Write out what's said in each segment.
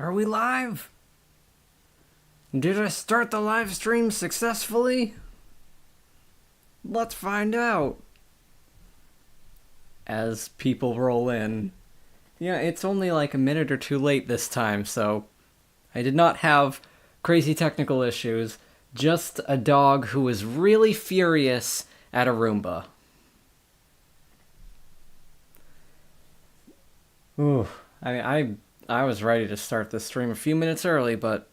Are we live? Did I start the live stream successfully? Let's find out. As people roll in. Yeah, it's only like a minute or two late this time, so I did not have crazy technical issues. Just a dog who was really furious at a Roomba. Ooh, I was ready to start the stream a few minutes early, but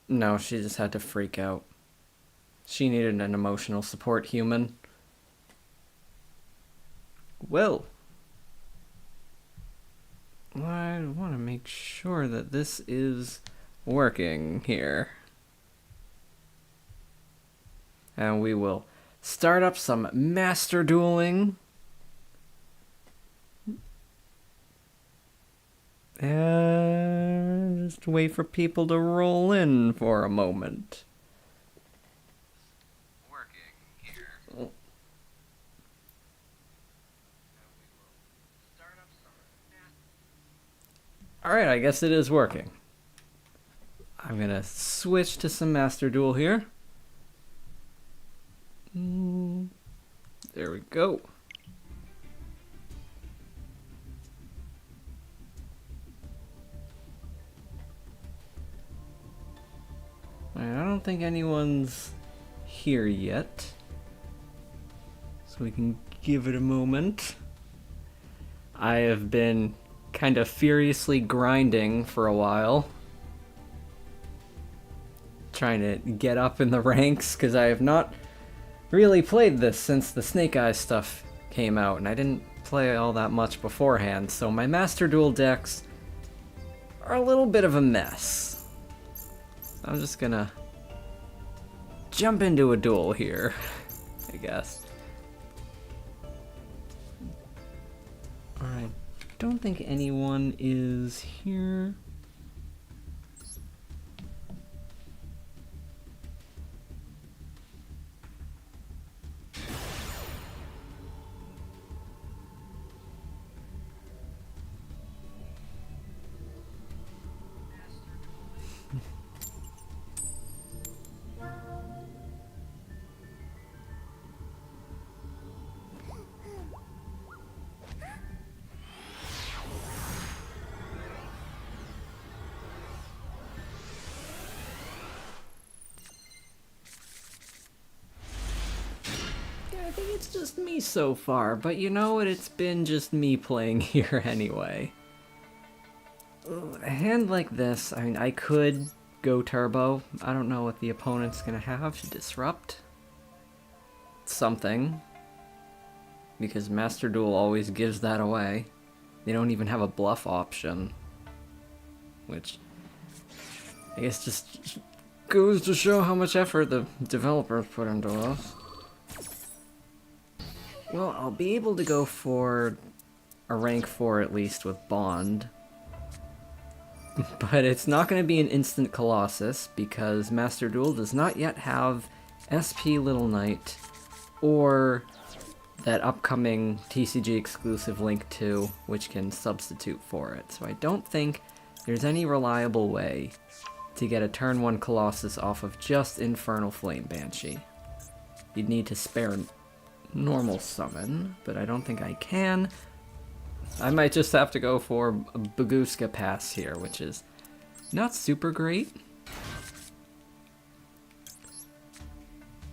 no, she just had to freak out. She needed an emotional support human. Well, I want to make sure that this is working here. And we will start up some Master Dueling. And just wait for people to roll in for a moment. Working here. Oh. Alright, I guess it is working. I'm gonna switch to some Master Duel here. There we go. I don't think anyone's here yet, so we can give it a moment. I have been kind of furiously grinding for a while, trying to get up in the ranks, because I have not really played this since the Snake Eyes stuff came out, and I didn't play all that much beforehand, so my Master Duel decks are a little bit of a mess. I'm just gonna jump into a duel here, I guess. I don't think anyone is here. I think it's just me so far, but you know what? It's been just me playing here anyway. Ooh, a hand like this, I mean, I could go turbo. I don't know what the opponent's gonna have to disrupt something, because Master Duel always gives that away. They don't even have a bluff option, which I guess just goes to show how much effort the developers put into us. Well, I'll be able to go for a rank 4 at least with Bond. But it's not going to be an instant Colossus, because Master Duel does not yet have SP Little Knight, or that upcoming TCG exclusive Link 2, which can substitute for it. So I don't think there's any reliable way to get a turn 1 Colossus off of just Infernal Flame Banshee. You'd need to spare normal summon, but I don't think I can. I might just have to go for a Baguska Pass here, which is not super great.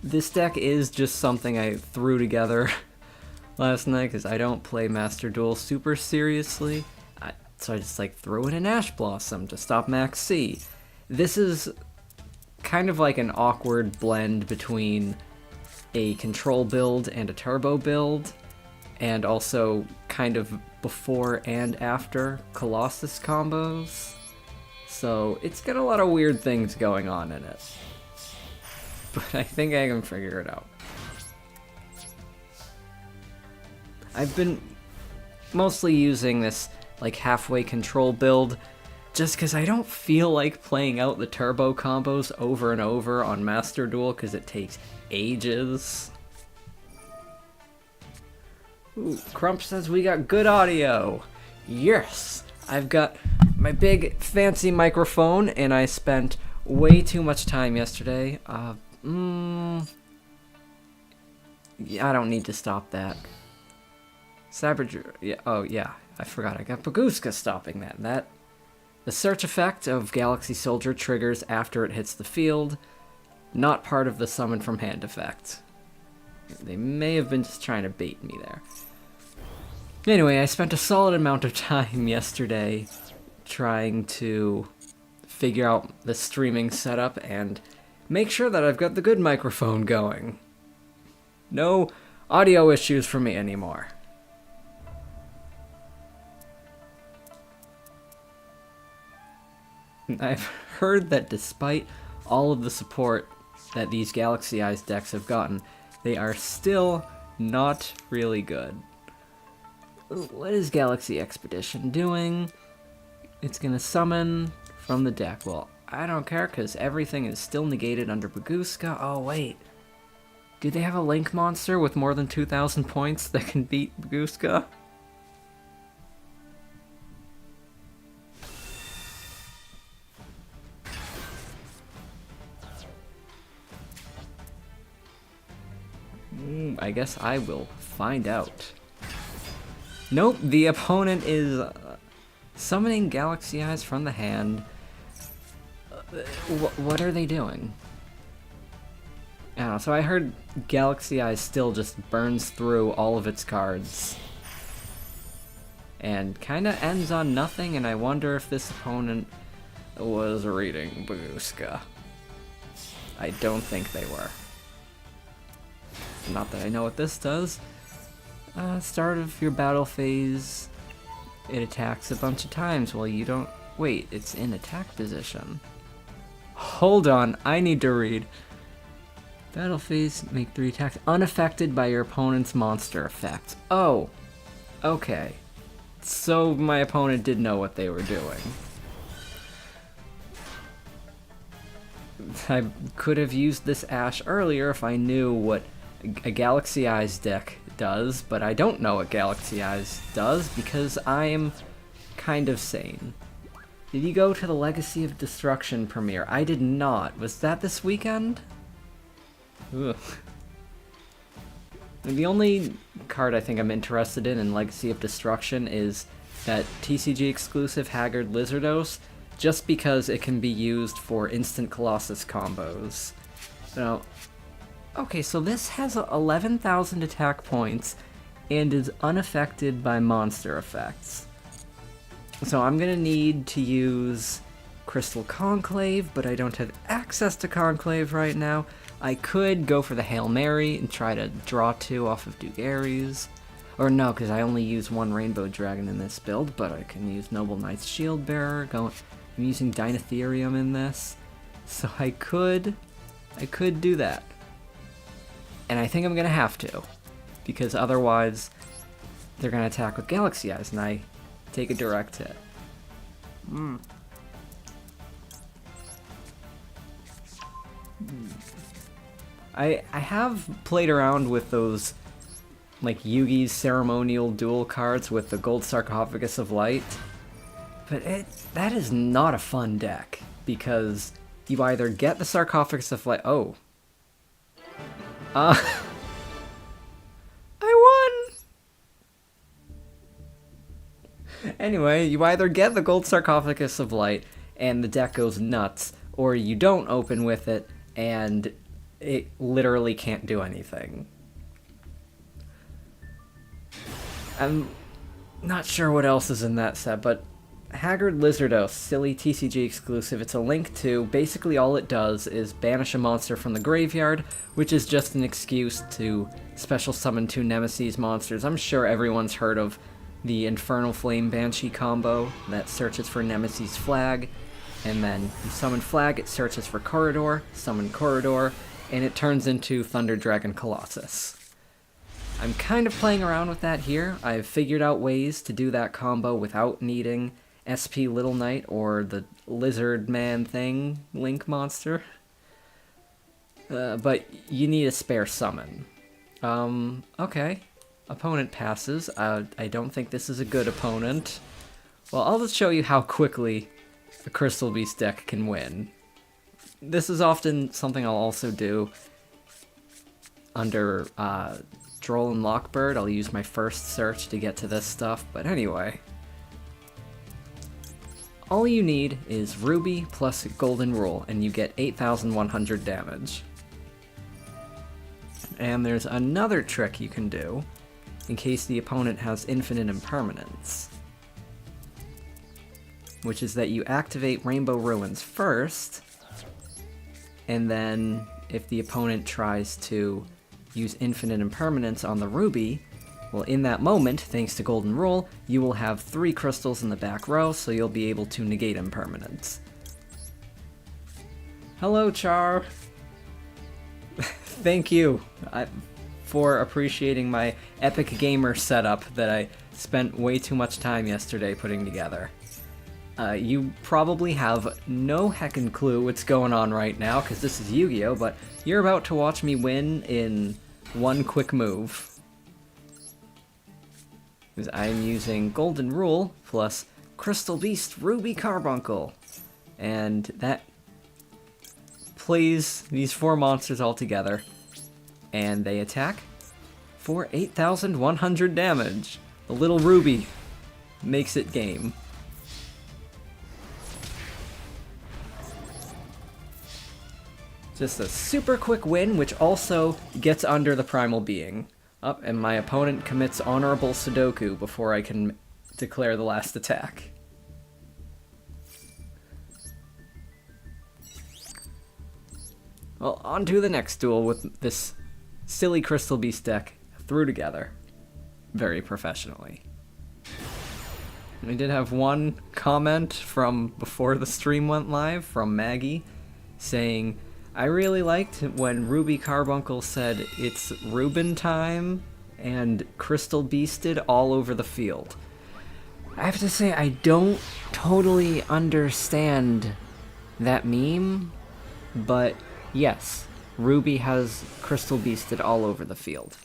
This deck is just something I threw together last night, because I don't play Master Duel super seriously. So I just threw in an Ash Blossom to stop Max C. This is kind of like an awkward blend between a control build and a turbo build, and also kind of before and after Colossus combos. So it's got a lot of weird things going on in it. But I think I can figure it out. I've been mostly using this halfway control build just because I don't feel like playing out the turbo combos over and over on Master Duel, because it takes ages. Ooh, Crump says we got good audio. Yes! I've got my big fancy microphone, and I spent way too much time yesterday. Yeah, I don't need to stop that. Yeah, oh yeah, I forgot I got Baguska stopping that. The search effect of Galaxy Soldier triggers after it hits the field, not part of the summon from hand effect. They may have been just trying to bait me there. Anyway, I spent a solid amount of time yesterday trying to figure out the streaming setup and make sure that I've got the good microphone going. No audio issues for me anymore. I've heard that despite all of the support that these Galaxy Eyes decks have gotten, they are still not really good. What is Galaxy Expedition doing? It's gonna summon from the deck. Well, I don't care because everything is still negated under Baguska. Oh wait, do they have a Link monster with more than 2,000 points that can beat Baguska? I guess I will find out. Nope, the opponent is summoning Galaxy Eyes from the hand. What are they doing? I don't know, so I heard Galaxy Eyes still just burns through all of its cards. And kinda ends on nothing, and I wonder if this opponent was reading Baguska. I don't think they were. Not that I know what this does. Start of your battle phase, it attacks a bunch of times. Well, you don't... Wait, it's in attack position. Hold on, I need to read. Battle phase, make 3 attacks, unaffected by your opponent's monster effect. Oh, okay. So my opponent did know what they were doing. I could have used this Ash earlier if I knew what a Galaxy Eyes deck does, but I don't know what Galaxy Eyes does because I'm kind of sane. Did you go to the Legacy of Destruction premiere? I did not. Was that this weekend? Ugh. The only card I think I'm interested in Legacy of Destruction is that TCG exclusive Haggard Lizardos, just because it can be used for instant Colossus combos. So, okay, so this has 11,000 attack points and is unaffected by monster effects. So I'm gonna need to use Crystal Conclave, but I don't have access to Conclave right now. I could go for the Hail Mary and try to draw 2 off of Dugaries. Or no, because I only use 1 Rainbow Dragon in this build, but I can use Noble Knight's Shield Bearer. I'm using Dynatherium in this. So I could do that. And I think I'm gonna have to, because otherwise they're gonna attack with Galaxy Eyes, and I take a direct hit. I have played around with those, like, Yugi's ceremonial duel cards with the Gold Sarcophagus of Light, but that is not a fun deck, because you either get the Sarcophagus of Light... Oh. I won! Anyway, you either get the Gold Sarcophagus of Light, and the deck goes nuts, or you don't open with it, and it literally can't do anything. I'm not sure what else is in that set, but Haggard Lizardos, silly TCG exclusive. It's a Link to, basically all it does is banish a monster from the graveyard, which is just an excuse to special summon 2 Nemesis monsters. I'm sure everyone's heard of the Infernal Flame Banshee combo that searches for Nemesis Flag, and then you summon Flag, it searches for Corridor, summon Corridor, and it turns into Thunder Dragon Colossus. I'm kind of playing around with that here. I've figured out ways to do that combo without needing SP Little Knight or the Lizard Man thing, Link monster. But you need a spare summon. Okay. Opponent passes. I don't think this is a good opponent. Well, I'll just show you how quickly a Crystal Beast deck can win. This is often something I'll also do under Droll and Lockbird. I'll use my first search to get to this stuff, but anyway. All you need is Ruby plus Golden Rule, and you get 8,100 damage. And there's another trick you can do, in case the opponent has infinite impermanence. Which is that you activate Rainbow Ruins first, and then if the opponent tries to use infinite impermanence on the Ruby, well, in that moment, thanks to Golden Rule, you will have 3 crystals in the back row, so you'll be able to negate impermanence. Hello, Char! Thank you for appreciating my epic gamer setup that I spent way too much time yesterday putting together. You probably have no heckin' clue what's going on right now, because this is Yu-Gi-Oh!, but you're about to watch me win in one quick move. Because I'm using Golden Rule plus Crystal Beast Ruby Carbuncle. And that plays these 4 monsters all together. And they attack for 8,100 damage. The little Ruby makes it game. Just a super quick win, which also gets under the Primal Being. Up, and my opponent commits Honorable Sudoku before I can declare the last attack. Well, on to the next duel with this silly Crystal Beast deck threw together very professionally. We did have one comment from before the stream went live from Maggie saying, I really liked when Ruby Carbuncle said, it's Reuben time, and Crystal Beasted all over the field. I have to say, I don't totally understand that meme, but yes, Ruby has Crystal Beasted all over the field.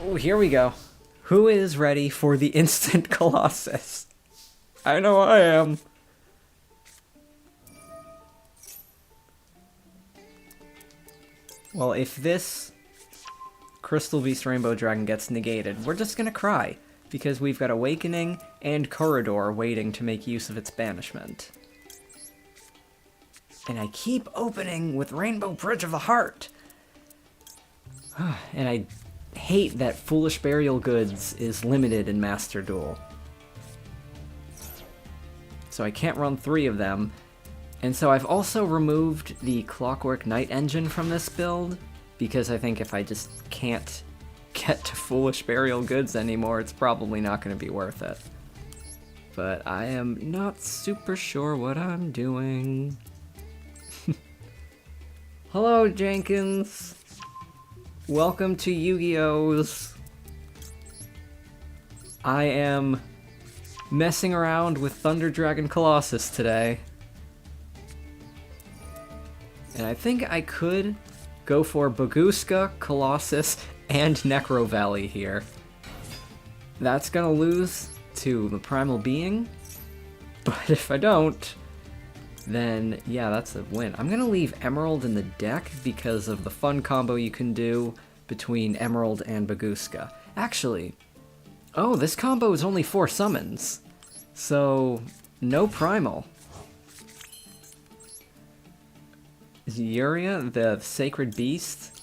Oh, here we go. Who is ready for the instant Colossus? I know I am. Well, if this Crystal Beast Rainbow Dragon gets negated, we're just gonna cry, because we've got Awakening and Corridor waiting to make use of its banishment. And I keep opening with Rainbow Bridge of the Heart! And I hate that Foolish Burial Goods is limited in Master Duel. So I can't run 3 of them. And so I've also removed the Clockwork Knight engine from this build, because I think if I just can't get to Foolish Burial Goods anymore, it's probably not going to be worth it. But I am not super sure what I'm doing. Hello, Jenkins! Welcome to Yu-Gi-Oh's! I am messing around with Thunder Dragon Colossus today. And I think I could go for Baguska, Colossus, and Necro Valley here. That's gonna lose to the Primal Being, but if I don't, then yeah, that's a win. I'm gonna leave Emerald in the deck because of the fun combo you can do between Emerald and Baguska. Actually, oh, this combo is only 4 summons, so no Primal. Is Uriah the Sacred Beast?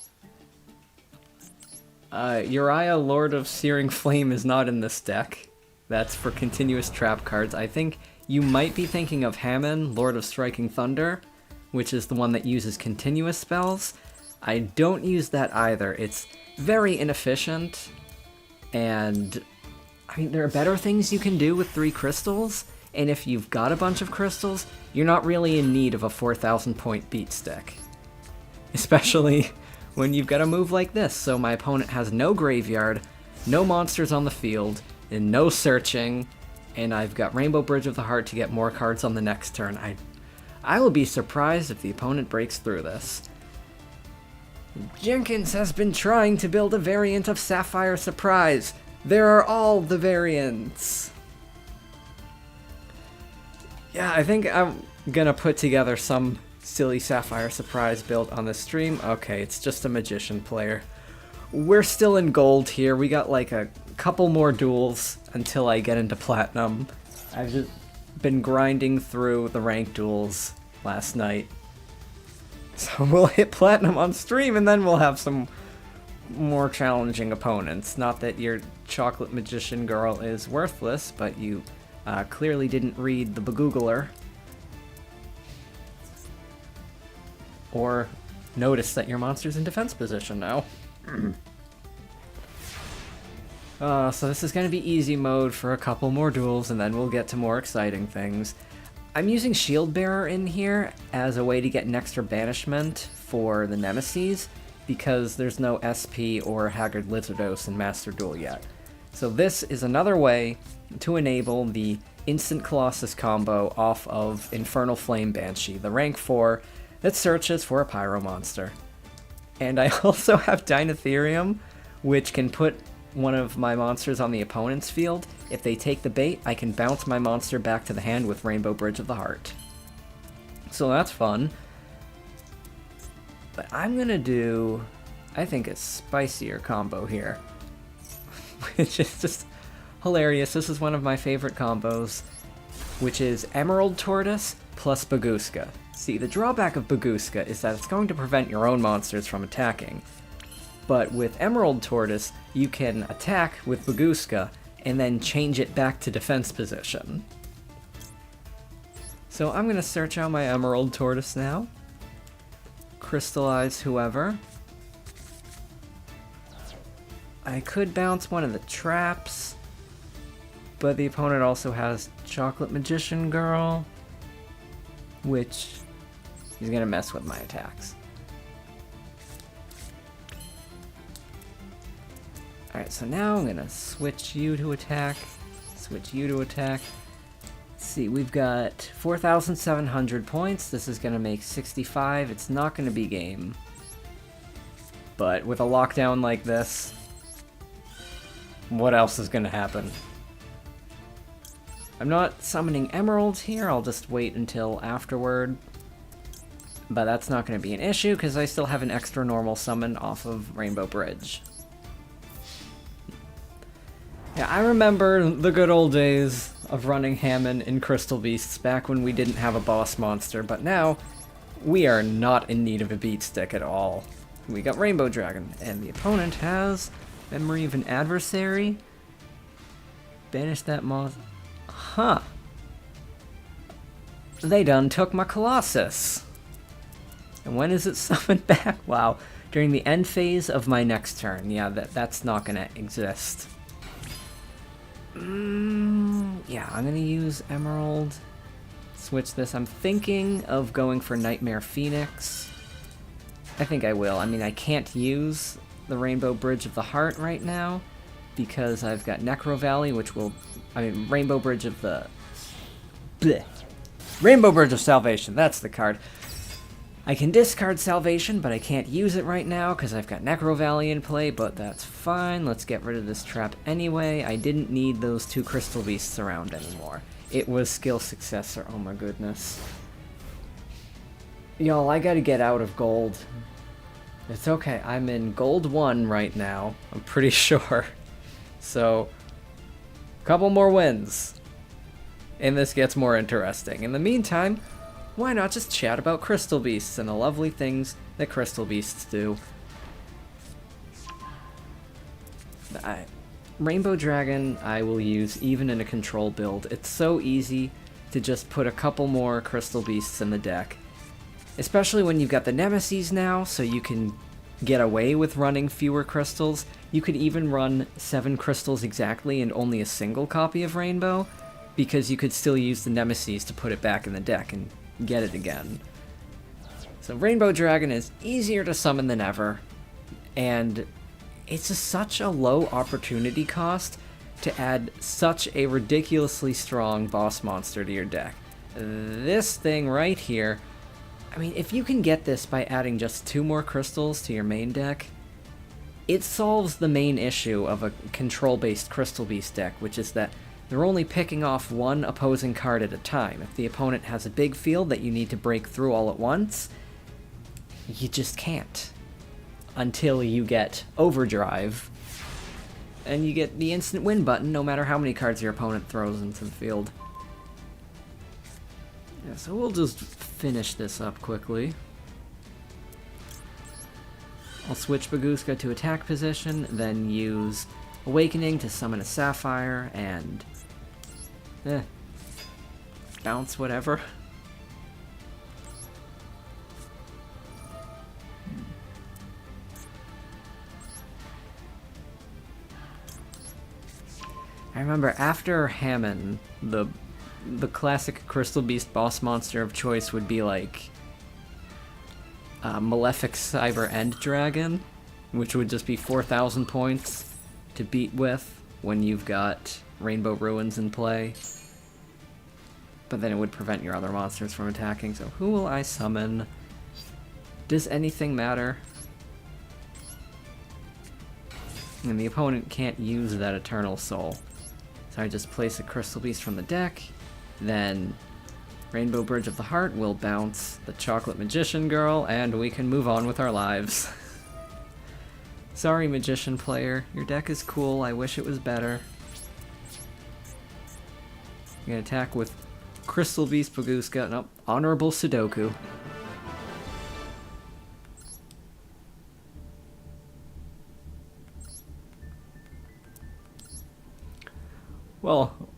Uriah, Lord of Searing Flame, is not in this deck. That's for continuous trap cards. I think you might be thinking of Hammond, Lord of Striking Thunder, which is the one that uses continuous spells. I don't use that either. It's very inefficient, and I mean, there are better things you can do with 3 crystals, and if you've got a bunch of crystals, you're not really in need of a 4,000 point beat stick. Especially when you've got a move like this, so my opponent has no graveyard, no monsters on the field, and no searching, and I've got Rainbow Bridge of the Heart to get more cards on the next turn. I will be surprised if the opponent breaks through this. Jenkins has been trying to build a variant of Sapphire Surprise. There are all the variants! Yeah, I think I'm gonna put together some silly Sapphire Surprise build on the stream. Okay, it's just a magician player. We're still in gold here. We got like a couple more duels until I get into platinum. I've just been grinding through the ranked duels last night. So we'll hit platinum on stream and then we'll have some more challenging opponents. Not that your chocolate magician girl is worthless, but you clearly didn't read the Bagoogler. Or notice that your monster's in defense position now. So this is going to be easy mode for a couple more duels, and then we'll get to more exciting things. I'm using Shield Bearer in here as a way to get an extra banishment for the Nemesis, because there's no SP or Haggard Lizardos in Master Duel yet. So this is another way to enable the Instant Colossus combo off of Infernal Flame Banshee, the rank 4 that searches for a Pyro monster. And I also have Dynatherium, which can put one of my monsters on the opponent's field. If they take the bait, I can bounce my monster back to the hand with Rainbow Bridge of the Heart. So that's fun. But I'm gonna do, I think, a spicier combo here. Which is just hilarious. This is one of my favorite combos, which is Emerald Tortoise plus Baguska. See, the drawback of Baguska is that it's going to prevent your own monsters from attacking. But with Emerald Tortoise, you can attack with Baguska and then change it back to defense position. So I'm going to search out my Emerald Tortoise now. Crystallize whoever. I could bounce one of the traps, but the opponent also has Chocolate Magician Girl, which is going to mess with my attacks. Alright, so now I'm going to switch you to attack, switch you to attack. Let's see, we've got 4,700 points. This is going to make 65. It's not going to be game. But with a lockdown like this, what else is going to happen? I'm not summoning emeralds here. I'll just wait until afterward. But that's not going to be an issue because I still have an extra normal summon off of Rainbow Bridge. Yeah, I remember the good old days of running Hammond in Crystal Beasts back when we didn't have a boss monster, but now we are not in need of a beat stick at all. We got Rainbow Dragon, and the opponent has Memory of an Adversary. Banish that monster. Huh. They done took my Colossus. And when is it summoned back? Wow. During the end phase of my next turn. Yeah, that's not gonna exist. Yeah, I'm gonna use Emerald. Switch this. I'm thinking of going for Nightmare Phoenix. I think I will. I mean, I can't use the Rainbow Bridge of the Heart right now because I've got Necro Valley, which will... I mean, Rainbow Bridge of the... Blech. Rainbow Bridge of Salvation, that's the card. I can discard Salvation, but I can't use it right now because I've got Necro Valley in play, but that's fine. Let's get rid of this trap anyway. I didn't need those two Crystal Beasts around anymore. It was skill successor. Oh my goodness. Y'all, I gotta get out of gold. It's okay. I'm in gold 1 right now. I'm pretty sure. So, a couple more wins. And this gets more interesting. In the meantime, why not just chat about Crystal Beasts and the lovely things that Crystal Beasts do? Rainbow Dragon I will use even in a control build. It's so easy to just put a couple more Crystal Beasts in the deck. Especially when you've got the Nemesis now, so you can get away with running fewer crystals. You could even run 7 crystals exactly and only a single copy of Rainbow, because you could still use the Nemesis to put it back in the deck and get it again. So Rainbow Dragon is easier to summon than ever, and it's such a low opportunity cost to add such a ridiculously strong boss monster to your deck. This thing right here, I mean, if you can get this by adding just 2 more crystals to your main deck, it solves the main issue of a control-based Crystal Beast deck, which is that they're only picking off one opposing card at a time. If the opponent has a big field that you need to break through all at once, you just can't. Until you get Overdrive, and you get the instant win button no matter how many cards your opponent throws into the field. Yeah, so we'll just finish this up quickly. I'll switch Bagooska to attack position, then use Awakening to summon a Sapphire, and bounce whatever. I remember after Hammond, the classic Crystal Beast boss monster of choice would be like Malefic Cyber End Dragon, which would just be 4,000 points to beat with when you've got Rainbow Ruins in play. But then it would prevent your other monsters from attacking, so who will I summon? Does anything matter? And the opponent can't use that Eternal Soul. So I just place a Crystal Beast from the deck, then Rainbow Bridge of the Heart will bounce the Chocolate Magician Girl, and we can move on with our lives. Sorry, Magician player, your deck is cool, I wish it was better. I'm gonna attack with Crystal Beast Bagooska, nope, Honorable Sudoku. Well,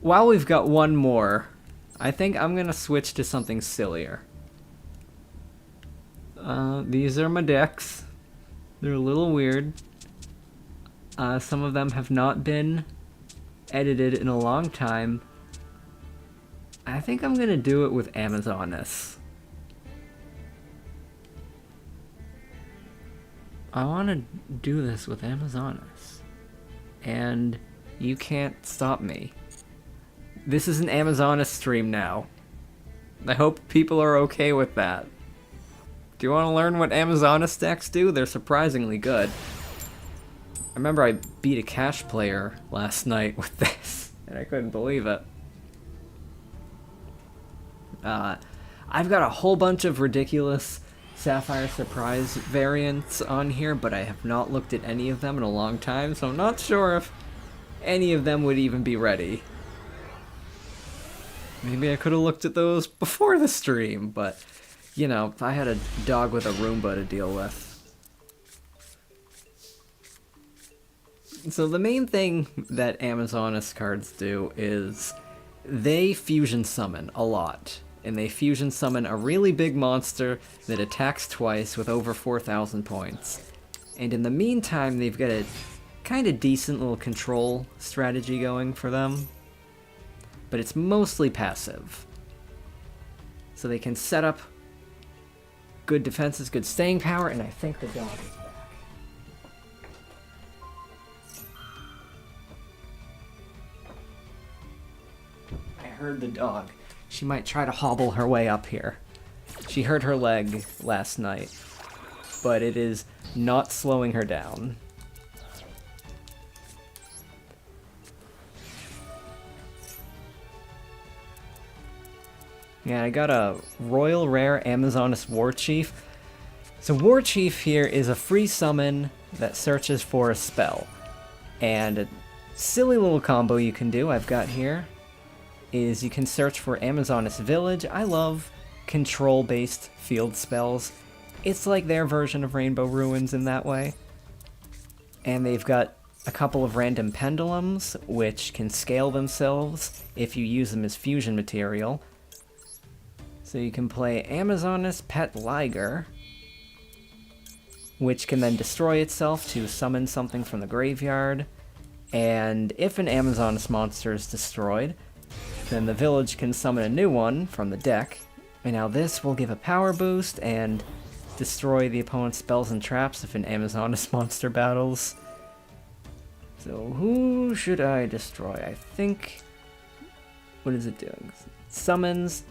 while we've got one more, I think I'm gonna switch to something sillier. These are my decks. They're a little weird. Some of them have not been edited in a long time. I think I'm gonna do it with Amazoness. I want to do this with Amazoness. And you can't stop me. This is an Amazoness stream now. I hope people are okay with that. Do you want to learn what Amazoness decks do? They're surprisingly good. I remember I beat a Cash player last night with this, and I couldn't believe it. I've got a whole bunch of ridiculous Sapphire Surprise variants on here, but I have not looked at any of them in a long time, so I'm not sure if any of them would even be ready. Maybe I could have looked at those before the stream, but, you know, I had a dog with a Roomba to deal with. So the main thing that Amazoness cards do is they fusion summon a lot. And they fusion summon a really big monster that attacks twice with over 4,000 points. And in the meantime, they've got a kind of decent little control strategy going for them. But it's mostly passive. So they can set up good defenses, good staying power, and I think the dog is back. I heard the dog. She might try to hobble her way up here. She hurt her leg last night, but it is not slowing her down. Yeah, I got a Royal Rare Amazoness War Chief. So War Chief here is a free summon that searches for a spell. And a silly little combo you can do, I've got here, is you can search for Amazoness Village. I love control-based field spells. It's like their version of Rainbow Ruins in that way. And they've got a couple of random pendulums, which can scale themselves if you use them as fusion material. So you can play Amazoness Pet Liger, which can then destroy itself to summon something from the graveyard. And if an Amazoness monster is destroyed, then the village can summon a new one from the deck. And now this will give a power boost and destroy the opponent's spells and traps if an Amazoness monster battles. So who should I destroy? I think... What is it doing? It summons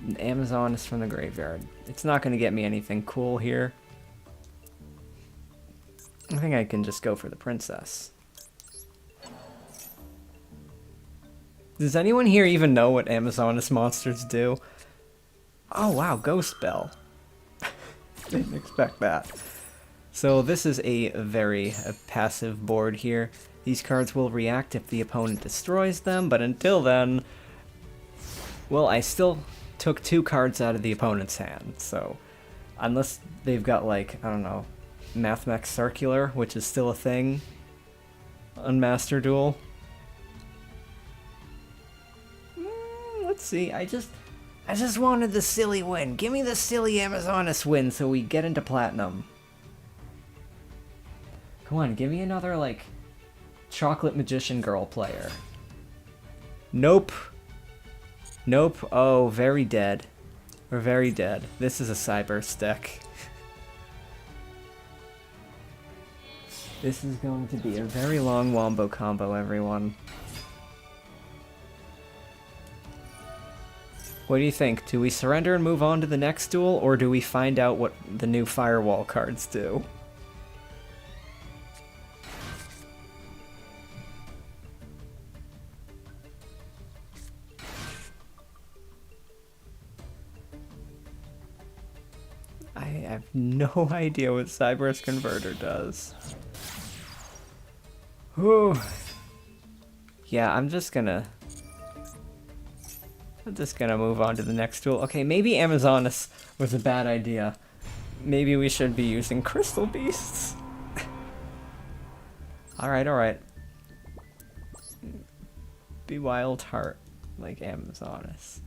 an Amazoness from the graveyard. It's not going to get me anything cool here. I think I can just go for the princess. Does anyone here even know what Amazoness monsters do? Oh wow, Ghost Bell. Didn't expect that. So this is a very passive board here. These cards will react if the opponent destroys them, but until then... Well, I still took 2 cards out of the opponent's hand, so... Unless they've got, like, I don't know, Mathmech Circular, which is still a thing on Master Duel. Let's see, I just wanted the silly win. Give me the silly Amazoness win so we get into Platinum. Come on, give me another, like, Chocolate Magician Girl player. Nope. Nope. Oh, very dead. We're very dead. This is a Cyber deck. This is going to be a very long wombo combo, everyone. What do you think? Do we surrender and move on to the next duel, or do we find out what the new Firewall cards do? I have no idea what Cyber's Converter does. Whew. Yeah, I'm just gonna move on to the next duel. Okay, maybe Amazoness was a bad idea. Maybe we should be using Crystal Beasts. Alright, alright. Be Wild Heart, like Amazoness.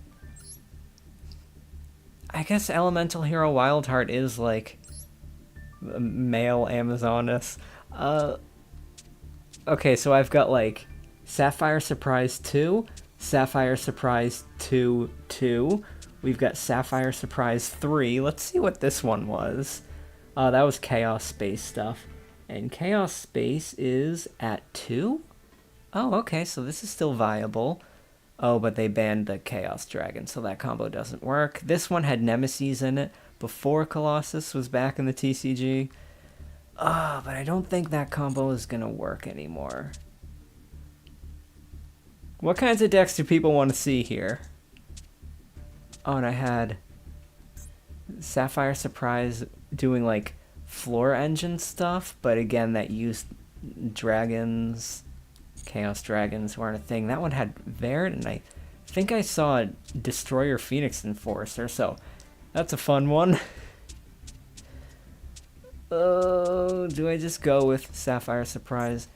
I guess Elemental Hero Wild Heart is like a male Amazoness. Okay, so I've got like Sapphire Surprise 2, Sapphire Surprise 2, 2. We've got Sapphire Surprise 3. Let's see what this one was. That was Chaos Space stuff. And Chaos Space is at 2? Oh, okay, so this is still viable. Oh, but they banned the Chaos Dragon, so that combo doesn't work. This one had Nemesis in it before Colossus was back in the TCG. But I don't think that combo is gonna work anymore. What kinds of decks do people want to see here? Oh, and I had Sapphire Surprise doing like floor engine stuff, but again, that used dragons, Chaos Dragons weren't a thing. That one had Verd, and I think I saw Destroyer Phoenix Enforcer, so that's a fun one. Oh, do I just go with Sapphire Surprise?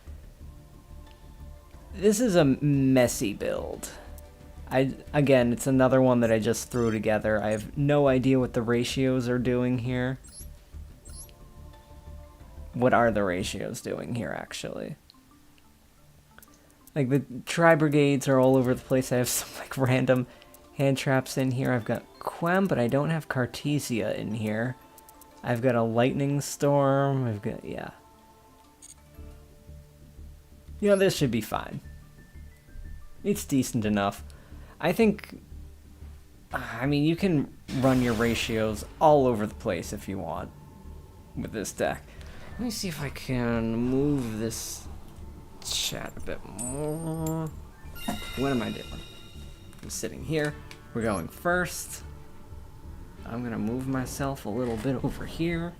This is a messy build. Again, it's another one that I just threw together. I have no idea what the ratios are doing here. What are the ratios doing here, actually? Like, the Tri-Brigades are all over the place. I have some, like, random hand traps in here. I've got Quem, but I don't have Cartesia in here. I've got a Lightning Storm. I've got, yeah. You know, this should be fine. It's decent enough. I think, I mean, you can run your ratios all over the place if you want with this deck. Let me see if I can move this chat a bit more. What am I doing? I'm sitting here. We're going first. I'm gonna move myself a little bit over here.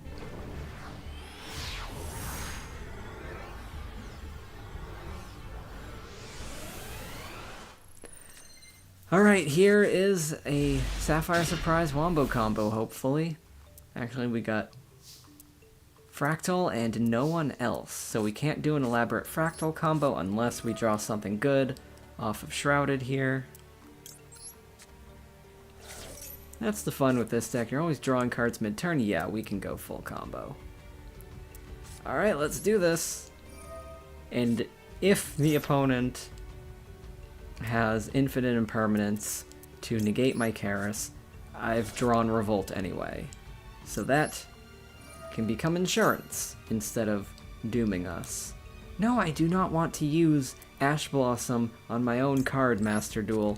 Alright, here is a Sapphire Surprise Wombo combo, hopefully. Actually, we got Fractal and no one else, so we can't do an elaborate Fractal combo unless we draw something good off of Shrouded here. That's the fun with this deck. You're always drawing cards mid-turn. Yeah, we can go full combo. Alright, let's do this. And if the opponent has infinite impermanence to negate my Karis, I've drawn Revolt anyway. So that can become insurance instead of dooming us. No, I do not want to use Ash Blossom on my own card, Master Duel.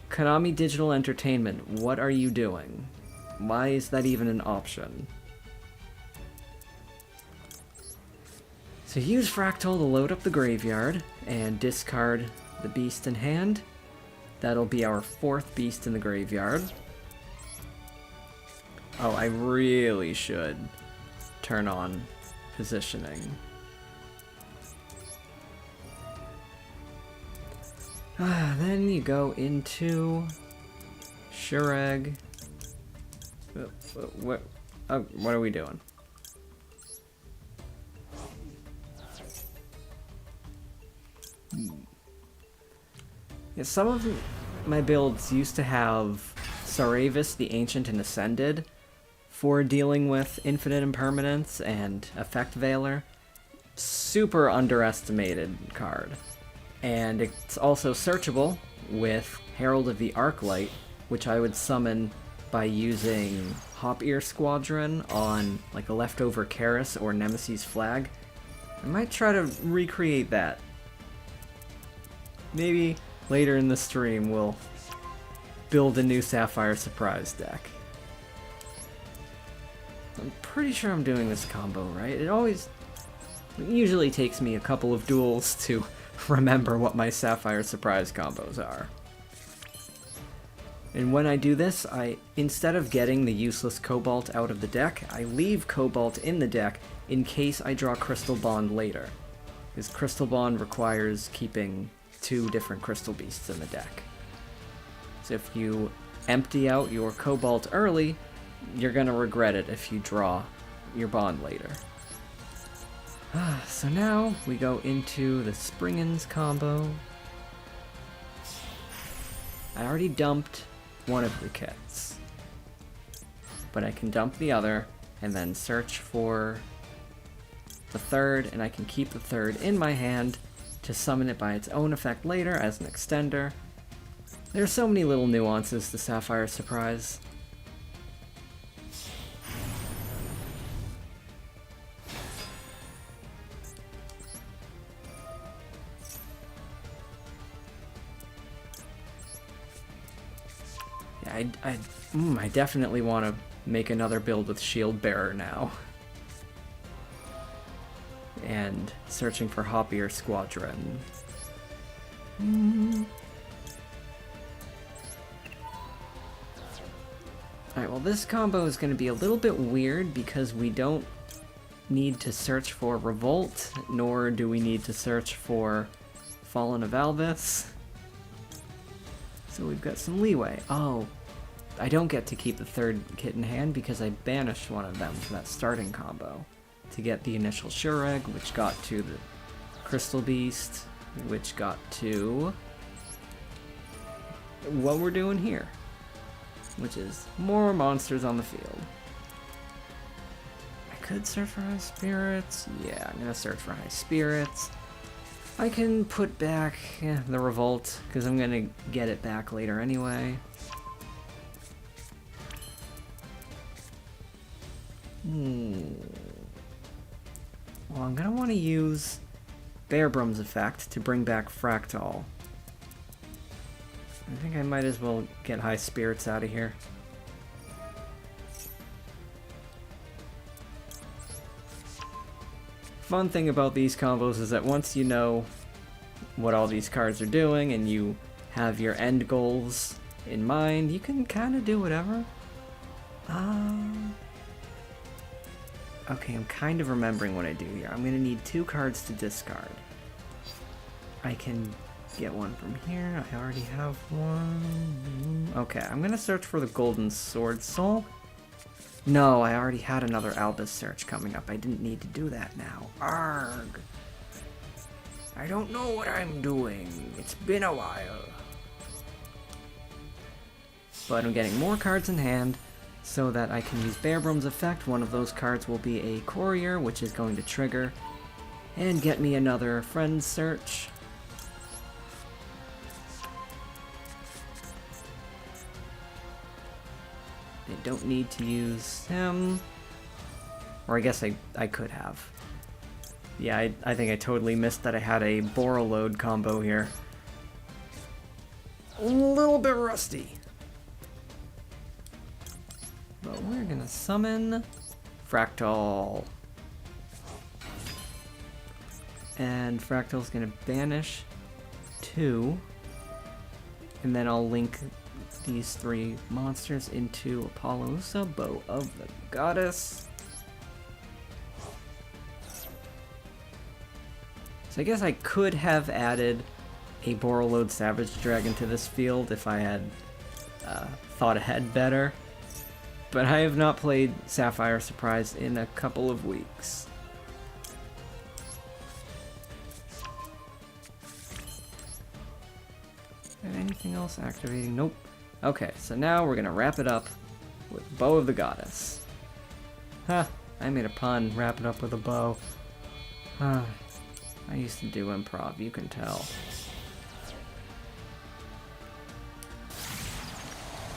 Konami Digital Entertainment, what are you doing? Why is that even an option? So use Fractal to load up the graveyard and discard the beast in hand. That'll be our 4th beast in the graveyard. Oh, I really should turn on positioning. Then you go into Shureg. What are we doing? Yeah, some of my builds used to have Saravis the Ancient and Ascended for dealing with Infinite Impermanence and Effect Veiler. Super underestimated card. And it's also searchable with Herald of the Arclight, which I would summon by using Hop Ear Squadron on like a leftover Karis or Nemesis Flag. I might try to recreate that. Maybe later in the stream we'll build a new Sapphire Surprise deck. I'm pretty sure I'm doing this combo right. It usually takes me a couple of duels to remember what my Sapphire Surprise combos are. And when I do this, instead of getting the useless Cobalt out of the deck, I leave Cobalt in the deck in case I draw Crystal Bond later. Because Crystal Bond requires keeping 2 different Crystal Beasts in the deck. So if you empty out your Cobalt early, you're gonna regret it if you draw your Bond later. So now we go into the Springens combo. I already dumped one of the kits, but I can dump the other and then search for the 3rd, and I can keep the 3rd in my hand to summon it by its own effect later as an extender. There's so many little nuances to Sapphire Surprise. I definitely want to make another build with Shield Bearer now. And searching for Hop Ear Squadron. Alright, well this combo is going to be a little bit weird because we don't need to search for Revolt, nor do we need to search for Fallen of Albus. So we've got some leeway. Oh, I don't get to keep the 3rd kit in hand because I banished one of them from that starting combo to get the initial Shureg, which got to the Crystal Beast, which got to what we're doing here, which is more monsters on the field. I could search for High Spirits. Yeah, I'm gonna search for High Spirits. I can put back the Revolt, because I'm gonna get it back later anyway. Well, I'm gonna want to use Bearbrum's effect to bring back Fractal. I think I might as well get High Spirits out of here. Fun thing about these combos is that once you know what all these cards are doing and you have your end goals in mind, you can kind of do whatever. Okay, I'm kind of remembering what I do here. I'm going to need 2 cards to discard. I can get one from here. I already have one. Okay, I'm going to search for the Golden Sword Soul. No, I already had another Albus search coming up. I didn't need to do that now. Arg! I don't know what I'm doing. It's been a while. But I'm getting more cards in hand, so that I can use Bearbrum's effect. One of those cards will be a Courier, which is going to trigger, and get me another Friend Search. I don't need to use him. Or I guess I could have. Yeah, I think I totally missed that I had a Borreload combo here. A little bit rusty. But we're gonna summon Fractal. And Fractal's gonna banish 2. And then I'll link these 3 monsters into Apollousa, Bow of the Goddess. So I guess I could have added a Borreload Savage Dragon to this field if I had thought ahead better. But I have not played Sapphire Surprise in a couple of weeks. And anything else activating? Nope. Okay, so now we're gonna wrap it up with Bow of the Goddess. Huh, I made a pun, wrap it up with a bow. Huh, I used to do improv, you can tell.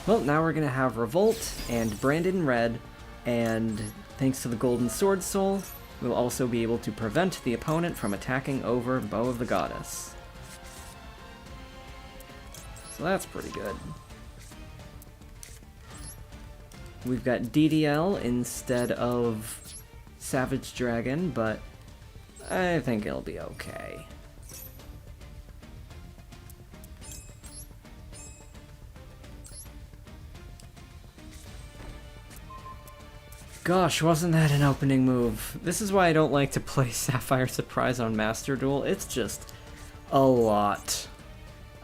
Well, now we're gonna have Revolt and Branded in Red, and thanks to the Golden Sword Soul, we'll also be able to prevent the opponent from attacking over Bow of the Goddess. So that's pretty good. We've got DDL instead of Savage Dragon, but I think it'll be okay. Gosh, wasn't that an opening move? This is why I don't like to play Sapphire Surprise on Master Duel. It's just a lot.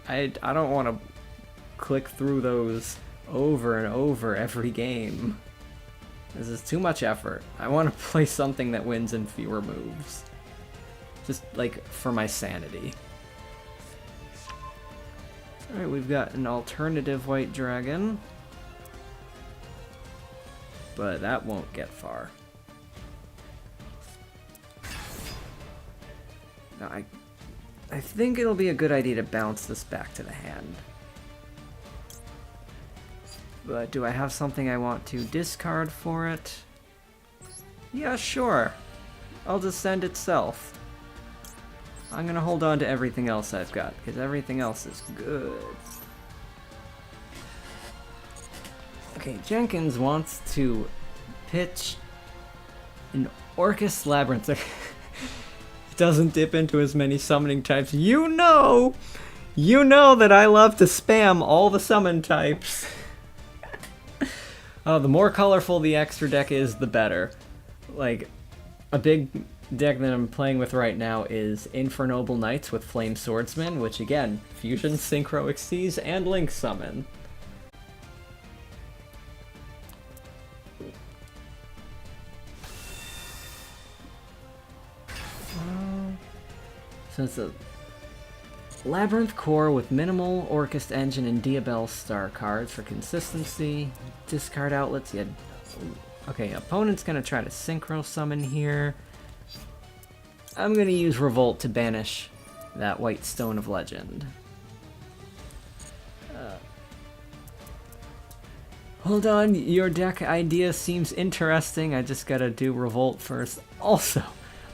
I don't want to click through those over and over every game. This is too much effort. I want to play something that wins in fewer moves. Just, like, for my sanity. Alright, we've got an alternative white dragon. But that won't get far. Now, I think it'll be a good idea to bounce this back to the hand. But do I have something I want to discard for it? Yeah, sure. I'll just send itself. I'm gonna hold on to everything else I've got, because everything else is good. Okay, Jenkins wants to pitch an Orcust Labyrinth. It doesn't dip into as many summoning types. You know that I love to spam all the summon types. Oh, the more colorful the extra deck is, the better. Like, a big deck that I'm playing with right now is Infernoble Knights with Flame Swordsman, which again, Fusion, Synchro Exceeds, and Link Summon. So it's a Labyrinth Core with minimal Orcust Engine and Diabell Star cards for consistency. Discard outlets, yeah. Okay, opponent's gonna try to Synchro Summon here. I'm gonna use Revolt to banish that White Stone of Legend. Hold on, your deck idea seems interesting. I just gotta do Revolt first. Also,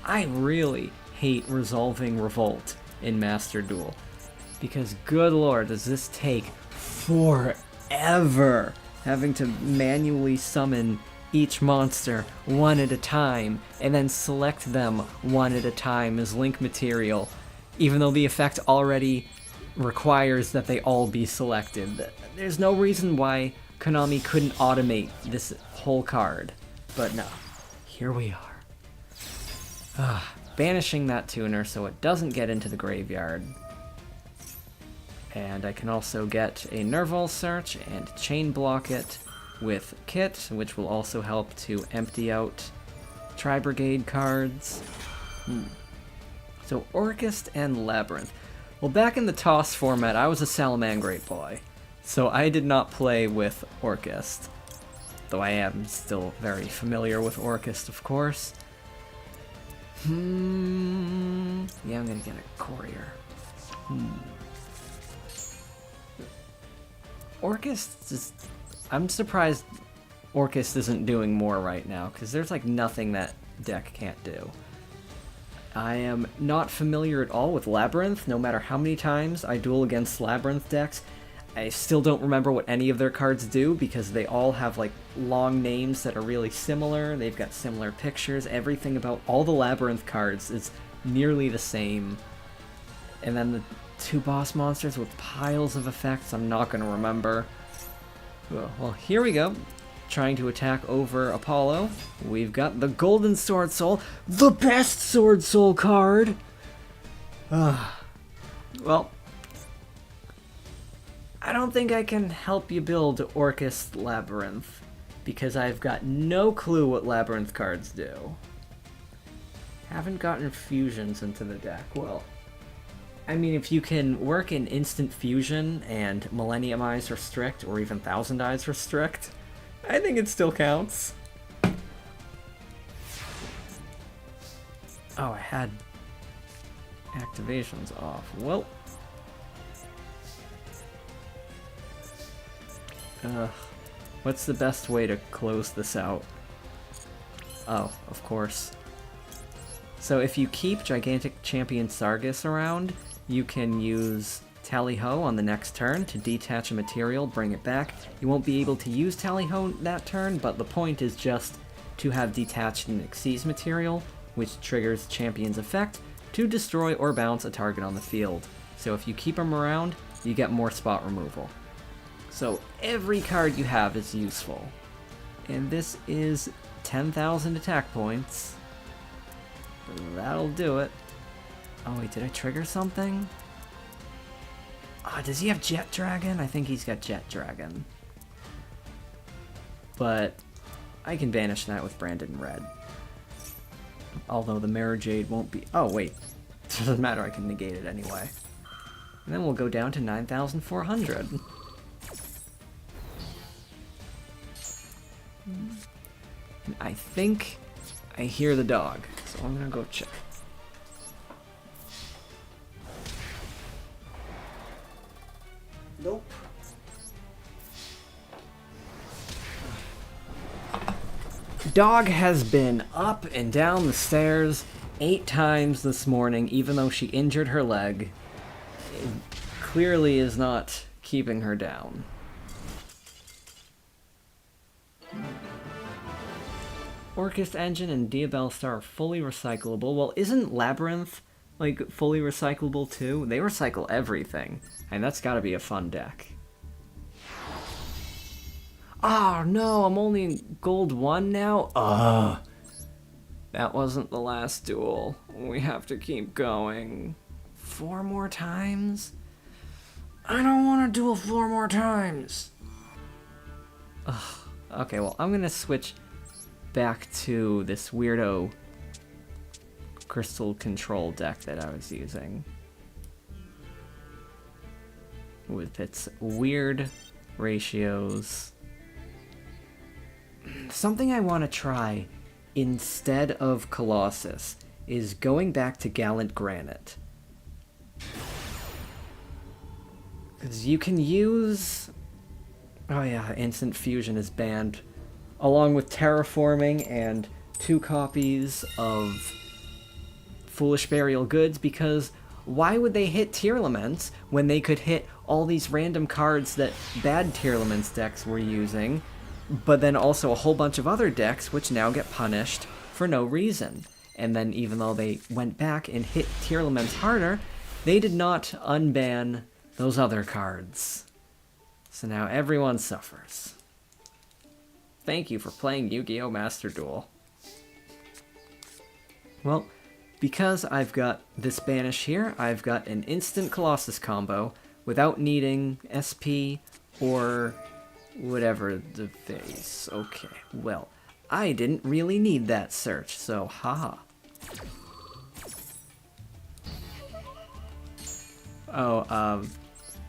I really hate resolving Revolt in Master Duel, because good lord does this take forever, having to manually summon each monster one at a time and then select them one at a time as link material, even though the effect already requires that they all be selected. There's no reason why Konami couldn't automate this whole card, but no, here we are. Banishing that tuner so it doesn't get into the graveyard. And I can also get a Nerval Search and chain block it with Kit, which will also help to empty out Tri-Brigade cards. So Orcust and Labyrinth. Well, back in the Toss format, I was a Salamangreat boy, so I did not play with Orcust. Though I am still very familiar with Orcust, of course. Yeah, I'm gonna get a courier. Orcust is... I'm surprised Orcust isn't doing more right now, because there's like nothing that deck can't do. I am not familiar at all with Labyrinth. No matter how many times I duel against Labyrinth decks, I still don't remember what any of their cards do, because they all have like long names that are really similar. They've got similar pictures. Everything about all the Labyrinth cards is nearly the same. And then the 2 boss monsters with piles of effects I'm not going to remember. Well, here we go. Trying to attack over Apollo. We've got the Golden Sword Soul, the best Sword Soul card! Well, I don't think I can help you build Orcust Labyrinth, because I've got no clue what Labyrinth cards do. Haven't gotten fusions into the deck. Well, I mean, if you can work in Instant Fusion and Millenniumize Restrict, or even Thousand Eyes Restrict, I think it still counts. Oh, I had activations off. Well. What's the best way to close this out? Oh, of course. So if you keep Gigantic Champion Sargus around, you can use Tally-Ho on the next turn to detach a material, bring it back. You won't be able to use Tally-Ho that turn, but the point is just to have detached an Xyz material, which triggers Champion's effect, to destroy or bounce a target on the field. So if you keep them around, you get more spot removal. So every card you have is useful. And this is 10,000 attack points. That'll do it. Oh wait, did I trigger something? Does he have Jet Dragon? I think he's got Jet Dragon. But I can banish that with Branded Red. Although the Mirror Jade won't be... Oh wait, it doesn't matter, I can negate it anyway. And then we'll go down to 9,400. And I think I hear the dog, so I'm gonna go check. Nope. Dog has been up and down the stairs 8 times this morning, even though she injured her leg. It clearly is not keeping her down. Orcust Engine and Diabell Star are fully recyclable. Well, isn't Labyrinth, like, fully recyclable too? They recycle everything, and that's gotta be a fun deck. Oh no, I'm only in Gold 1 now? That wasn't the last duel. We have to keep going. 4 more times? I don't want to duel 4 more times! Ugh. Okay, well, I'm gonna switch back to this weirdo crystal control deck that I was using. With its weird ratios. Something I want to try instead of Colossus is going back to Gallant Granite. Because you can use... Oh yeah, Instant Fusion is banned. Along with Terraforming and 2 copies of Foolish Burial Goods, because why would they hit Tearlaments when they could hit all these random cards that bad Tearlaments decks were using, but then also a whole bunch of other decks which now get punished for no reason. And then even though they went back and hit Tearlaments harder, they did not unban those other cards. So now everyone suffers. Thank you for playing Yu-Gi-Oh! Master Duel. Well, because I've got this banish here, I've got an instant Colossus combo without needing SP or whatever the face. Okay, well, I didn't really need that search, so haha. Oh,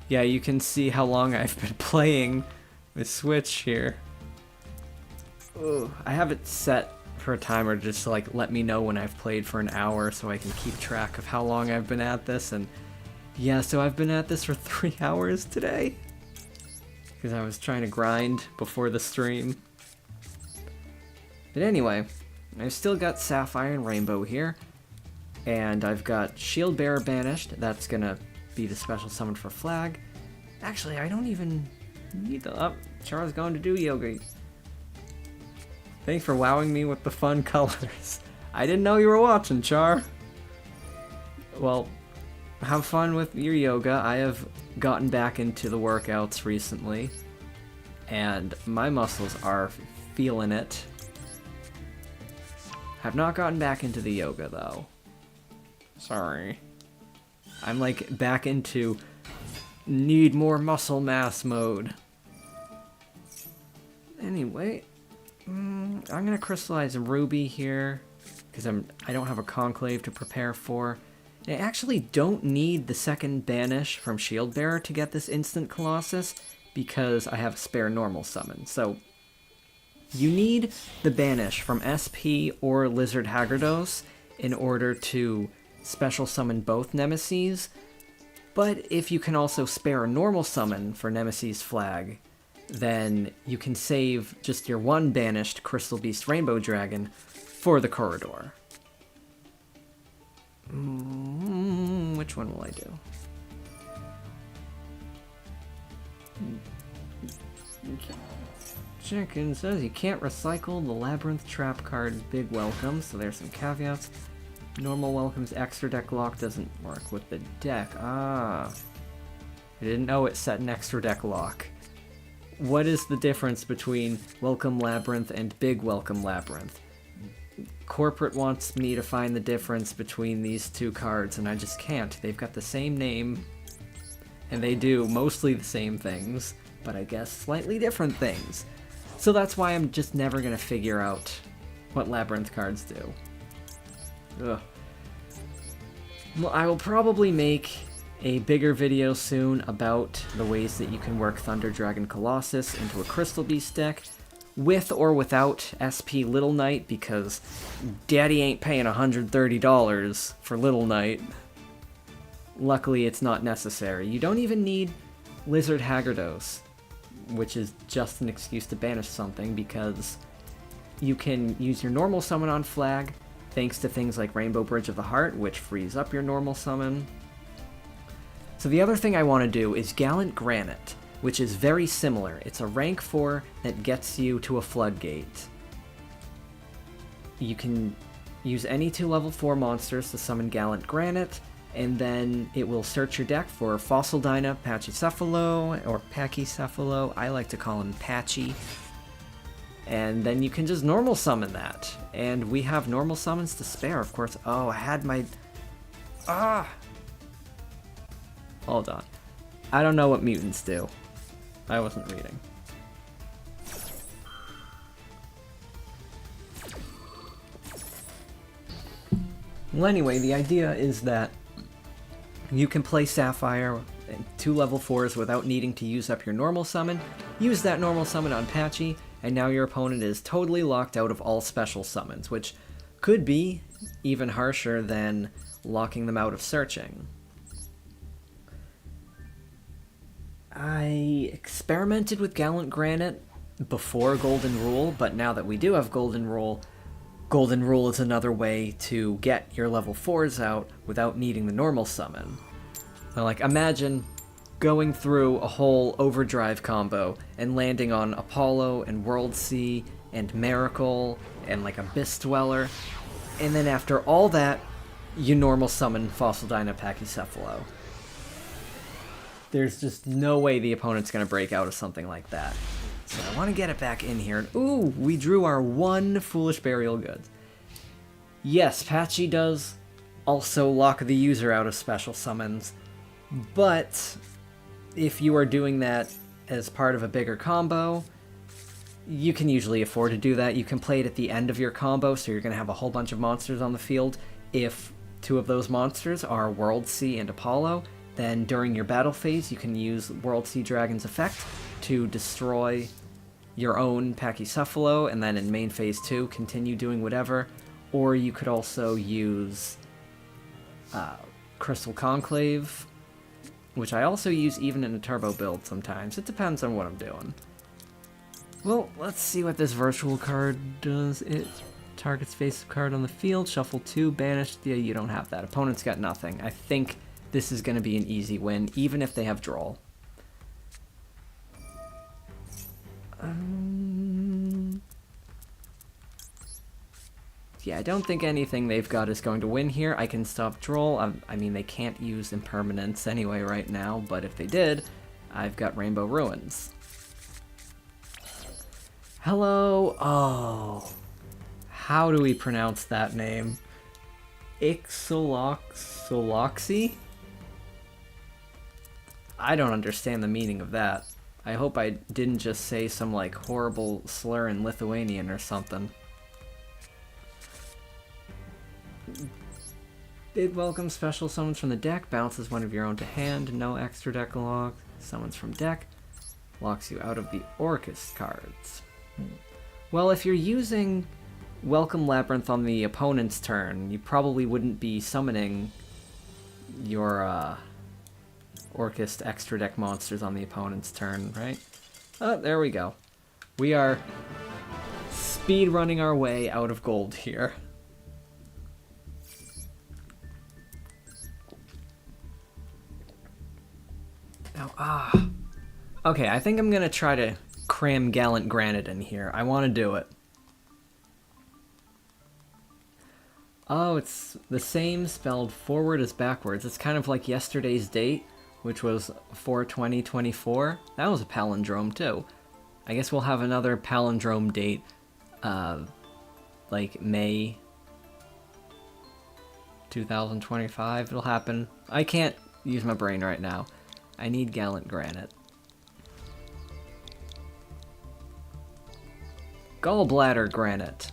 yeah, you can see how long I've been playing the Switch here. Ooh, I have it set for a timer just to like let me know when I've played for an hour so I can keep track of how long I've been at this, and yeah, so I've been at this for 3 hours today because I was trying to grind before the stream. But anyway, I've still got Sapphire and Rainbow here, and I've got Shield Bearer banished. That's gonna be the special summon for Flag. Actually, I don't even need the... Oh, Char's going to do yoga. Thanks for wowing me with the fun colors. I didn't know you were watching, Char. Well, have fun with your yoga. I have gotten back into the workouts recently, and my muscles are feeling it. Have not gotten back into the yoga, though. Sorry. I'm, like, back into need more muscle mass mode. Anyway, I'm gonna crystallize a ruby here, because I don't have a conclave to prepare for. I actually don't need the second banish from Shieldbearer to get this instant Colossus, because I have a spare normal summon. So, you need the banish from SP or Lizard Haggardos in order to special summon both Nemesis, but if you can also spare a normal summon for Nemesis Flag, then you can save just your one banished Crystal Beast Rainbow Dragon for the corridor. Which one will I do? Chicken says you can't recycle the Labyrinth Trap card. Big welcome, so there's some caveats. Normal welcomes extra deck lock doesn't work with the deck. I didn't know it set an extra deck lock. What is the difference between Welcome Labyrinth and Big Welcome Labyrinth? Corporate wants me to find the difference between these two cards, and I just can't. They've got the same name, and they do mostly the same things, but I guess slightly different things. So that's why I'm just never gonna figure out what Labyrinth cards do. Ugh. Well, I will probably make a bigger video soon about the ways that you can work Thunder Dragon Colossus into a Crystal Beast deck, with or without SP Little Knight, because Daddy ain't paying $130 for Little Knight. Luckily, it's not necessary. You don't even need Lizard Haggardos, which is just an excuse to banish something, because you can use your normal summon on flag, thanks to things like Rainbow Bridge of the Heart, which frees up your normal summon. So the other thing I want to do is Gallant Granite, which is very similar. It's a rank 4 that gets you to a floodgate. You can use any 2 level 4 monsters to summon Gallant Granite, and then it will search your deck for Fossil Dyna, Pachycephalo, or Pachycephalo. I like to call him Patchy. And then you can just normal summon that. And we have normal summons to spare, of course. Oh, I had my... Hold on. I don't know what mutants do. I wasn't reading. Well, anyway, the idea is that you can play Sapphire and 2 level 4s without needing to use up your normal summon. Use that normal summon on Patchy, and now your opponent is totally locked out of all special summons, which could be even harsher than locking them out of searching. I experimented with Gallant Granite before Golden Rule, but now that we do have Golden Rule is another way to get your level 4s out without needing the normal summon. Now, like, imagine going through a whole Overdrive combo and landing on Apollo and World Sea and Miracle and, like, Abyss Dweller, and then after all that, you normal summon Fossil Dyna Pachycephalo. There's just no way the opponent's going to break out of something like that. So I want to get it back in here. And ooh, we drew our one Foolish Burial Goods. Yes, Patchy does also lock the user out of special summons, but if you are doing that as part of a bigger combo, you can usually afford to do that. You can play it at the end of your combo, so you're going to have a whole bunch of monsters on the field. If 2 of those monsters are World Sea and Apollo, then during your battle phase, you can use World Sea Dragon's effect to destroy your own Pachycephalo, and then in main phase 2, continue doing whatever. Or you could also use Crystal Conclave, which I also use even in a turbo build sometimes. It depends on what I'm doing. Well, let's see what this virtual card does. It targets face card on the field, shuffle 2, banished. Yeah, you don't have that. Opponent's got nothing. I think this is going to be an easy win, even if they have draw. Yeah, I don't think anything they've got is going to win here. I can stop Droll. I mean, they can't use Impermanence anyway right now, but if they did, I've got Rainbow Ruins. Hello? Oh. How do we pronounce that name? Ixoloxy? I don't understand the meaning of that. I hope I didn't just say some, like, horrible slur in Lithuanian or something. Big welcome, special summons from the deck, bounces one of your own to hand, no extra deck lock, summons from deck, locks you out of the Orcust cards. Well, if you're using Welcome Labyrinth on the opponent's turn, you probably wouldn't be summoning your Orcust extra deck monsters on the opponent's turn, right? Oh, there we go. We are speed running our way out of gold here. Now, okay, I think I'm gonna try to cram Gallant Granite in here. I want to do it. Oh, it's the same spelled forward as backwards. It's kind of like yesterday's date, which was 4/20/24. That was a palindrome too. I guess we'll have another palindrome date, like May 2025. It'll happen. I can't use my brain right now. I need Gallant Granite. Gallbladder Granite.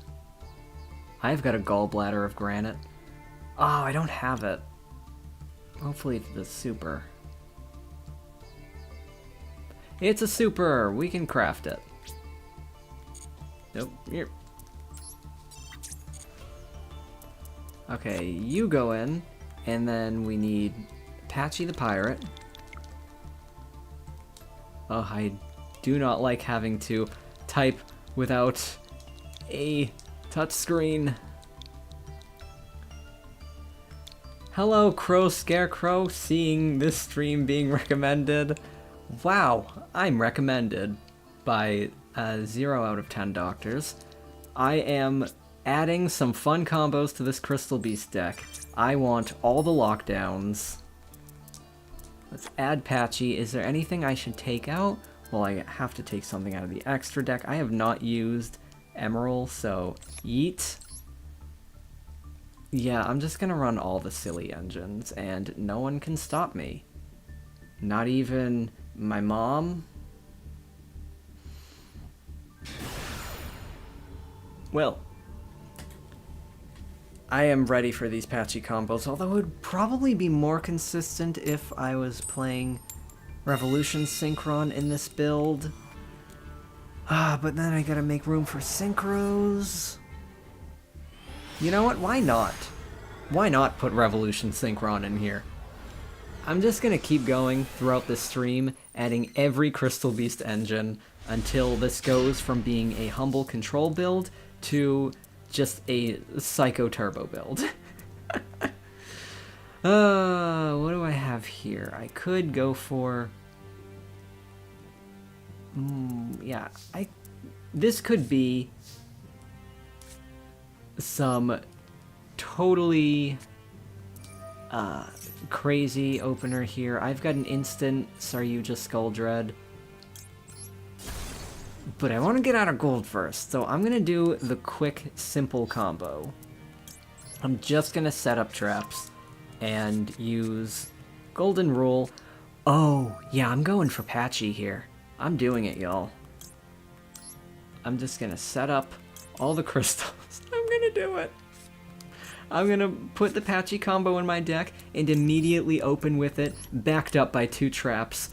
I've got a Gallbladder of Granite. Oh, I don't have it. Hopefully it's the super. It's a super! We can craft it. Nope. Here. Okay, you go in, and then we need Patchy the Pirate. Oh, I do not like having to type without a touchscreen. Hello, Crow Scarecrow, seeing this stream being recommended. Wow, I'm recommended by 0 out of 10 doctors. I am adding some fun combos to this Crystal Beast deck. I want all the lockdowns. Let's add Patchy. Is there anything I should take out? Well, I have to take something out of the extra deck. I have not used Emerald, so yeet. Yeah, I'm just gonna run all the silly engines, and no one can stop me. Not even my mom? Well, I am ready for these patchy combos, although it would probably be more consistent if I was playing Revolution Synchron in this build. But then I gotta make room for Synchros. You know what? Why not? Why not put Revolution Synchron in here? I'm just gonna keep going throughout this stream, adding every Crystal Beast engine until this goes from being a humble control build to just a Psycho Turbo build. What do I have here? I could go for... yeah, this could be some totally crazy opener here. I've got an instant Saryuja Skulldread, but I want to get out of gold first, so I'm gonna do the quick, simple combo. I'm just gonna set up traps and use Golden Rule. Oh, yeah, I'm going for Patchy here. I'm doing it, y'all. I'm just gonna set up all the crystals. I'm gonna do it. I'm gonna put the Patchy combo in my deck and immediately open with it, backed up by 2 traps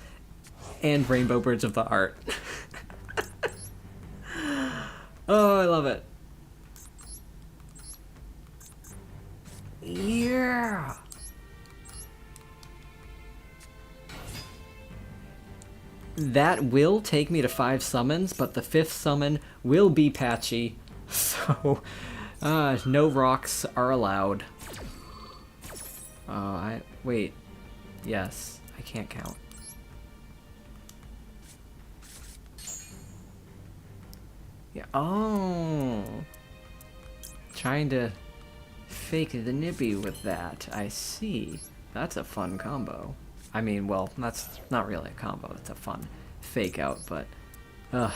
and Rainbow Bridge of the Heart. Oh, I love it. Yeah! That will take me to 5 summons, but the 5th summon will be Patchy, so no rocks are allowed. Wait. Yes, I can't count. Yeah, oh. Trying to fake the nippy with that. I see. That's a fun combo. I mean, well, that's not really a combo. It's a fun fake out, but... I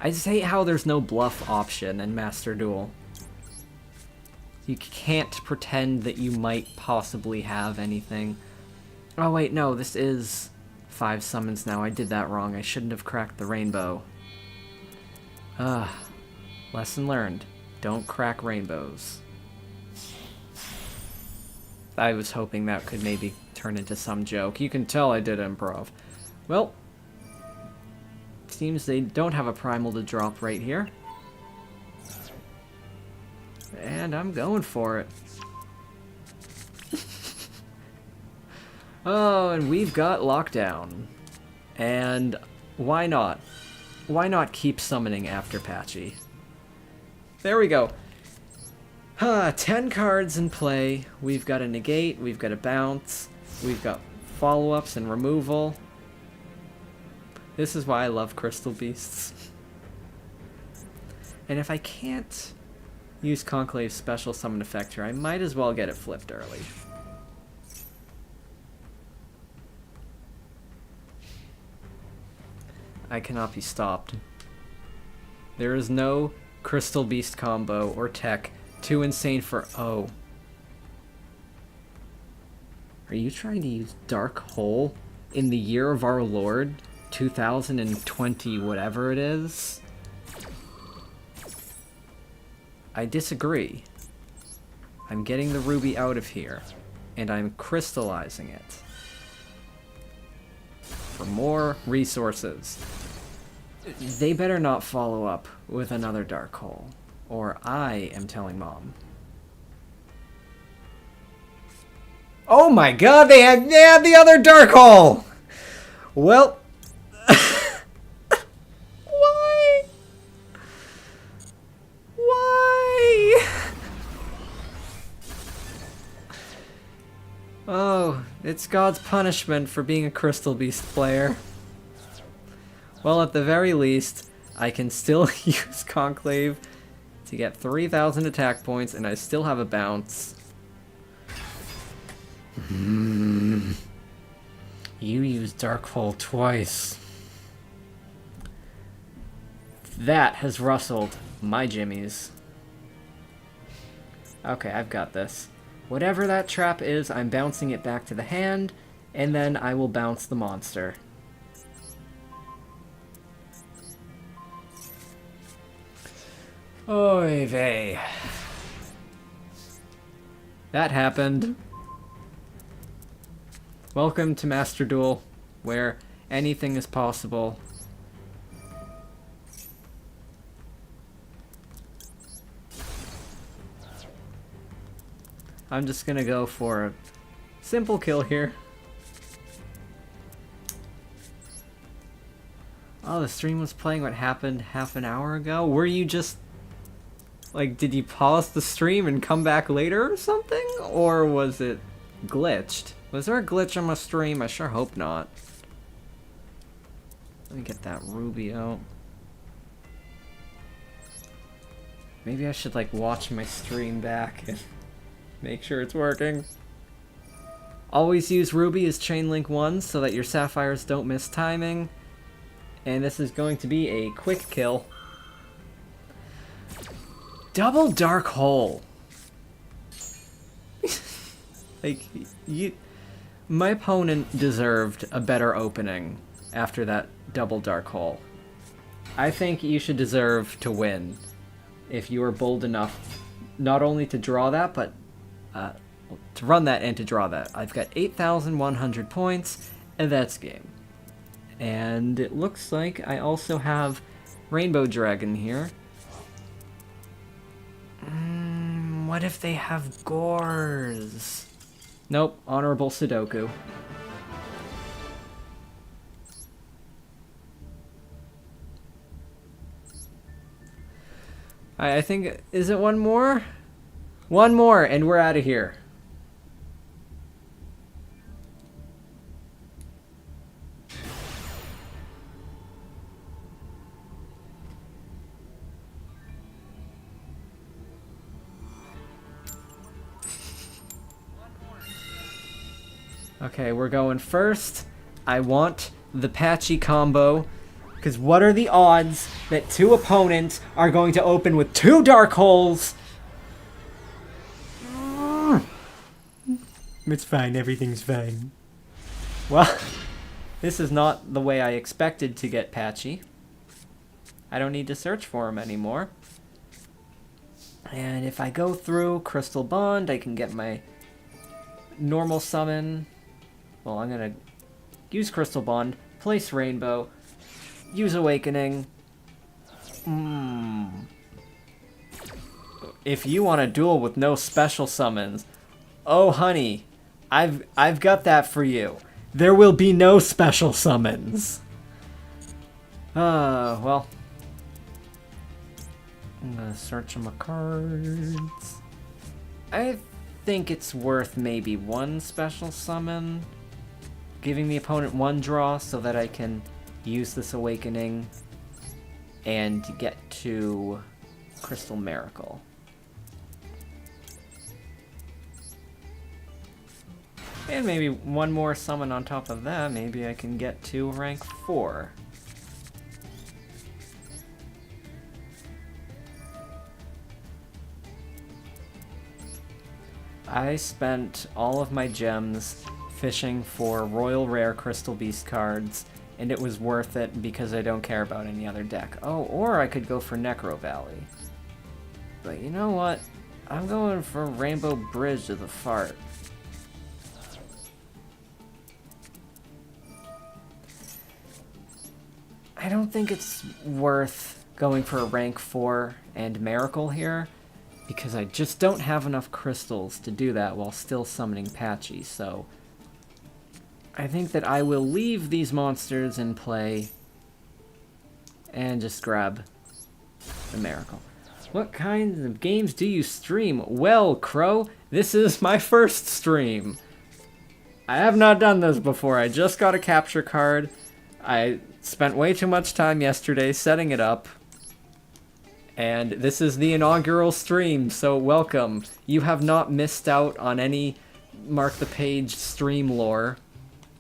just hate how there's no bluff option in Master Duel. You can't pretend that you might possibly have anything. Oh wait, no, this is 5 summons now. I did that wrong. I shouldn't have cracked the rainbow. Lesson learned. Don't crack rainbows. I was hoping that could maybe turn into some joke. You can tell I did improv. Well, seems they don't have a primal to drop right here. And I'm going for it. Oh, and we've got lockdown. And why not? Why not keep summoning after Patchy? There we go. 10 cards in play. We've got a negate, we've got a bounce, we've got follow-ups and removal. This is why I love Crystal Beasts. And if I can't use Conclave's special summon effect here, I might as well get it flipped early. I cannot be stopped. There is no Crystal Beast combo or tech too insane for O. Are you trying to use Dark Hole in the year of our Lord 2020 whatever it is? I disagree. I'm getting the ruby out of here, and I'm crystallizing it for more resources. They better not follow up with another Dark Hole, or I am telling Mom. Oh my god, they had the other Dark Hole! Well... Why? Why? Oh, it's God's punishment for being a Crystal Beast player. Well, at the very least, I can still use Conclave to get 3,000 attack points, and I still have a bounce. You used Dark Hole twice. That has rustled my jimmies. Okay, I've got this. Whatever that trap is, I'm bouncing it back to the hand, and then I will bounce the monster. Oy vey. That happened. Welcome to Master Duel, where anything is possible. I'm just gonna go for a simple kill here. Oh, the stream was playing what happened half an hour ago? Were you just... like, did you pause the stream and come back later or something? Or was it glitched? Was there a glitch on my stream? I sure hope not. Let me get that ruby out. Maybe I should, like, watch my stream back and make sure it's working. Always use ruby as chain link 1 so that your sapphires don't miss timing. And this is going to be a quick kill. Double Dark Hole. Like, my opponent deserved a better opening after that double Dark Hole. I think you should deserve to win if you are bold enough not only to draw that, but to run that and to draw that. I've got 8,100 points, and that's game. And it looks like I also have Rainbow Dragon here. What if they have Gores? Nope, Honorable Sudoku. I think, is it one more? One more, and we're out of here. Okay, we're going first. I want the Patchy combo, because what are the odds that two opponents are going to open with two Dark Holes? It's fine, everything's fine. Well, this is not the way I expected to get Patchy. I don't need to search for him anymore. And if I go through Crystal Bond, I can get my normal summon. Well, I'm going to use Crystal Bond, place Rainbow, use Awakening. If you want a duel with no special summons, oh honey, I've got that for you. There will be no special summons. Well, I'm gonna search my cards. I think it's worth maybe one special summon, giving the opponent one draw so that I can use this Awakening and get to Crystal Miracle. And maybe one more summon on top of that, maybe I can get to rank 4. I spent all of my gems fishing for Royal Rare Crystal Beast cards, and it was worth it because I don't care about any other deck. Oh, or I could go for Necro Valley. But you know what? I'm going for Rainbow Bridge to the Fart. I don't think it's worth going for a rank 4 and Miracle here, because I just don't have enough crystals to do that while still summoning Patchy, so I think that I will leave these monsters in play and just grab the Miracle. What kinds of games do you stream? Well, Crow, this is my first stream. I have not done this before. I just got a capture card. I spent way too much time yesterday setting it up. And this is the inaugural stream, so welcome. You have not missed out on any MarkThePage stream lore.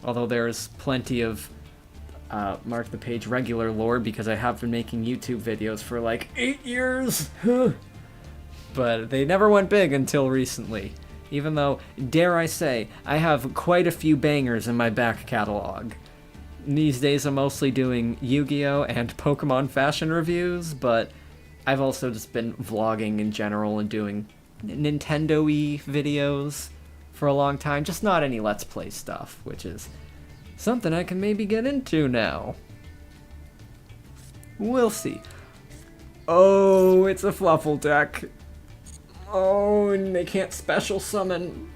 Although there's plenty of MarkThePage regular lore because I have been making YouTube videos for like 8 years. But they never went big until recently. Even though, dare I say, I have quite a few bangers in my back catalog. These days I'm mostly doing Yu-Gi-Oh! And Pokemon fashion reviews, but I've also just been vlogging in general and doing Nintendo-y videos for a long time, just not any Let's Play stuff, which is something I can maybe get into now. We'll see. Oh, it's a Fluffle deck. Oh, and they can't special summon.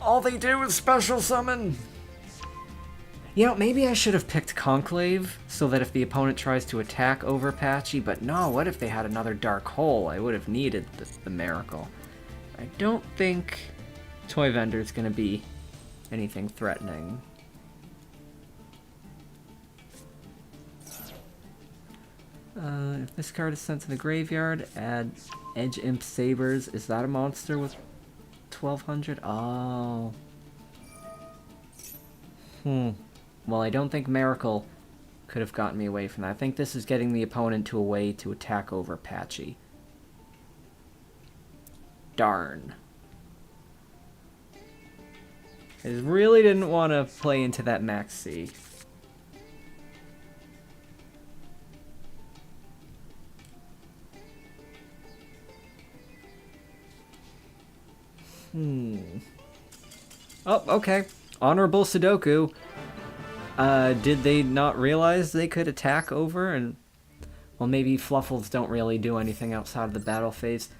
All they do is special summon. You know, maybe I should have picked Conclave, so that if the opponent tries to attack over Patchy, but no, what if they had another Dark Hole? I would have needed the Miracle. I don't think Toy Vendor's gonna be anything threatening. If this card is sent to the graveyard, add Edge Imp Sabers. Is that a monster with 1200? Oh. Well, I don't think Miracle could have gotten me away from that. I think this is getting the opponent to a way to attack over Patchy. Darn. I really didn't want to play into that Max C. Oh, okay. Honorable Sudoku. Did they not realize they could attack over and... Well, maybe Fluffles don't really do anything outside of the battle phase.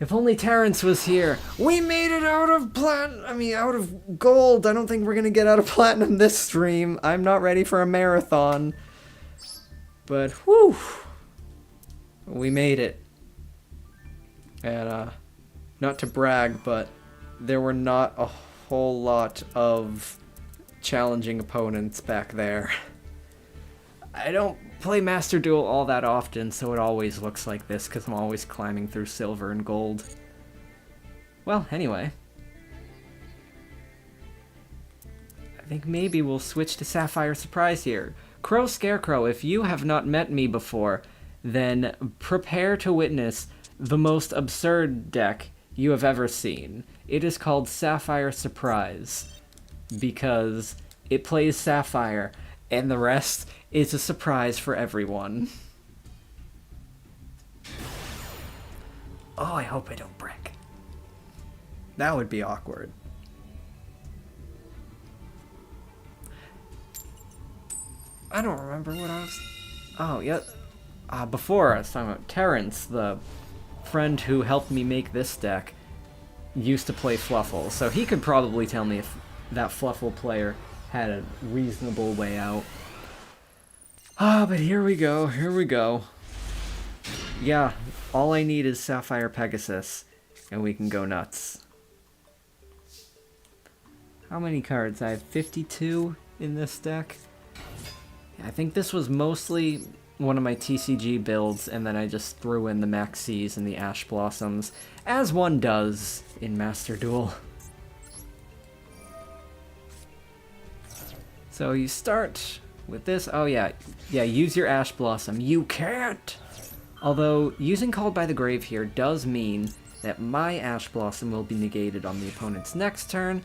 If only Terrence was here. We made it out of out of gold. I don't think we're gonna get out of platinum this stream. I'm not ready for a marathon. But, whew. We made it. And, not to brag, but there were not a whole lot of challenging opponents back there. I don't play Master Duel all that often, so it always looks like this, because I'm always climbing through silver and gold. Well, anyway. I think maybe we'll switch to Sapphire Surprise here. Crow Scarecrow, if you have not met me before, then prepare to witness the most absurd deck you have ever seen. It is called Sapphire Surprise because it plays Sapphire and the rest is a surprise for everyone. Oh, I hope I don't brick. That would be awkward. I don't remember what I was... Oh, yeah. Before I was talking about Terrence, the friend who helped me make this deck, used to play Fluffle, so he could probably tell me if that Fluffle player had a reasonable way out. But here we go, here we go. Yeah, all I need is Sapphire Pegasus, and we can go nuts. How many cards? I have 52 in this deck. I think this was mostly one of my TCG builds, and then I just threw in the Maxis and the Ash Blossoms, as one does in Master Duel. So you start with this. Oh yeah, use your Ash Blossom. You can't! Although, using Called by the Grave here does mean that my Ash Blossom will be negated on the opponent's next turn,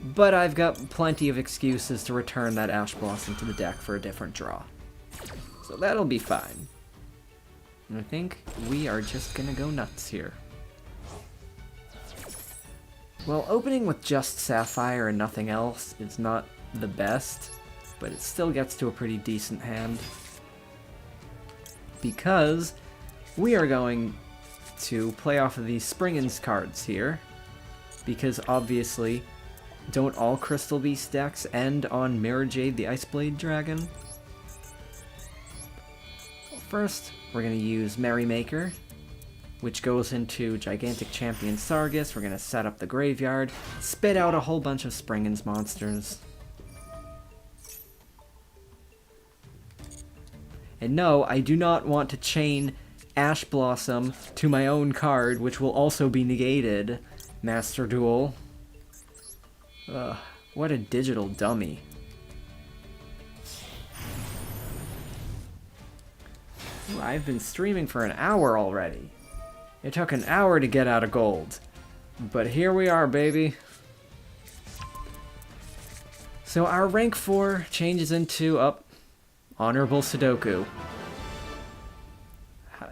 but I've got plenty of excuses to return that Ash Blossom to the deck for a different draw. So that'll be fine. And I think we are just gonna go nuts here. Well, opening with just Sapphire and nothing else is not the best, but it still gets to a pretty decent hand. Because we are going to play off of these Springens cards here. Because obviously, don't all Crystal Beast decks end on Mirror Jade the Iceblade Dragon? First, we're going to use Merrymaker, which goes into Gigantic Champion Sargus. We're going to set up the graveyard, spit out a whole bunch of Springens monsters. And no, I do not want to chain Ash Blossom to my own card, which will also be negated. Master Duel. Ugh, what a digital dummy. Ooh, I've been streaming for an hour already. It took an hour to get out of gold. But here we are, baby. So our rank 4 changes into, Honorable Sudoku. I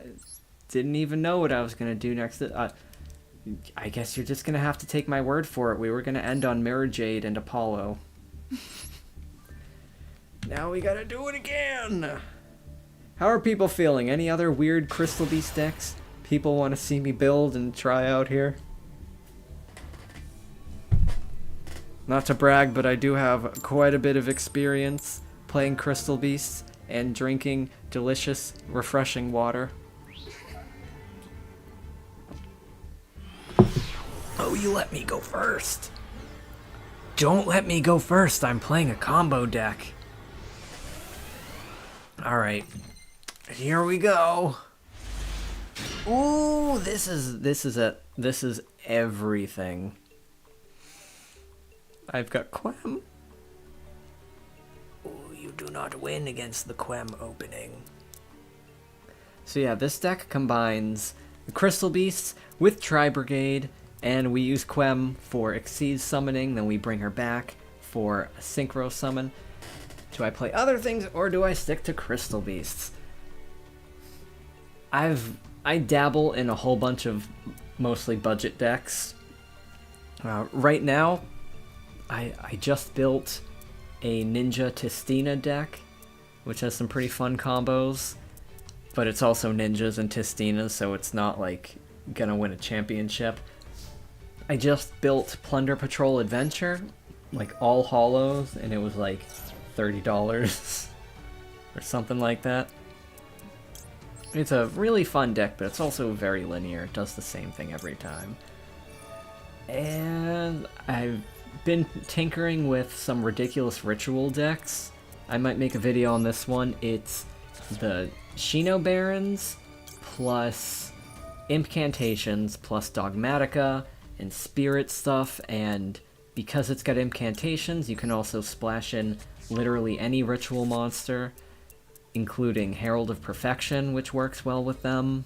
didn't even know what I was going to do next. I guess you're just going to have to take my word for it. We were going to end on Mirror Jade and Apollo. Now we gotta do it again! How are people feeling? Any other weird Crystal Beast decks people want to see me build and try out here? Not to brag, but I do have quite a bit of experience playing Crystal Beasts and drinking delicious, refreshing water. Oh, you let me go first. Don't let me go first. I'm playing a combo deck. Alright. Here we go. Ooh, this is everything. I've got Quem. Ooh, you do not win against the Quem opening. So yeah, this deck combines the Crystal Beasts with Tri-Brigade, and we use Quem for Exceed summoning, then we bring her back for a Synchro summon. Do I play other things, or do I stick to Crystal Beasts? I dabble in a whole bunch of mostly budget decks. Right now, I just built a Ninja Tistina deck, which has some pretty fun combos, but it's also ninjas and Tistinas, so it's not like gonna win a championship. I just built Plunder Patrol Adventure, like all holos, and it was like $30 or something like that. It's a really fun deck, but it's also very linear. It does the same thing every time. And I've been tinkering with some ridiculous ritual decks. I might make a video on this one. It's the Shino Barons plus Incantations plus Dogmatica and Spirit stuff and because it's got incantations, you can also splash in literally any ritual monster, including Herald of Perfection, which works well with them.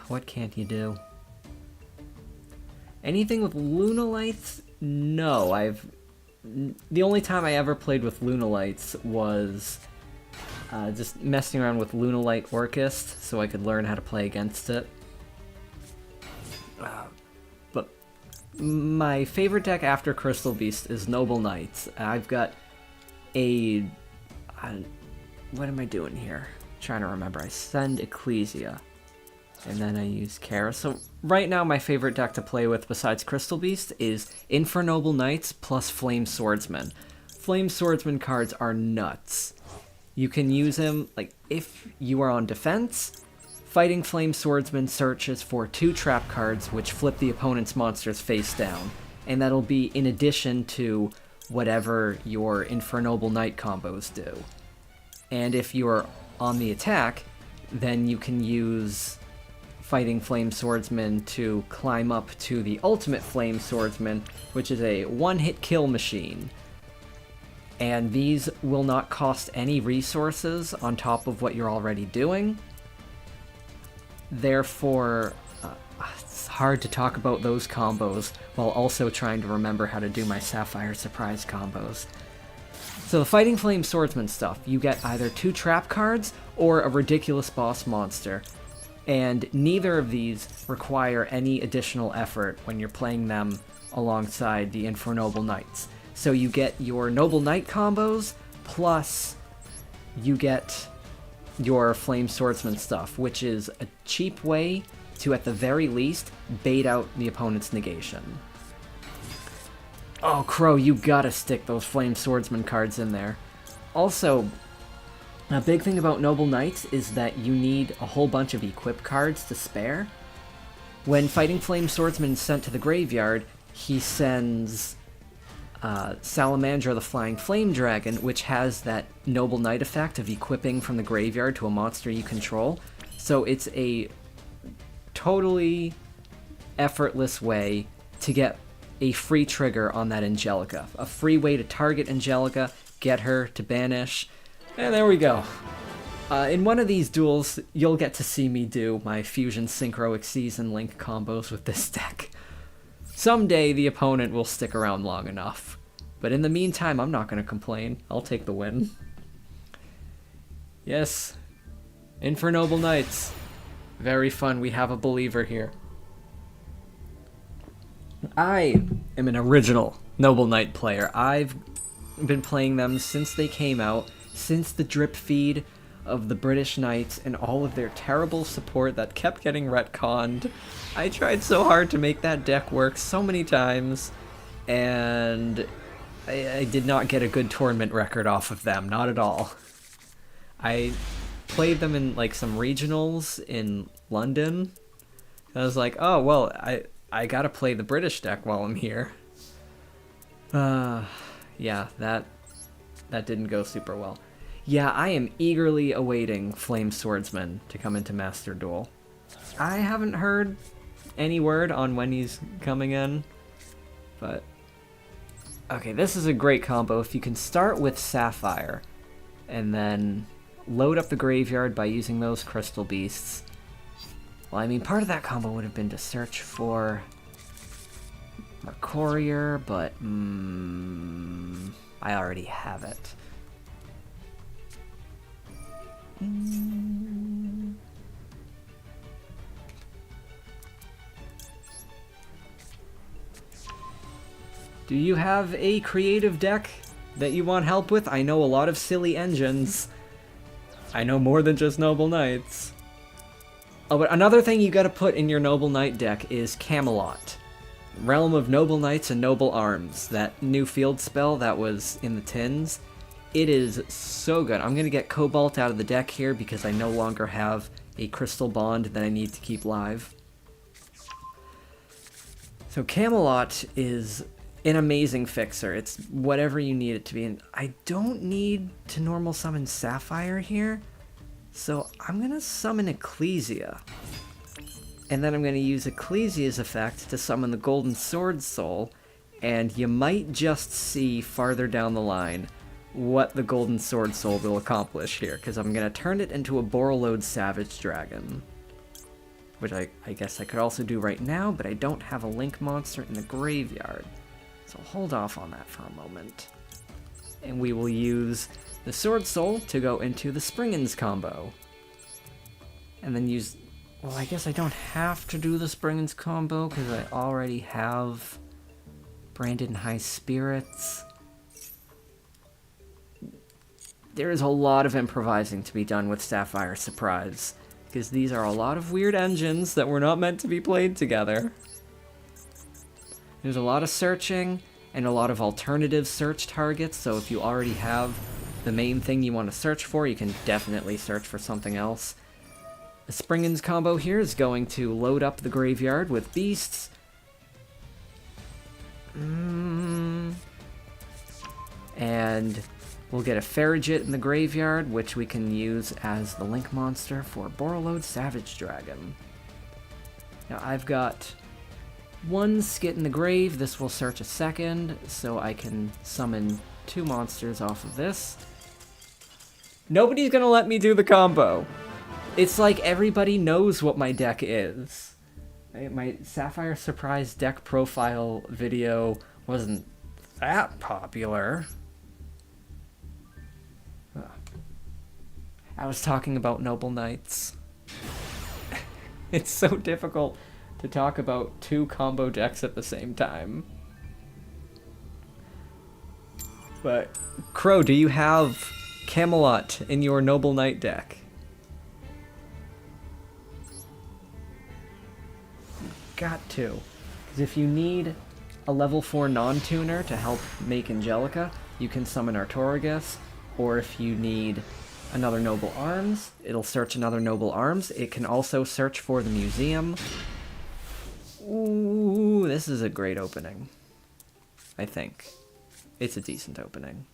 What can't you do? Anything with Lunalights? No, the only time I ever played with Lunalights was just messing around with Lunalight Orcust so I could learn how to play against it. But my favorite deck after Crystal Beast is Noble Knights. I've got a... what am I doing here? I'm trying to remember. I send Ecclesia, and then I use Kara. So right now my favorite deck to play with besides Crystal Beast is Infernoble Knights plus Flame Swordsman. Flame Swordsman cards are nuts. You can use them, like, if you are on defense, Fighting Flame Swordsman searches for 2 trap cards which flip the opponent's monsters face down, and that'll be in addition to whatever your Infernoble Knight combos do. And if you're on the attack, then you can use Fighting Flame Swordsman to climb up to the Ultimate Flame Swordsman, which is a one-hit kill machine. And these will not cost any resources on top of what you're already doing. Therefore, it's hard to talk about those combos while also trying to remember how to do my Sapphire Surprise combos. So the Fighting Flame Swordsman stuff, you get either 2 trap cards or a ridiculous boss monster. And neither of these require any additional effort when you're playing them alongside the Infernoble Knights. So you get your Noble Knight combos, plus you get your Flame Swordsman stuff, which is a cheap way to, at the very least, bait out the opponent's negation. Oh, Crow, you gotta stick those Flame Swordsman cards in there. Also, a big thing about Noble Knights is that you need a whole bunch of equip cards to spare. When Fighting Flame Swordsman is sent to the graveyard, he sends Salamandra the Flying Flame Dragon, which has that Noble Knight effect of equipping from the graveyard to a monster you control. So it's a totally effortless way to get a free trigger on that Angelica. A free way to target Angelica, get her to banish, and there we go. In one of these duels, you'll get to see me do my Fusion Synchro Xyz and Link combos with this deck. Someday the opponent will stick around long enough. But in the meantime, I'm not going to complain. I'll take the win. Yes. Infernoble Knights. Very fun. We have a believer here. I am an original Noble Knight player. I've been playing them since they came out, since the drip feed of the British Knights and all of their terrible support that kept getting retconned. I tried so hard to make that deck work so many times, and I did not get a good tournament record off of them, not at all. I played them in like some regionals in London. I was like, oh, well, I gotta play the British deck while I'm here. Yeah, that didn't go super well. Yeah, I am eagerly awaiting Flame Swordsman to come into Master Duel. I haven't heard any word on when he's coming in, but... Okay, this is a great combo. If you can start with Sapphire, and then load up the graveyard by using those Crystal Beasts. Well, I mean, part of that combo would have been to search for Mercurier, but I already have it. Do you have a creative deck that you want help with? I know a lot of silly engines. I know more than just Noble Knights. Oh, but another thing you gotta put in your Noble Knight deck is Camelot. Realm of Noble Knights and Noble Arms. That new field spell that was in the tins. It is so good. I'm going to get Cobalt out of the deck here because I no longer have a Crystal Bond that I need to keep live. So Camelot is an amazing fixer. It's whatever you need it to be. And I don't need to normal summon Sapphire here. So I'm going to summon Ecclesia. And then I'm going to use Ecclesia's effect to summon the Golden Sword Soul. and you might just see farther down the line what the Golden Sword Soul will accomplish here, because I'm going to turn it into a Borreload Savage Dragon. Which I guess I could also do right now, but I don't have a Link monster in the graveyard. So I'll hold off on that for a moment. And we will use the Sword Soul to go into the Springens combo. And then use... Well, I guess I don't have to do the Springens combo, because I already have Branded High Spirits. There is a lot of improvising to be done with Sapphire Surprise, because these are a lot of weird engines that were not meant to be played together. There's a lot of searching, and a lot of alternative search targets, so if you already have the main thing you want to search for, you can definitely search for something else. The Springens combo here is going to load up the graveyard with beasts. And we'll get a Farragut in the graveyard, which we can use as the Link monster for Borreload Savage Dragon. Now I've got one Skit in the grave. This will search a second, so I can summon 2 monsters off of this. Nobody's gonna let me do the combo. It's like everybody knows what my deck is. My Sapphire Surprise deck profile video wasn't that popular. I was talking about Noble Knights. It's so difficult to talk about 2 combo decks at the same time. But, Crow, do you have Camelot in your Noble Knight deck? Got to. Because if you need a level 4 non-tuner to help make Angelica, you can summon Artorigus. Or if you need another Noble Arms, it'll search another Noble Arms. It can also search for the museum. Ooh, this is a great opening. I think. It's a decent opening.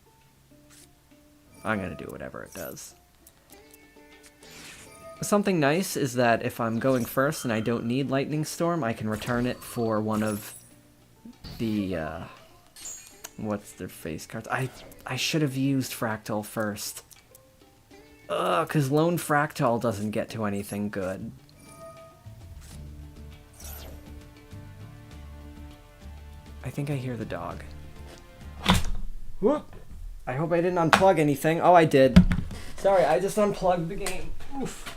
I'm gonna do whatever it does. Something nice is that if I'm going first and I don't need Lightning Storm, I can return it for one of the, what's their face cards? I should have used Fractal first. Ugh, because Lone Fractal doesn't get to anything good. I think I hear the dog. Whoop! I hope I didn't unplug anything. Oh, I did. Sorry, I just unplugged the game. Oof.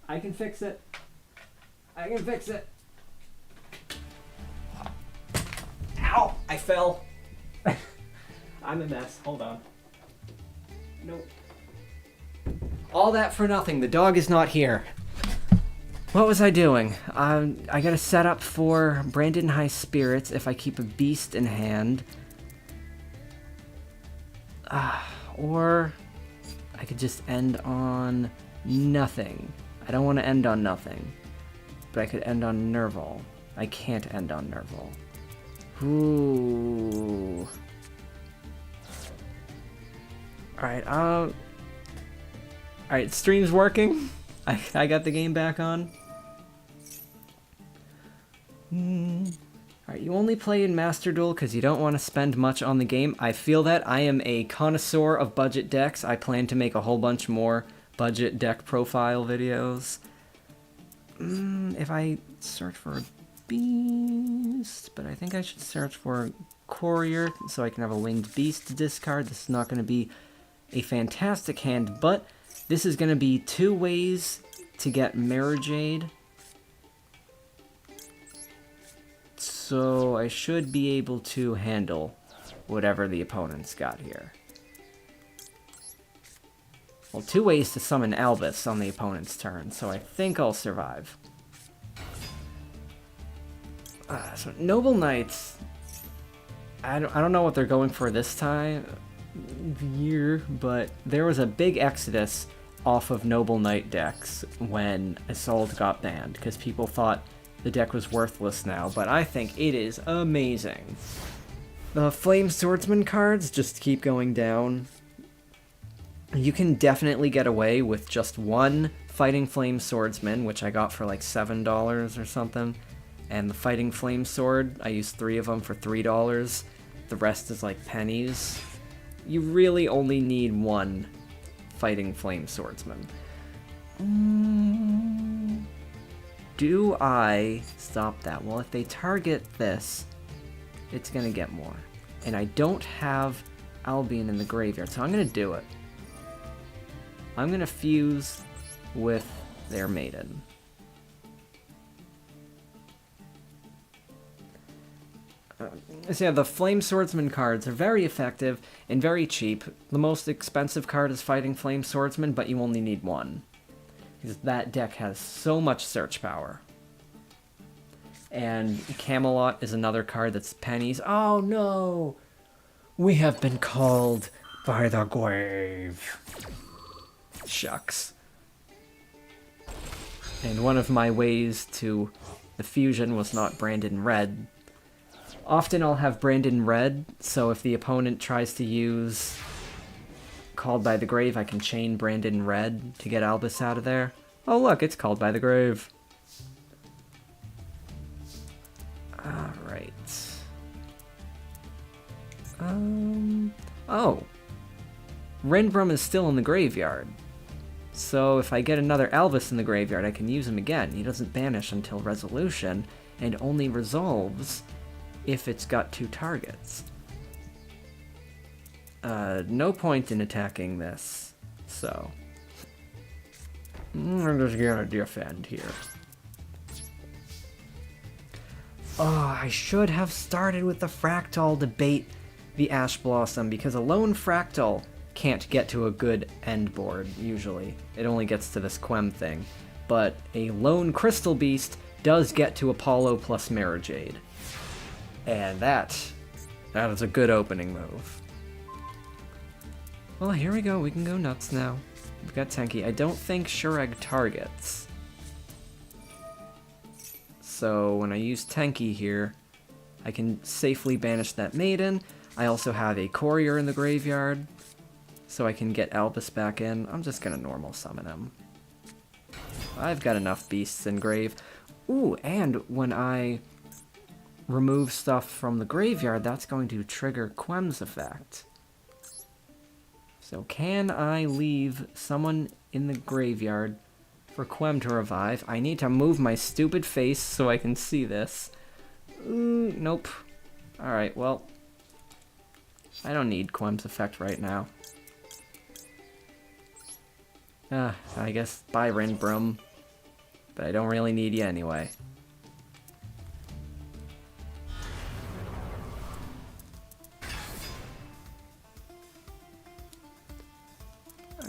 I can fix it. I can fix it. Ow! I fell. I'm a mess. Hold on. Nope. All that for nothing. The dog is not here. What was I doing? I gotta set up for Branded High Spirits if I keep a beast in hand. Or I could just end on nothing. I don't want to end on nothing. But I could end on Nerval. I can't end on Nerval. Ooh. Alright, Alright, stream's working. I got the game back on. Alright, you only play in Master Duel because you don't want to spend much on the game. I feel that. I am a connoisseur of budget decks. I plan to make a whole bunch more budget deck profile videos. If I search for a beast, but I think I should search for Courier so I can have a winged beast to discard. This is not going to be a fantastic hand, but this is going to be 2 ways to get Marajade. So I should be able to handle whatever the opponent's got here. Well, 2 ways to summon Albus on the opponent's turn, so I think I'll survive. So Noble Knights, I don't know what they're going for this time of year, but there was a big exodus off of Noble Knight decks when Assault got banned, because people thought the deck was worthless now, but I think it is amazing. The Flame Swordsman cards just keep going down. You can definitely get away with just 1 Fighting Flame Swordsman, which I got for like $7 or something, And the Fighting Flame Sword, I use 3 of them for $3. The rest is like pennies. You really only need 1 Fighting Flame Swordsman. Do I stop that? Well, if they target this, it's gonna get more. And I don't have Albion in the graveyard, so I'm gonna do it. I'm gonna fuse with their maiden. So yeah, the Flame Swordsman cards are very effective and very cheap. The most expensive card is Fighting Flame Swordsman, but you only need 1. Because that deck has so much search power. And Camelot is another card that's pennies. Oh no! We have been called by the grave. Shucks. And one of my ways to the fusion was not branded in red. Often I'll have branded in red, so if the opponent tries to use Called by the Grave, I can chain branded in red to get Albus out of there. Oh look, it's Called by the Grave. Alright. Oh. Renbrum is still in the graveyard. So if I get another Albus in the graveyard, I can use him again. He doesn't banish until resolution, and only resolves if it's got 2 targets. No point in attacking this, so I'm just gonna defend here. Oh, I should have started with the Fractal to bait the Ash Blossom, because a lone Fractal can't get to a good end board, usually. It only gets to this Quem thing. But a lone Crystal Beast does get to Apollo plus Mirror Jade. And that is a good opening move. Well, here we go. We can go nuts now. We've got Tenki. I don't think Shurag targets. So when I use Tenki here, I can safely banish that Maiden. I also have a Courier in the graveyard, so I can get Albus back in. I'm just gonna normal summon him. I've got enough beasts in grave. Ooh, and when I remove stuff from the graveyard, that's going to trigger Quem's effect. So can I leave someone in the graveyard for Quem to revive? I need to move my stupid face so I can see this. Nope. Alright, well, I don't need Quem's effect right now. I guess bye Renbrum, but I don't really need you anyway.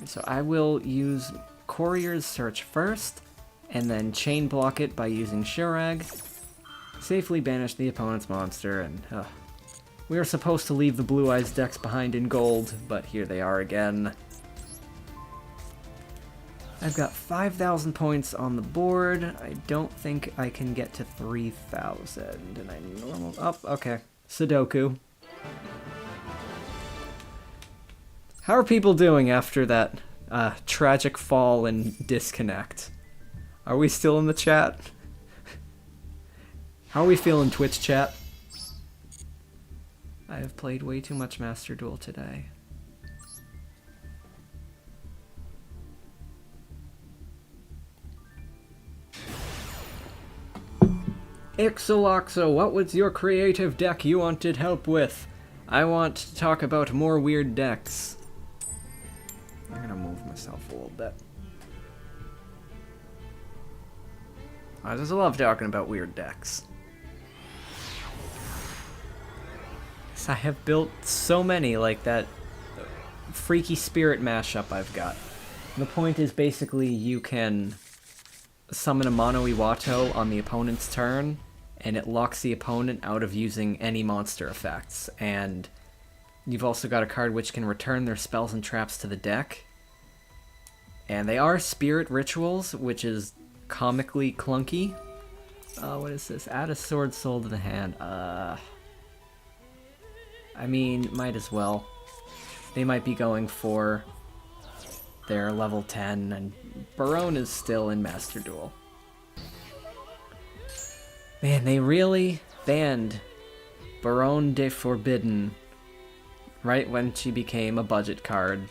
So I will use Courier's Search first, and then chain block it by using Shurag. Safely banish the opponent's monster, and we are supposed to leave the Blue Eyes decks behind in gold, but here they are again. I've got 5,000 points on the board. I don't think I can get to 3,000, and I normal... Oh, okay. Sudoku. How are people doing after that tragic fall and disconnect? Are we still in the chat? How are we feeling, Twitch chat? I have played way too much Master Duel today. Ixoloxo, what was your creative deck you wanted help with? I want to talk about more weird decks. I'm gonna move myself a little bit. I just love talking about weird decks. I have built so many, like that Freaky Spirit mashup I've got. The point is basically you can summon a Mono Iwato on the opponent's turn, and it locks the opponent out of using any monster effects. And you've also got a card which can return their spells and traps to the deck. And they are Spirit Rituals, which is comically clunky. What is this? Add a Sword Soul to the hand. I mean, might as well. They might be going for their level 10, and Barone is still in Master Duel. Man, they really banned Baronne de Forbidden right when she became a budget card.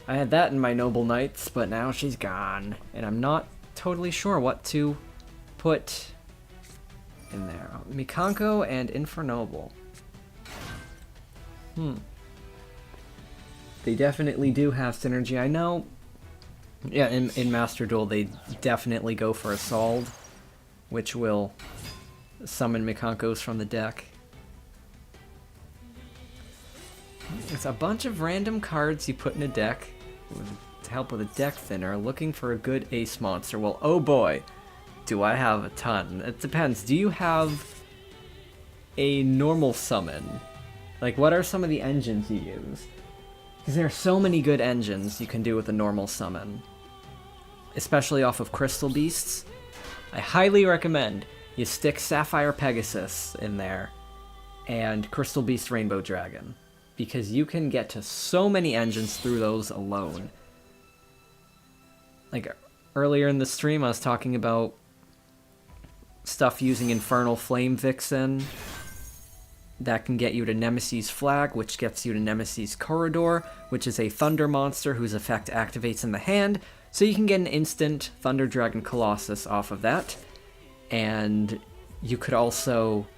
I had that in my Noble Knights, but now she's gone, and I'm not totally sure what to put in there. Mikanko and Infernoble. They definitely do have synergy. I know, yeah, in Master Duel they definitely go for Assault, which will summon Mikankos from the deck. It's a bunch of random cards you put in a deck to help with a deck thinner, looking for a good ace monster. Well, oh boy, do I have a ton. It depends. Do you have a normal summon? Like, what are some of the engines you use? Because there are so many good engines you can do with a normal summon. Especially off of Crystal Beasts. I highly recommend you stick Sapphire Pegasus in there and Crystal Beast Rainbow Dragon. Because you can get to so many engines through those alone. Like, earlier in the stream I was talking about stuff using Infernal Flame Vixen. That can get you to Nemesis Flag, which gets you to Nemesis Corridor, which is a Thunder monster whose effect activates in the hand, so you can get an instant Thunder Dragon Colossus off of that. And you could also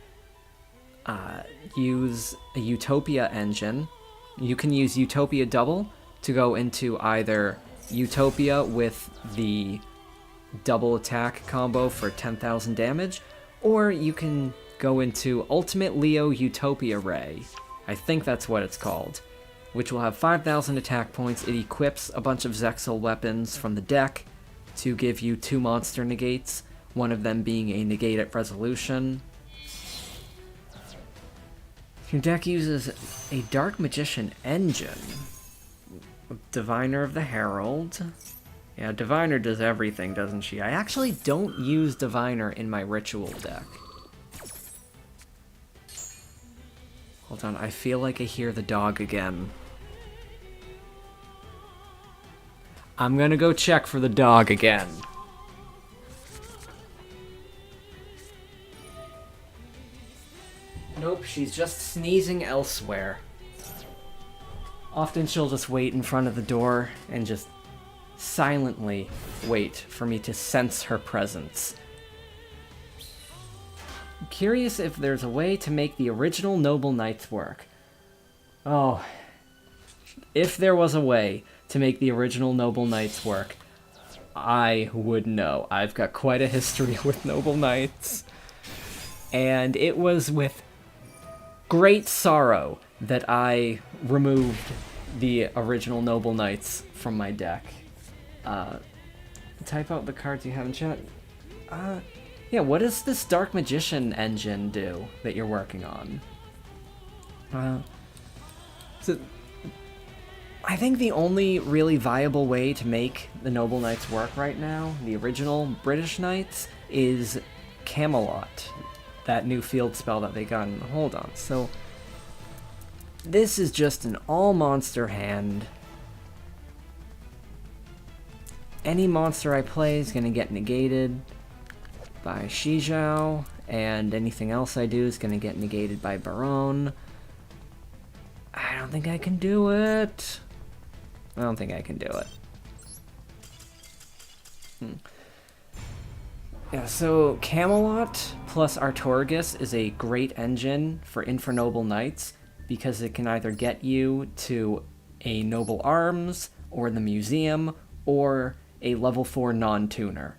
use a Utopia engine. You can use Utopia Double to go into either Utopia with the double attack combo for 10,000 damage, or you can go into Ultimate Leo Utopia Ray. I think that's what it's called. Which will have 5,000 attack points. It equips a bunch of Zexal weapons from the deck to give you 2 monster negates, one of them being a negate at resolution. Your deck uses a Dark Magician engine. Diviner of the Herald. Yeah, Diviner does everything, doesn't she? I actually don't use Diviner in my Ritual deck. Hold on, I feel like I hear the dog again. I'm gonna go check for the dog again. Nope, she's just sneezing elsewhere. Often she'll just wait in front of the door and just silently wait for me to sense her presence. I'm curious if there's a way to make the original Noble Knights work. Oh, if there was a way to make the original Noble Knights work, I would know. I've got quite a history with Noble Knights. And it was with great sorrow that I removed the original Noble Knights from my deck. Type out the cards you have in chat. Yeah, what does this Dark Magician engine do that you're working on? So, I think the only really viable way to make the Noble Knights work right now, the original British Knights, is Camelot. That new field spell that they got. Hold on, so this is just an all-monster hand. Any monster I play is going to get negated by Shizhao, and anything else I do is going to get negated by Baronne. I don't think I can do it. I don't think I can do it. Yeah, so Camelot plus Artorgus is a great engine for Infernoble Knights because it can either get you to a Noble Arms, or the Museum, or a level 4 non-tuner.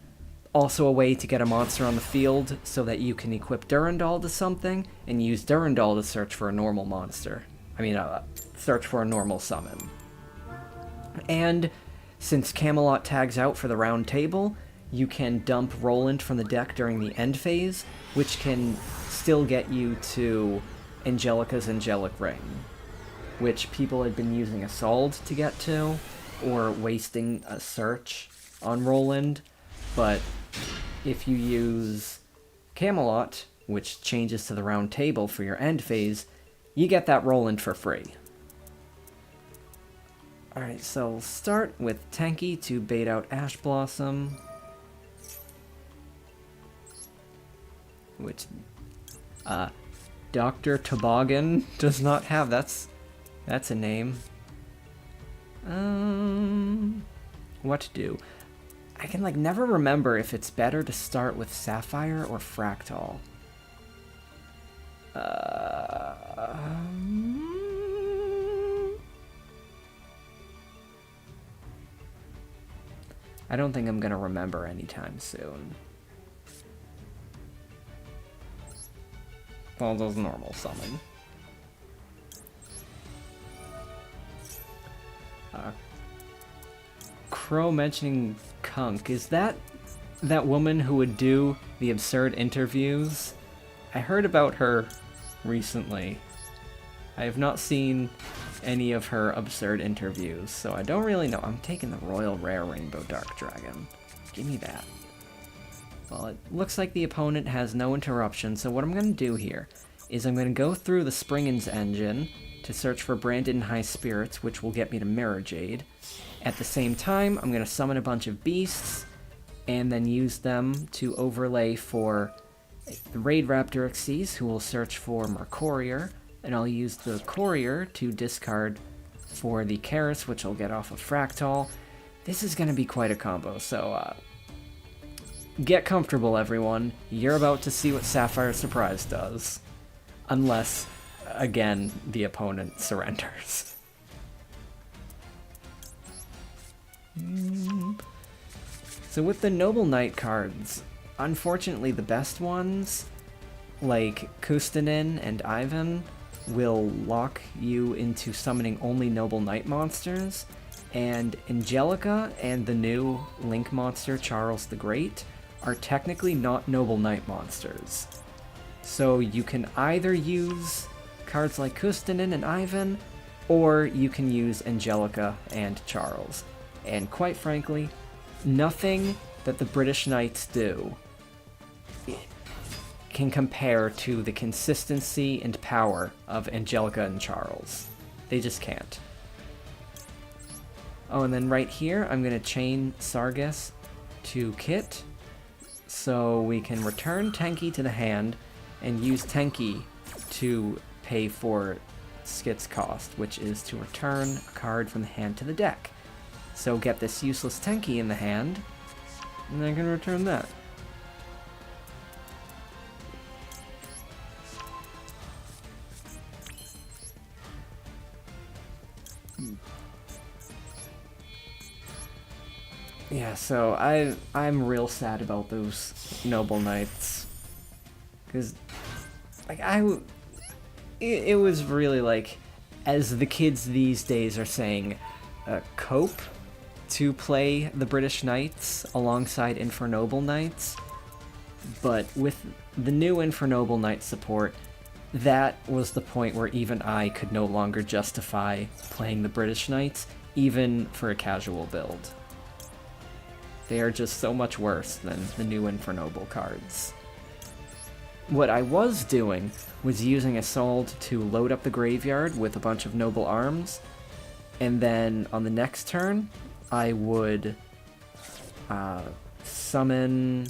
Also a way to get a monster on the field so that you can equip Durandal to something and use Durandal to search for a normal monster. Search for a normal summon. And since Camelot tags out for the round table, you can dump Roland from the deck during the end phase, which can still get you to Angelica's Angelic Ring, which people had been using Assault to get to, or wasting a search on Roland. But if you use Camelot, which changes to the round table for your end phase, you get that Roland for free. Alright, so we'll start with Tenki to bait out Ash Blossom. which Dr. Toboggan does not have. That's a name. What to do? I can like never remember if it's better to start with Sapphire or Fractal. I don't think I'm gonna remember anytime soon. Well, those normal summon. Crow mentioning Kunk. Is that woman who would do the absurd interviews? I heard about her recently. I have not seen any of her absurd interviews, so I don't really know. I'm taking the Royal Rare Rainbow Dark Dragon. Give me that. Well, it looks like the opponent has no interruption, so what I'm going to do here is I'm going to go through the Springin's engine to search for Branded High Spirits, which will get me to Mirror Jade. At the same time, I'm going to summon a bunch of beasts, and then use them to overlay for the Raid Raptor Xyz, who will search for Mercurier, and I'll use the Courier to discard for the Karis, which I'll get off of Fractal. This is going to be quite a combo, so get comfortable, everyone. You're about to see what Sapphire Surprise does. Unless, again, the opponent surrenders. So with the Noble Knight cards, unfortunately the best ones, like Kustanin and Ivan, will lock you into summoning only Noble Knight monsters, and Angelica and the new Link monster, Charles the Great, are technically not Noble Knight monsters. So you can either use cards like Kustanin and Ivan, or you can use Angelica and Charles. And quite frankly, nothing that the British Knights do can compare to the consistency and power of Angelica and Charles. They just can't. Oh, and then right here, I'm going to chain Sargus to Kit, so we can return Tenki to the hand, and use Tenki to pay for Skit's cost, which is to return a card from the hand to the deck. So get this useless Tenki in the hand, and I can return that. Yeah, so I'm real sad about those Noble Knights, because like it was really like, as the kids these days are saying, cope to play the British Knights alongside Infernoble Knights, but with the new Infernoble Knight support, that was the point where even I could no longer justify playing the British Knights, even for a casual build. They are just so much worse than the new Infernoble cards. What I was doing was using Assault to load up the graveyard with a bunch of Noble Arms, and then on the next turn, I would summon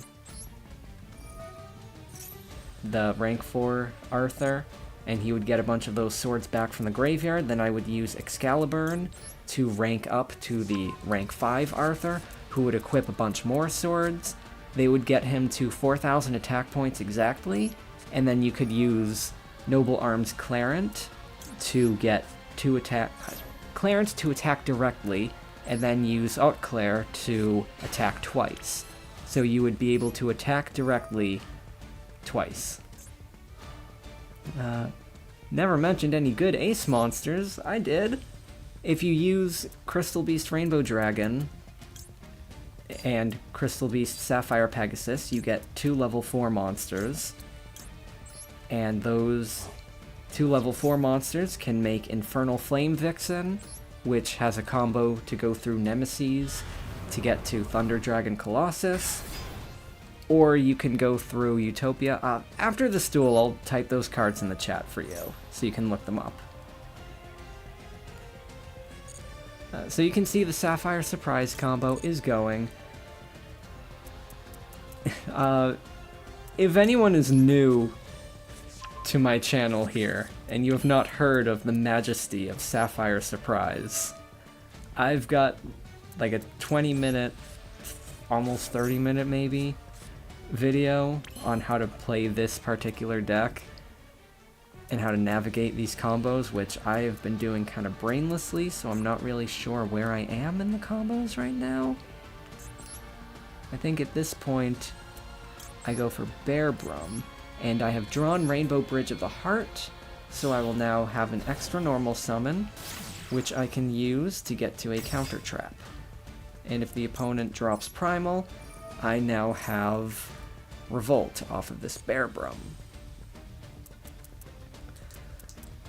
the rank 4 Arthur, and he would get a bunch of those swords back from the graveyard. Then I would use Excalibur to rank up to the rank 5 Arthur, who would equip a bunch more swords. They would get him to 4,000 attack points exactly, and then you could use Noble Arms Clarent to get Clarent to attack directly, and then use Outclair to attack twice. So you would be able to attack directly twice. Never mentioned any good ace monsters. I did. If you use Crystal Beast Rainbow Dragon and Crystal Beast Sapphire Pegasus, you get 2 level 4 monsters. And those 2 level 4 monsters can make Infernal Flame Vixen, which has a combo to go through Nemesis to get to Thunder Dragon Colossus. Or you can go through Utopia. After this duel, I'll type those cards in the chat for you, so you can look them up. So you can see the Sapphire Surprise combo is going. if anyone is new to my channel here, and you have not heard of the majesty of Sapphire Surprise, I've got like a 20-minute, almost 30-minute maybe, video on how to play this particular deck and how to navigate these combos, which I have been doing kind of brainlessly, so I'm not really sure where I am in the combos right now. I think at this point I go for Bear Brum, and I have drawn Rainbow Bridge of the Heart, so I will now have an extra normal summon, which I can use to get to a counter trap. And if the opponent drops Primal, I now have Revolt off of this Bear Brum.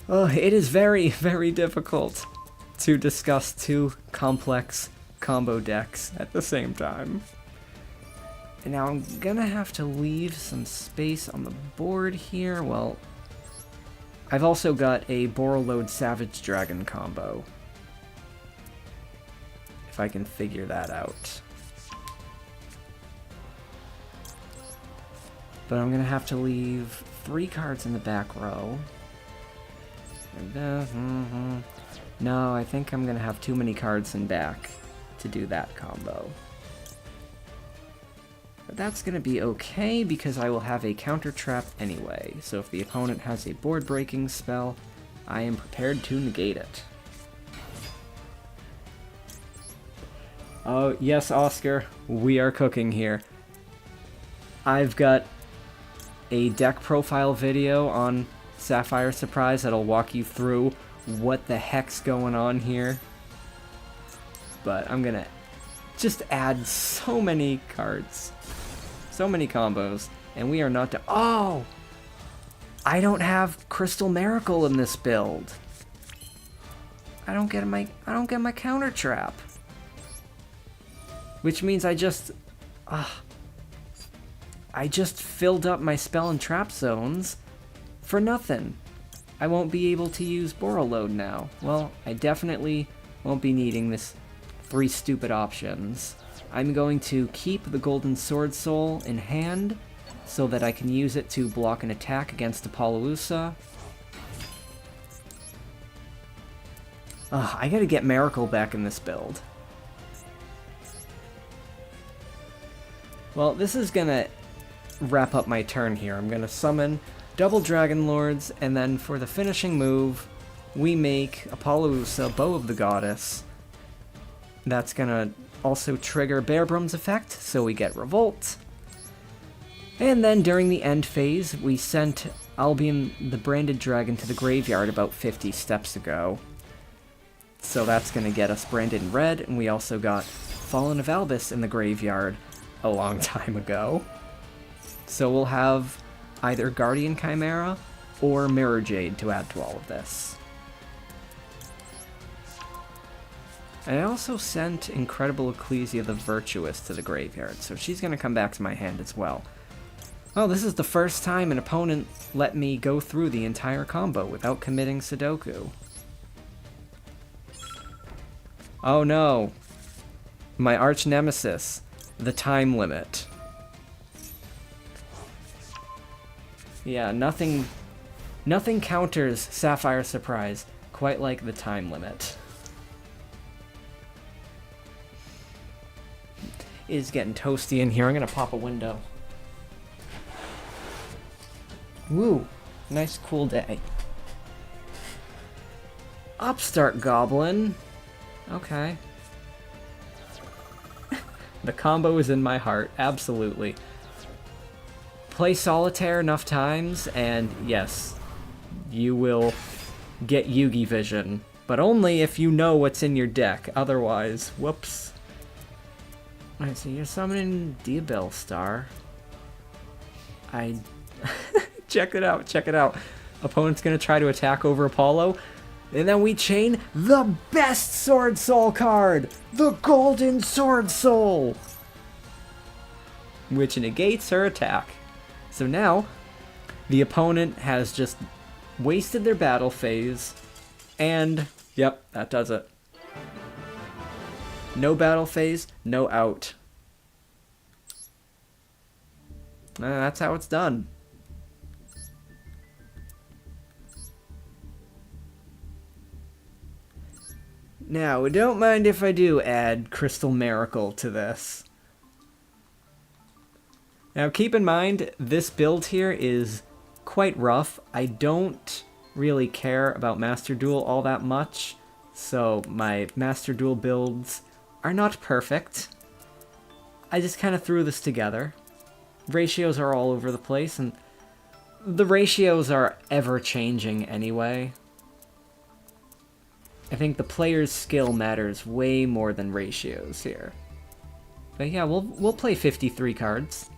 Oh, it is very, very difficult to discuss two complex combo decks at the same time. And now I'm gonna have to leave some space on the board here. Well, I've also got a Borreload Savage Dragon combo, if I can figure that out. But I'm gonna have to leave 3 cards in the back row. No, I think I'm gonna have too many cards in back to do that combo. But that's gonna be okay because I will have a counter trap anyway. So if the opponent has a board breaking spell, I am prepared to negate it. Oh, yes, Oscar, we are cooking here. I've got a deck profile video on Sapphire Surprise that'll walk you through what the heck's going on here. But I'm gonna just add so many cards, so many combos, and we are not to— oh! I don't have Crystal Miracle in this build. I don't get my counter trap. Which means I just filled up my spell and trap zones for nothing. I won't be able to use Borreload now. Well, I definitely won't be needing this 3 stupid options. I'm going to keep the Golden Sword Soul in hand so that I can use it to block an attack against Apollousa. I gotta get Miracle back in this build. Well, this is gonna wrap up my turn here. I'm gonna summon double Dragon Lords, and then for the finishing move, we make Apollousa Bow of the Goddess. That's gonna also trigger Bear Brum's effect, so we get Revolt. And then during the end phase, we sent Albion the Branded Dragon to the graveyard about 50 steps ago. So that's gonna get us Branded in red, and we also got Fallen of Albus in the graveyard a long time ago. So we'll have either Guardian Chimera or Mirror Jade to add to all of this. And I also sent Incredible Ecclesia the Virtuous to the graveyard, so she's going to come back to my hand as well. Well, this is the first time an opponent let me go through the entire combo without committing Sudoku. Oh no! My arch nemesis, the time limit. Yeah, nothing counters Sapphire Surprise quite like the time limit. It is getting toasty in here. I'm gonna pop a window. Woo, nice cool day. Upstart Goblin. Okay. The combo is in my heart, absolutely. Play Solitaire enough times, and yes, you will get Yugi Vision, but only if you know what's in your deck. Otherwise, whoops. Alright, so you're summoning Diabell Star. Check it out, check it out. Opponent's gonna try to attack over Apollo, and then we chain the best Sword Soul card! The Golden Sword Soul! Which negates her attack. So now, the opponent has just wasted their battle phase, and yep, that does it. No battle phase, no out. That's how it's done. Now, don't mind if I do add Crystal Miracle to this. Now, keep in mind, this build here is quite rough. I don't really care about Master Duel all that much, so my Master Duel builds are not perfect. I just kind of threw this together. Ratios are all over the place, and the ratios are ever-changing anyway. I think the player's skill matters way more than ratios here. But yeah, we'll play 53 cards.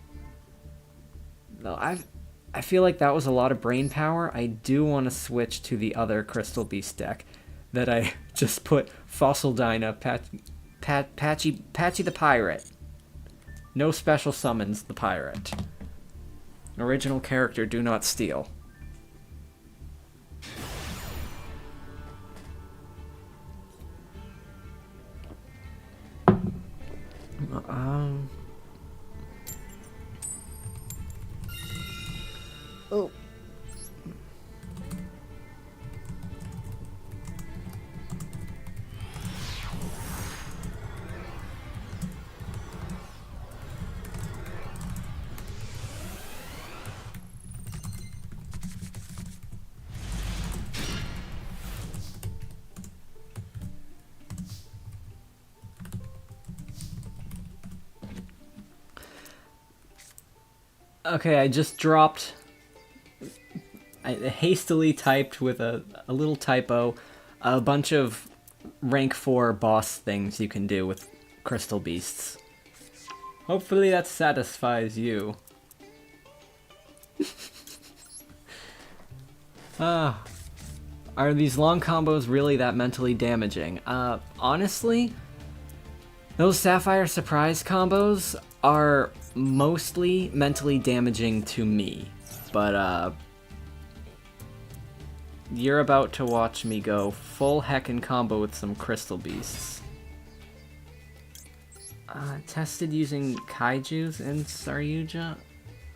No, I feel like that was a lot of brain power. I do want to switch to the other Crystal Beast deck that I just put Fossil Dyna, Patchy the Pirate. No special summons, the Pirate. Original character, do not steal. Oh. Okay, I just dropped... I hastily typed with a little typo a bunch of rank 4 boss things you can do with Crystal Beasts. Hopefully that satisfies you. Are these long combos really that mentally damaging? Honestly, those Sapphire Surprise combos are mostly mentally damaging to me, but you're about to watch me go full heckin' combo with some Crystal Beasts. Tested using Kaijus in Saryuja?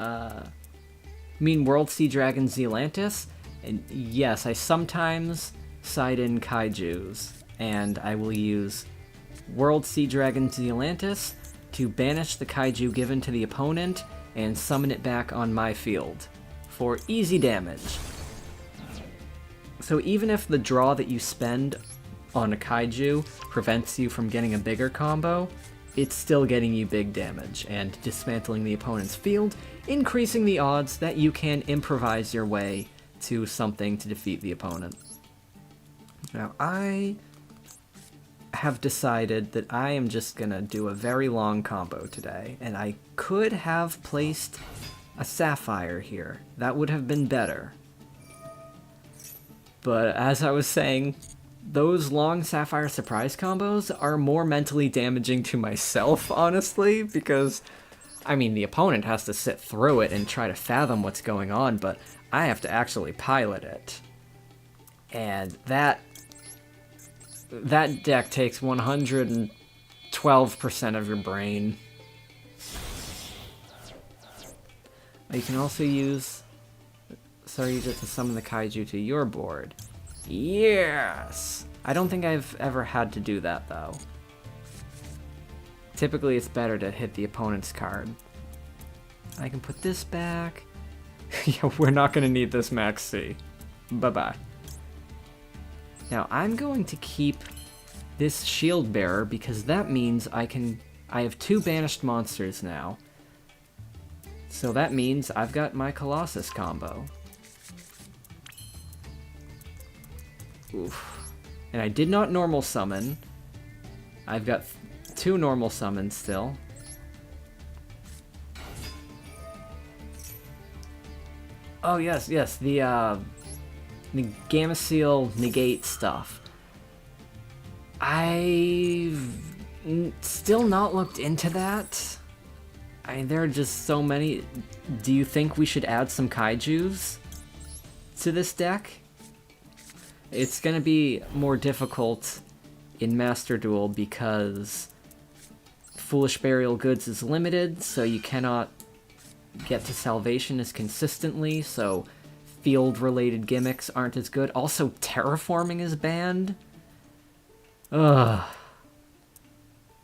You mean World Sea Dragon Zealantis? And yes, I sometimes side in Kaijus, and I will use World Sea Dragon Zealantis to banish the Kaiju given to the opponent and summon it back on my field for easy damage. So even if the draw that you spend on a Kaiju prevents you from getting a bigger combo, it's still getting you big damage and dismantling the opponent's field, increasing the odds that you can improvise your way to something to defeat the opponent. Now, I have decided that I am just gonna do a very long combo today, and I could have placed a Sapphire here. That would have been better. But as I was saying, those long Sapphire Surprise combos are more mentally damaging to myself, honestly, because, I mean, the opponent has to sit through it and try to fathom what's going on, but I have to actually pilot it. And that deck takes 112% of your brain. You can also use Saryuja to summon the Kaiju to your board. Yes! I don't think I've ever had to do that, though. Typically, it's better to hit the opponent's card. I can put this back. Yeah, we're not going to need this Max C. Bye-bye. Now, I'm going to keep this Shield Bearer because that means I have 2 banished monsters now. So that means I've got my Colossus combo. Oof. And I did not normal summon. I've got 2 normal summons still. Oh yes, the Gamma Seal negate stuff. I've still not looked into that. I mean, there are just so many. Do you think we should add some Kaijus to this deck? It's gonna be more difficult in Master Duel because Foolish Burial Goods is limited, so you cannot get to salvation as consistently, so field-related gimmicks aren't as good. Also, terraforming is banned. Ugh.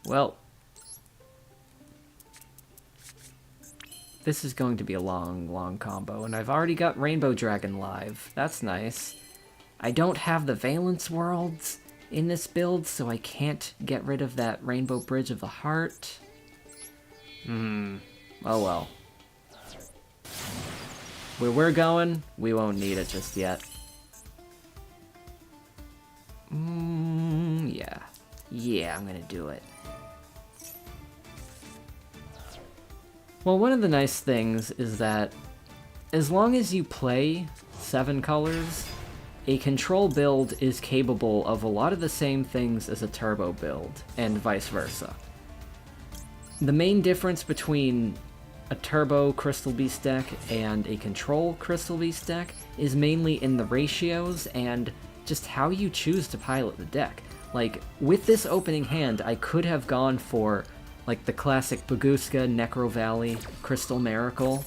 Well, this is going to be a long, long combo, and I've already got Rainbow Dragon live. That's nice. I don't have the Valence Worlds in this build, so I can't get rid of that Rainbow Bridge of the Heart. Oh well. Where we're going, we won't need it just yet. Yeah. Yeah, I'm gonna do it. Well, one of the nice things is that as long as you play 7 colors, a control build is capable of a lot of the same things as a turbo build, and vice versa. The main difference between a turbo Crystal Beast deck and a control Crystal Beast deck is mainly in the ratios and just how you choose to pilot the deck. Like, with this opening hand, I could have gone for, like, the classic Baguska, Necro Valley, Crystal Miracle,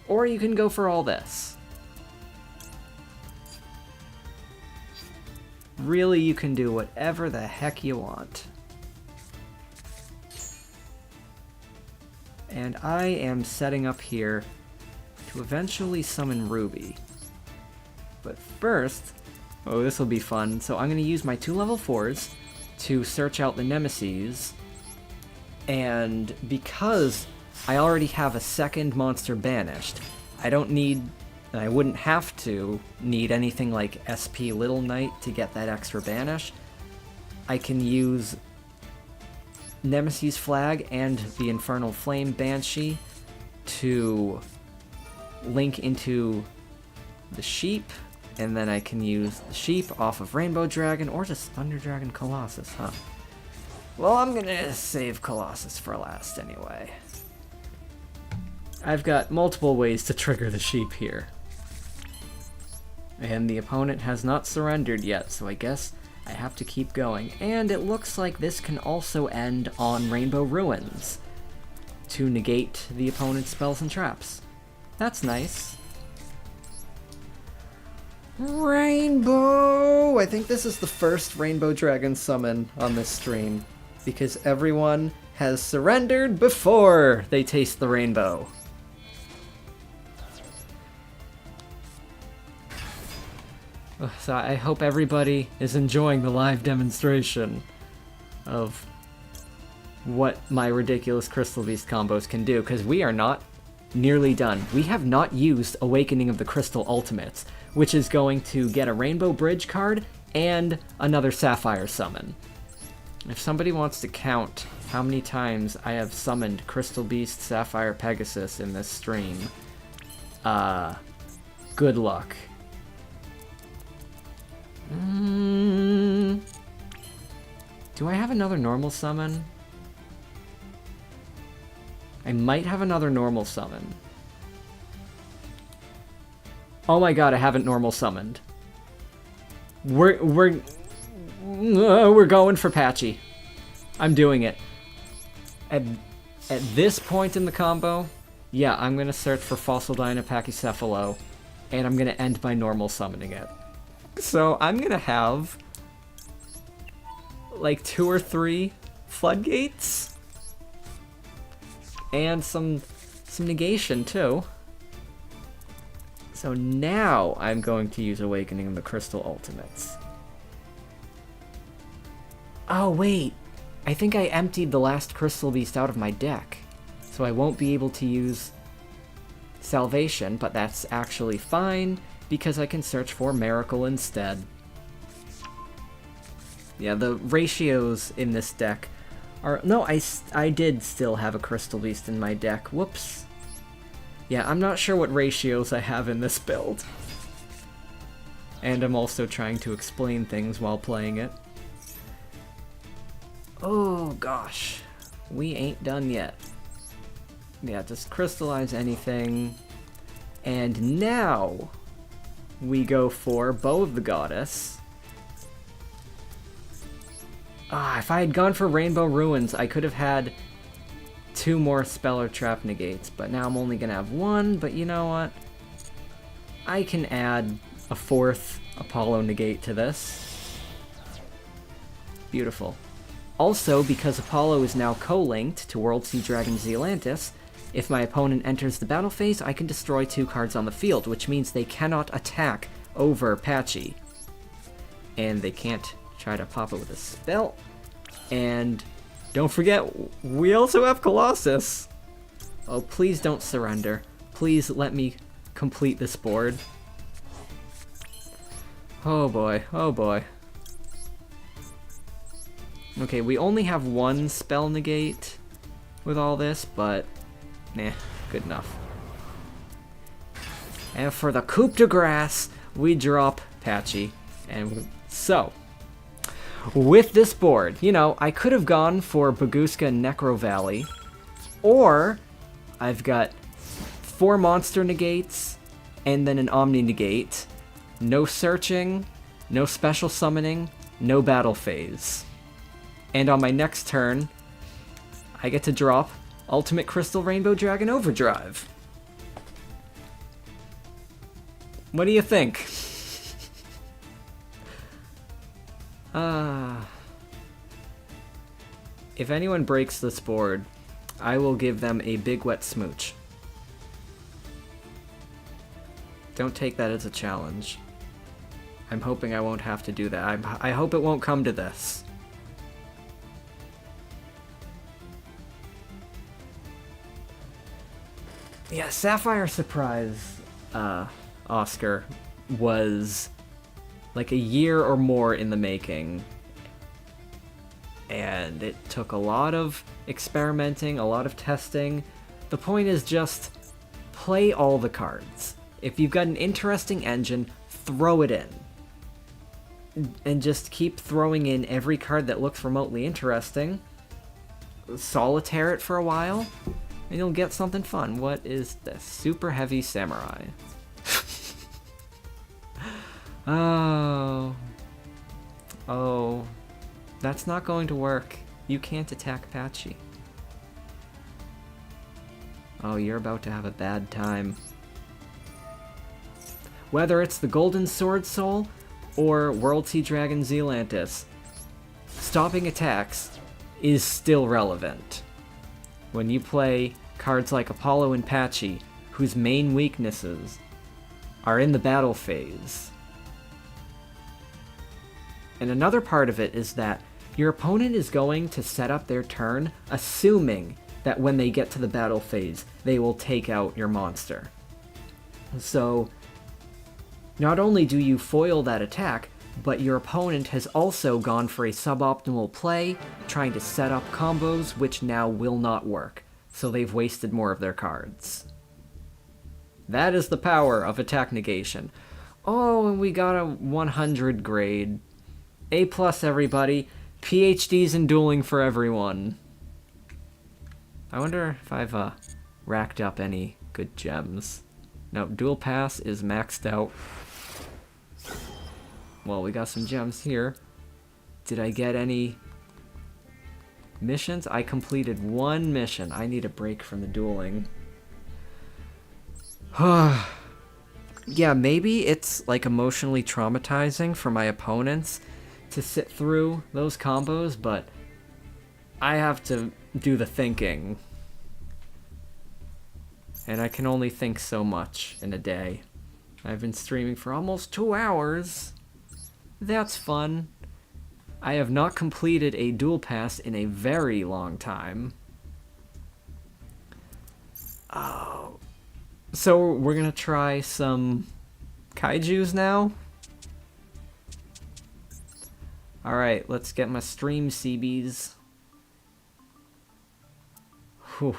or you can go for all this. Really, you can do whatever the heck you want. And I am setting up here to eventually summon Ruby. But first, oh, this will be fun. So I'm going to use my 2 level 4s to search out the Nemesis. And because I already have a second monster banished, I don't need, and I wouldn't have to, need anything like SP Little Knight to get that extra banish. I can use Nemesis Flag and the Infernal Flame Banshee to link into the Sheep, and then I can use the Sheep off of Rainbow Dragon or just Thunder Dragon Colossus, huh? Well, I'm gonna save Colossus for last anyway. I've got multiple ways to trigger the Sheep here. And the opponent has not surrendered yet, so I guess I have to keep going. And it looks like this can also end on Rainbow Ruins to negate the opponent's spells and traps. That's nice. Rainbow! I think this is the first Rainbow Dragon summon on this stream, because everyone has surrendered before they taste the rainbow. So I hope everybody is enjoying the live demonstration of what my ridiculous Crystal Beast combos can do, because we are not nearly done. We have not used Awakening of the Crystal Ultimates, which is going to get a Rainbow Bridge card and another Sapphire summon. If somebody wants to count how many times I have summoned Crystal Beast, Sapphire, Pegasus in this stream, good luck. Do I have another normal summon? I might have another normal summon. Oh my god, I haven't normal summoned. We're going for Patchy. I'm doing it. At this point in the combo, yeah, I'm gonna search for Fossil Dyna Pachycephalo, and I'm gonna end by normal summoning it. So I'm gonna have like 2 or 3 floodgates and some negation too. So now I'm going to use Awakening of the Crystal Ultimates. Oh wait, I think I emptied the last Crystal Beast out of my deck, so I won't be able to use Salvation, but that's actually fine, because I can search for Miracle instead. Yeah, the ratios in this deck are... No, I did still have a Crystal Beast in my deck. Whoops. Yeah, I'm not sure what ratios I have in this build. And I'm also trying to explain things while playing it. Oh, gosh. We ain't done yet. Yeah, just crystallize anything. And now we go for Bow of the Goddess. If I had gone for Rainbow Ruins, I could have had 2 more spell or trap negates, but now I'm only gonna have 1, but you know what? I can add a 4th Apollo negate to this. Beautiful. Also, because Apollo is now co-linked to World Sea Dragon Zealantis, if my opponent enters the battle phase, I can destroy 2 cards on the field, which means they cannot attack over Patchy. And they can't try to pop it with a spell. And don't forget, we also have Colossus. Oh, please don't surrender. Please let me complete this board. Oh boy, oh boy. Okay, we only have 1 spell negate with all this, but nah, good enough. And for the coup de grace, we drop Patchy. And so, with this board, you know, I could have gone for Baguska and Necro Valley, or I've got 4 monster negates and then an Omni negate, no searching, no special summoning, no battle phase. And on my next turn, I get to drop Ultimate Crystal Rainbow Dragon Overdrive. What do you think? If anyone breaks this board, I will give them a big wet smooch. Don't take that as a challenge. I'm hoping I won't have to do that. I hope it won't come to this. Yeah, Sapphire Surprise, Oscar, was like a year or more in the making. And it took a lot of experimenting, a lot of testing. The point is just play all the cards. If you've got an interesting engine, throw it in. And just keep throwing in every card that looks remotely interesting. Solitaire it for a while, and you'll get something fun. What is this? Super Heavy Samurai. Oh. Oh. That's not going to work. You can't attack Patchy. Oh, you're about to have a bad time. Whether it's the Golden Sword Soul or World Sea Dragon Zealantis, stopping attacks is still relevant. When you play cards like Apollo and Patchy, whose main weaknesses are in the battle phase. And another part of it is that your opponent is going to set up their turn assuming that when they get to the battle phase, they will take out your monster. So, not only do you foil that attack, but your opponent has also gone for a suboptimal play, trying to set up combos which now will not work, so they've wasted more of their cards. That is the power of attack negation. Oh, and we got a 100 grade. A+, everybody. PhDs in dueling for everyone. I wonder if I've racked up any good gems. No, Duel Pass is maxed out. Well, we got some gems here. Did I get any missions? I completed 1 mission. I need a break from the dueling. Yeah, maybe it's like emotionally traumatizing for my opponents to sit through those combos, but I have to do the thinking. And I can only think so much in a day. I've been streaming for almost 2 hours. That's fun. I have not completed a duel pass in a very long time. Oh. So we're gonna try some Kaijus now? Alright, let's get my stream CBs. Whew.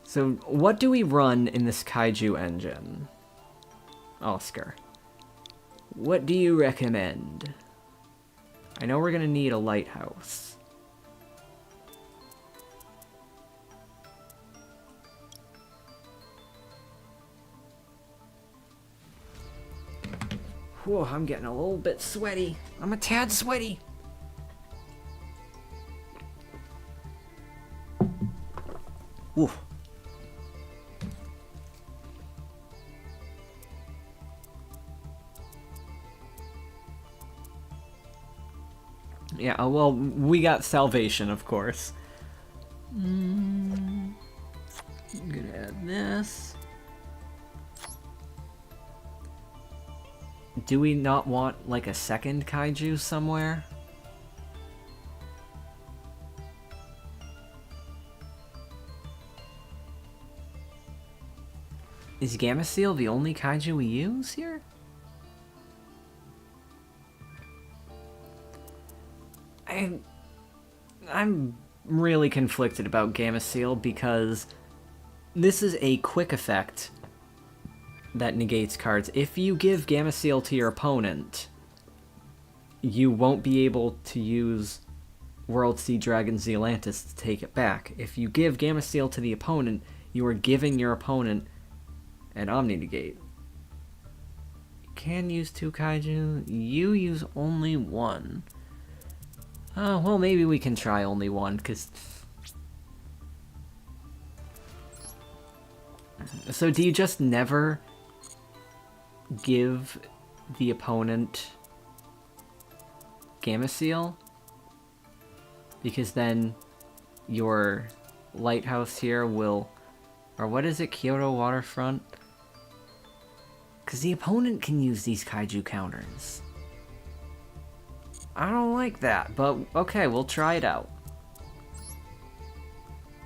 So, what do we run in this Kaiju engine? Oscar, what do you recommend? I know we're gonna need a lighthouse. Whoa, I'm getting a little bit sweaty. I'm a tad sweaty. Ooh. Yeah, well, we got salvation, of course. I'm gonna add this. Do we not want, like, a second Kaiju somewhere? Is Gamma Seal the only Kaiju we use here? I'm really conflicted about Gamma Seal because this is a quick effect that negates cards. If you give Gamma Seal to your opponent, you won't be able to use World Sea Dragon Zealantis to take it back. If you give Gamma Seal to the opponent, you are giving your opponent an Omni Negate. You can use 2 Kaiju. You use only 1. Well, maybe we can try only 1, because... So do you just never give the opponent Gamma Seal? Because then your lighthouse here will... Or what is it? Kyoto Waterfront? Because the opponent can use these Kaiju counters. I don't like that, but okay, we'll try it out.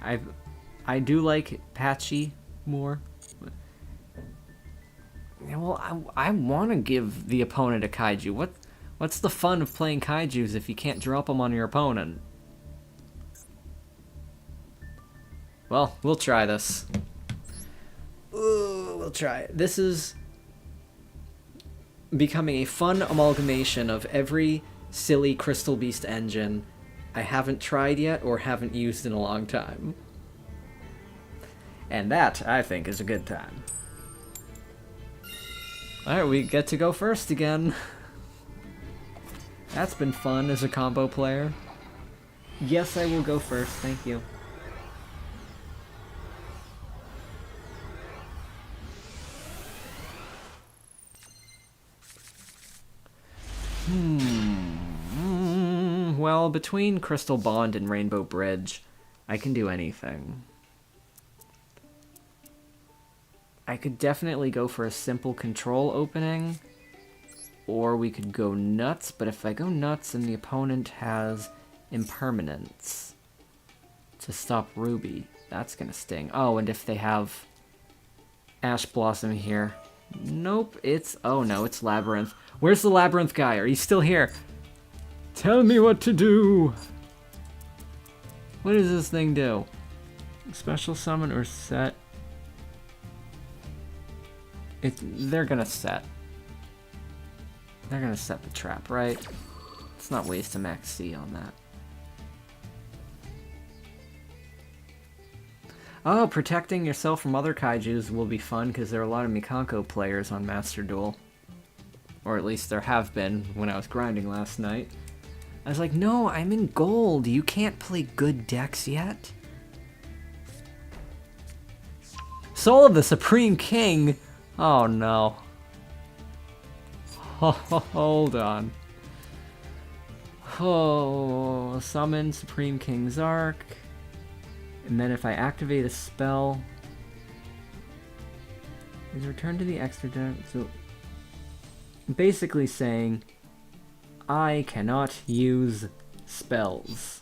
I do like Patchy more. Yeah, well, I want to give the opponent a Kaiju. What's the fun of playing Kaijus if you can't drop them on your opponent? Well, we'll try this. Ooh, we'll try it. This is becoming a fun amalgamation of every silly Crystal Beast engine I haven't tried yet or haven't used in a long time. And that, I think, is a good time. Alright, we get to go first again. That's been fun as a combo player. Yes, I will go first, thank you. Well, between Crystal Bond and Rainbow Bridge, I can do anything. I could definitely go for a simple control opening, or we could go nuts, but if I go nuts and the opponent has impermanence to stop Ruby, that's gonna sting. Oh, and if they have Ash Blossom here. Nope, it's... Oh no, it's Labyrinth. Where's the Labyrinth guy? Are you still here? Tell me what to do! What does this thing do? Special summon or set? They're gonna set. They're gonna set the trap, right? Let's not waste a max C on that. Oh, protecting yourself from other Kaijus will be fun because there are a lot of Mikanko players on Master Duel. Or at least there have been when I was grinding last night. I was like, no, I'm in gold. You can't play good decks yet. Soul of the Supreme King? Oh no. Hold on. Oh, summon Supreme King's Arc. And then if I activate a spell, is returned to the extra deck. So basically saying I cannot use spells.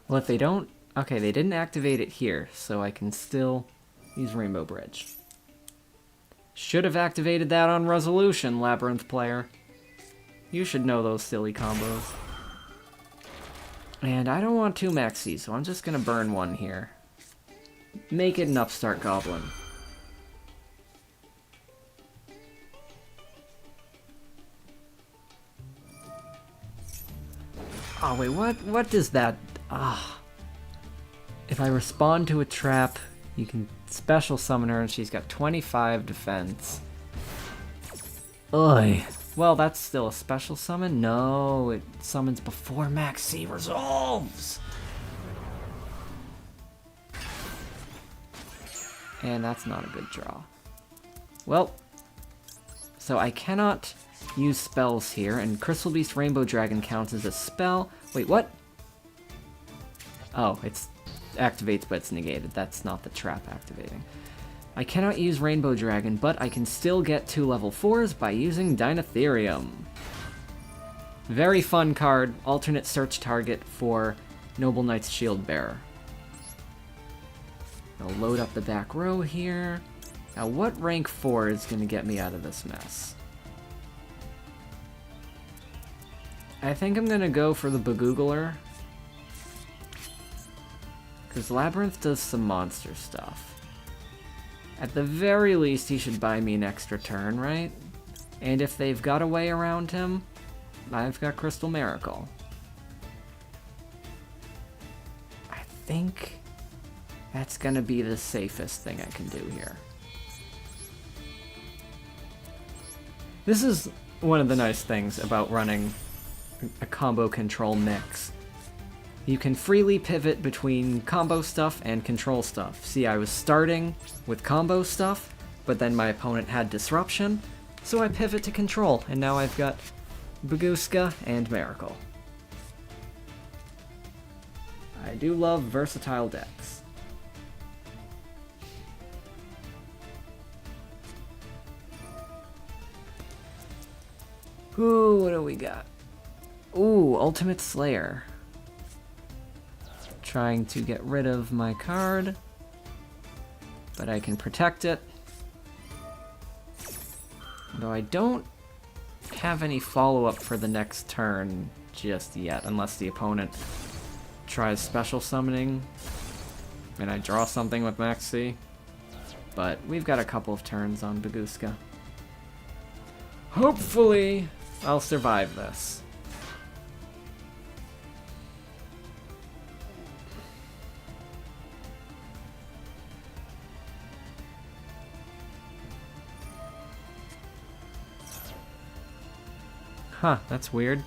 Well, if they don't... Okay, they didn't activate it here, so I can still use Rainbow Bridge. Should have activated that on Resolution, Labyrinth player. You should know those silly combos. And I don't want 2 maxis, so I'm just gonna burn 1 here. Make it an Upstart Goblin. Oh wait, what does that... Ah. If I respond to a trap, You can special summon her and she's got 25 defense. Ugh. Well, that's still a special summon? No, it summons before Max C resolves! And that's not a good draw. Well, so I cannot use spells here, and Crystal Beast Rainbow Dragon counts as a spell. Wait, what? Oh, it's activates, but it's negated. That's not the trap activating. I cannot use Rainbow Dragon, but I can still get 2 level 4s by using Dynatherium. Very fun card, alternate search target for Noble Knight's Shield Bearer. I'll load up the back row here. Now what rank 4 is going to get me out of this mess? I think I'm going to go for the Begoogler. Because Labyrinth does some monster stuff. At the very least, he should buy me an extra turn, right? And if they've got a way around him, I've got Crystal Miracle. I think that's gonna be the safest thing I can do here. This is one of the nice things about running a combo control mix. You can freely pivot between combo stuff and control stuff. See, I was starting with combo stuff, but then my opponent had disruption, so I pivot to control, and now I've got Baguska and Miracle. I do love versatile decks. Ooh, what do we got? Ooh, Ultimate Slayer. Trying to get rid of my card, but I can protect it. Though I don't have any follow-up for the next turn just yet, unless the opponent tries special summoning and I draw something with Maxi. But we've got a couple of turns on Baguska. Hopefully, I'll survive this. Huh, that's weird.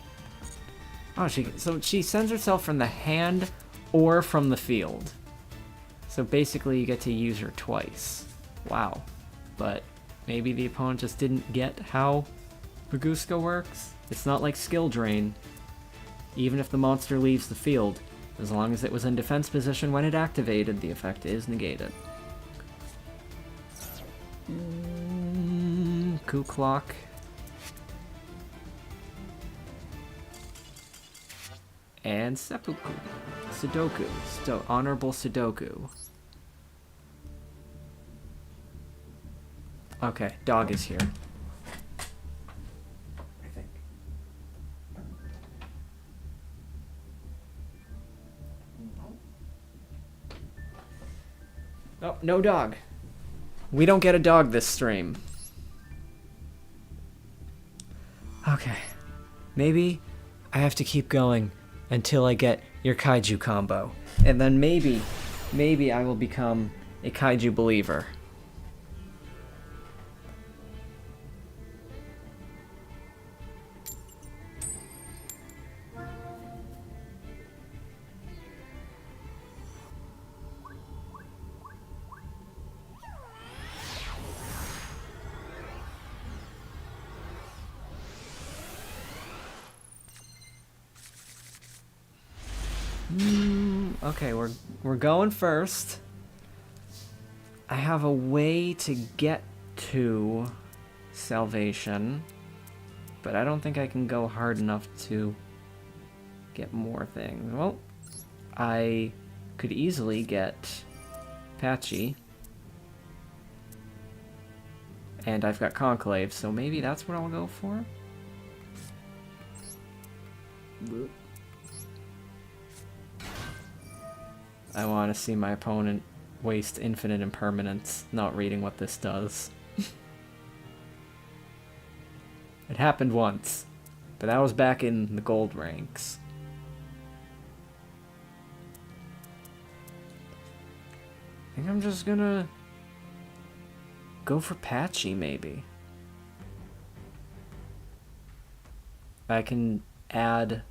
Oh, so she sends herself from the hand or from the field. So basically you get to use her twice. Wow. But maybe the opponent just didn't get how Baguska works. It's not like skill drain. Even if the monster leaves the field, as long as it was in defense position when it activated, the effect is negated. Coup Clock. And Seppuku. Sudoku. Honorable Sudoku. Okay, dog is here. I think. Oh, no dog. We don't get a dog this stream. Okay. Maybe I have to keep going until I get your Kaiju combo. And then maybe I will become a Kaiju believer. Okay, we're going first. I have a way to get to salvation, but I don't think I can go hard enough to get more things. Well, I could easily get Patchy, and I've got Conclave, so maybe that's what I'll go for. I want to see my opponent waste infinite impermanence not reading what this does. It happened once, but that was back in the gold ranks. think I'm just gonna go for Patchy, maybe. I can add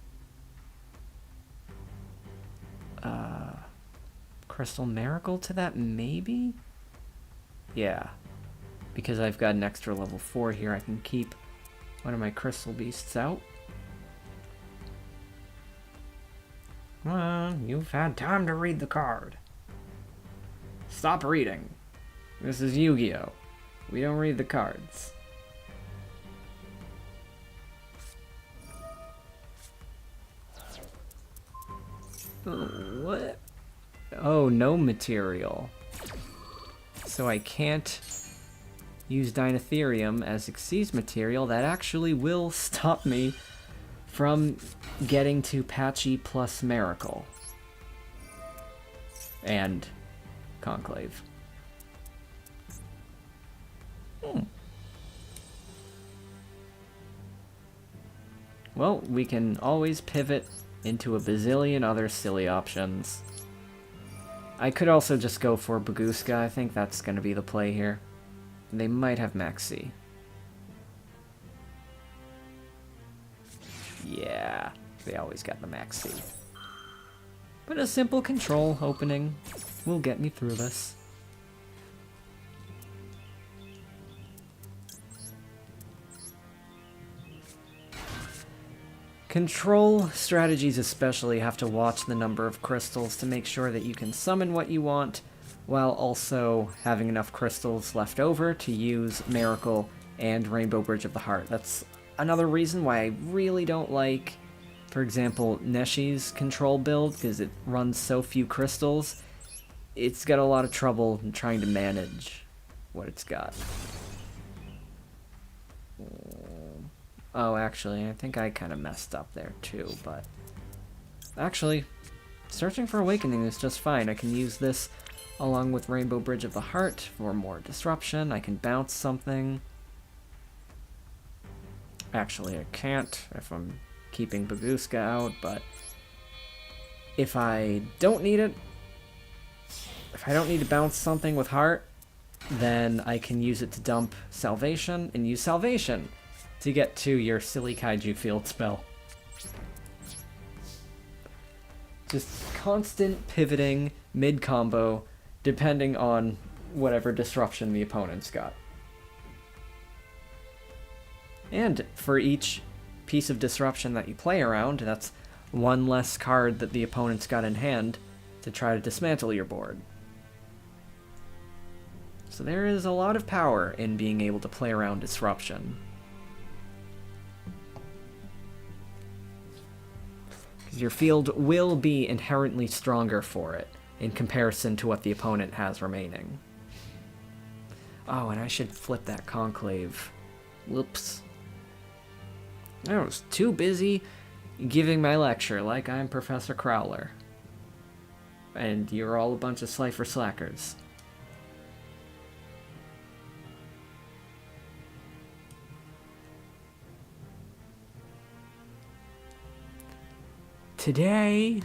Crystal Miracle to that, maybe? Yeah. Because I've got an extra level 4 here, I can keep one of my Crystal Beasts out. Come on, you've had time to read the card. Stop reading. This is Yu-Gi-Oh! We don't read the cards. What? Oh, no material. So I can't use Dynatherium as Xyz material. That actually will stop me from getting to Patchy plus Miracle. And Conclave. Well, we can always pivot into a bazillion other silly options. I could also just go for Baguska. I think that's going to be the play here. They might have Maxi. Yeah, they always got the Maxi. But a simple control opening will get me through this. Control strategies especially have to watch the number of crystals to make sure that you can summon what you want, while also having enough crystals left over to use Miracle and Rainbow Bridge of the Heart. That's another reason why I really don't like, for example, Neshi's control build, because it runs so few crystals. It's got a lot of trouble trying to manage what it's got. Oh, actually, I think I kind of messed up there too, but... Actually, Searching for Awakening is just fine. I can use this along with Rainbow Bridge of the Heart for more disruption. I can bounce something. Actually, I can't if I'm keeping Baguska out, but... If I don't need it, if I don't need to bounce something with Heart, then I can use it to dump Salvation, and use Salvation to get to your silly Kaiju field spell. Just constant pivoting mid-combo, depending on whatever disruption the opponent's got. And for each piece of disruption that you play around, that's one less card that the opponent's got in hand to try to dismantle your board. So there is a lot of power in being able to play around disruption. Because your field will be inherently stronger for it in comparison to what the opponent has remaining. Oh, and I should flip that Conclave. Whoops. I was too busy giving my lecture like I'm Professor Crowler. And you're all a bunch of Slifer slackers. Today...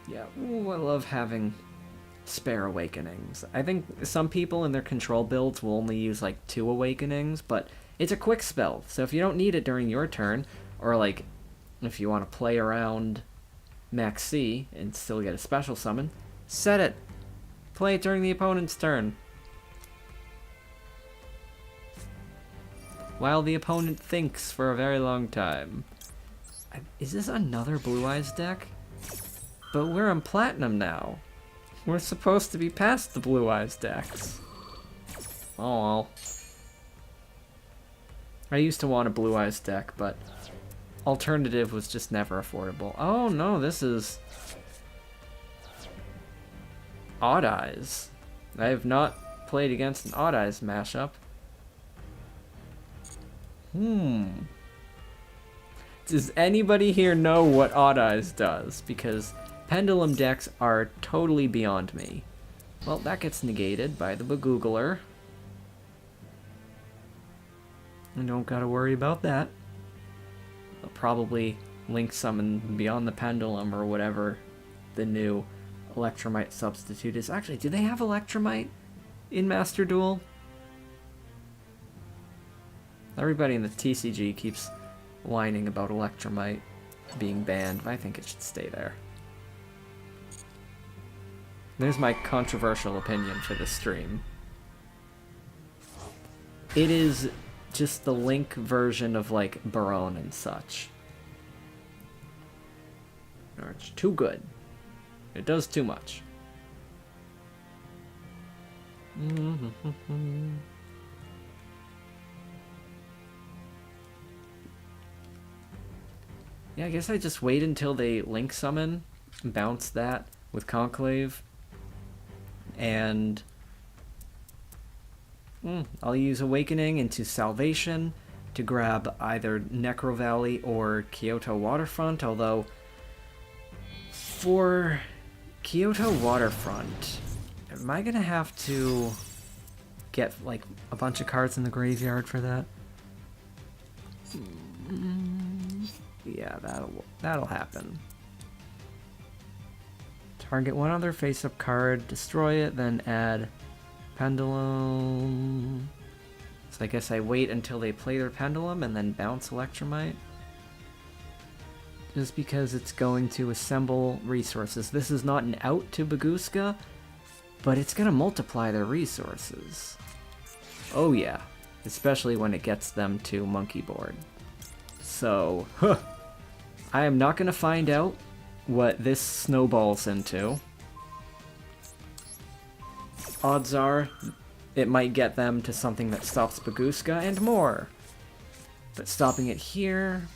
Yeah, ooh, I love having spare awakenings. I think some people in their control builds will only use like 2 awakenings, but it's a quick spell, so if you don't need it during your turn, or like if you want to play around Max C and still get a special summon, set it. Play it during the opponent's turn. While the opponent thinks for a very long time. Is this another Blue Eyes deck? But we're on Platinum now. We're supposed to be past the Blue Eyes decks. Oh well. I used to want a Blue Eyes deck, but Alternative was just never affordable. Oh no, this is Odd Eyes. I have not played against an Odd Eyes mashup. Does anybody here know what Odd Eyes does? Because Pendulum decks are totally beyond me. Well, that gets negated by the Bagoogler. I don't gotta worry about that. I'll probably Link Summon Beyond the Pendulum or whatever the new Electromite substitute is. Actually, do they have Electromite in Master Duel? Everybody in the TCG keeps whining about Electromite being banned, but I think it should stay there. There's my controversial opinion for the stream. It is just the Link version of, like, Barone and such. Or it's too good. It does too much. Yeah, I guess I just wait until they Link summon, bounce that with Conclave, and I'll use Awakening into Salvation to grab either Necro Valley or Kyoto Waterfront, although for Kyoto Waterfront, am I gonna have to get like a bunch of cards in the graveyard for that? Yeah, that'll happen. Target one other face-up card, destroy it, then add Pendulum. So I guess I wait until they play their Pendulum and then bounce Electromite. Just because it's going to assemble resources. This is not an out to Baguska, but it's going to multiply their resources. Oh yeah, especially when it gets them to Monkey Board. So, I am not going to find out what this snowballs into. Odds are it might get them to something that stops Baguska and more. But stopping it here...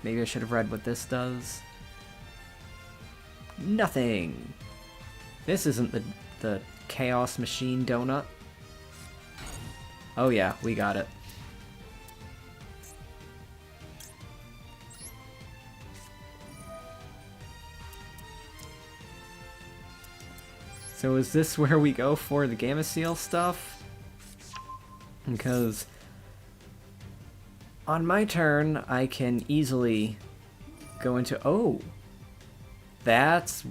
Maybe I should have read what this does. Nothing! This isn't the Chaos Machine Donut. Oh yeah, we got it. So is this where we go for the Gamma Seal stuff? Because on my turn, I can easily go into... Oh! That's...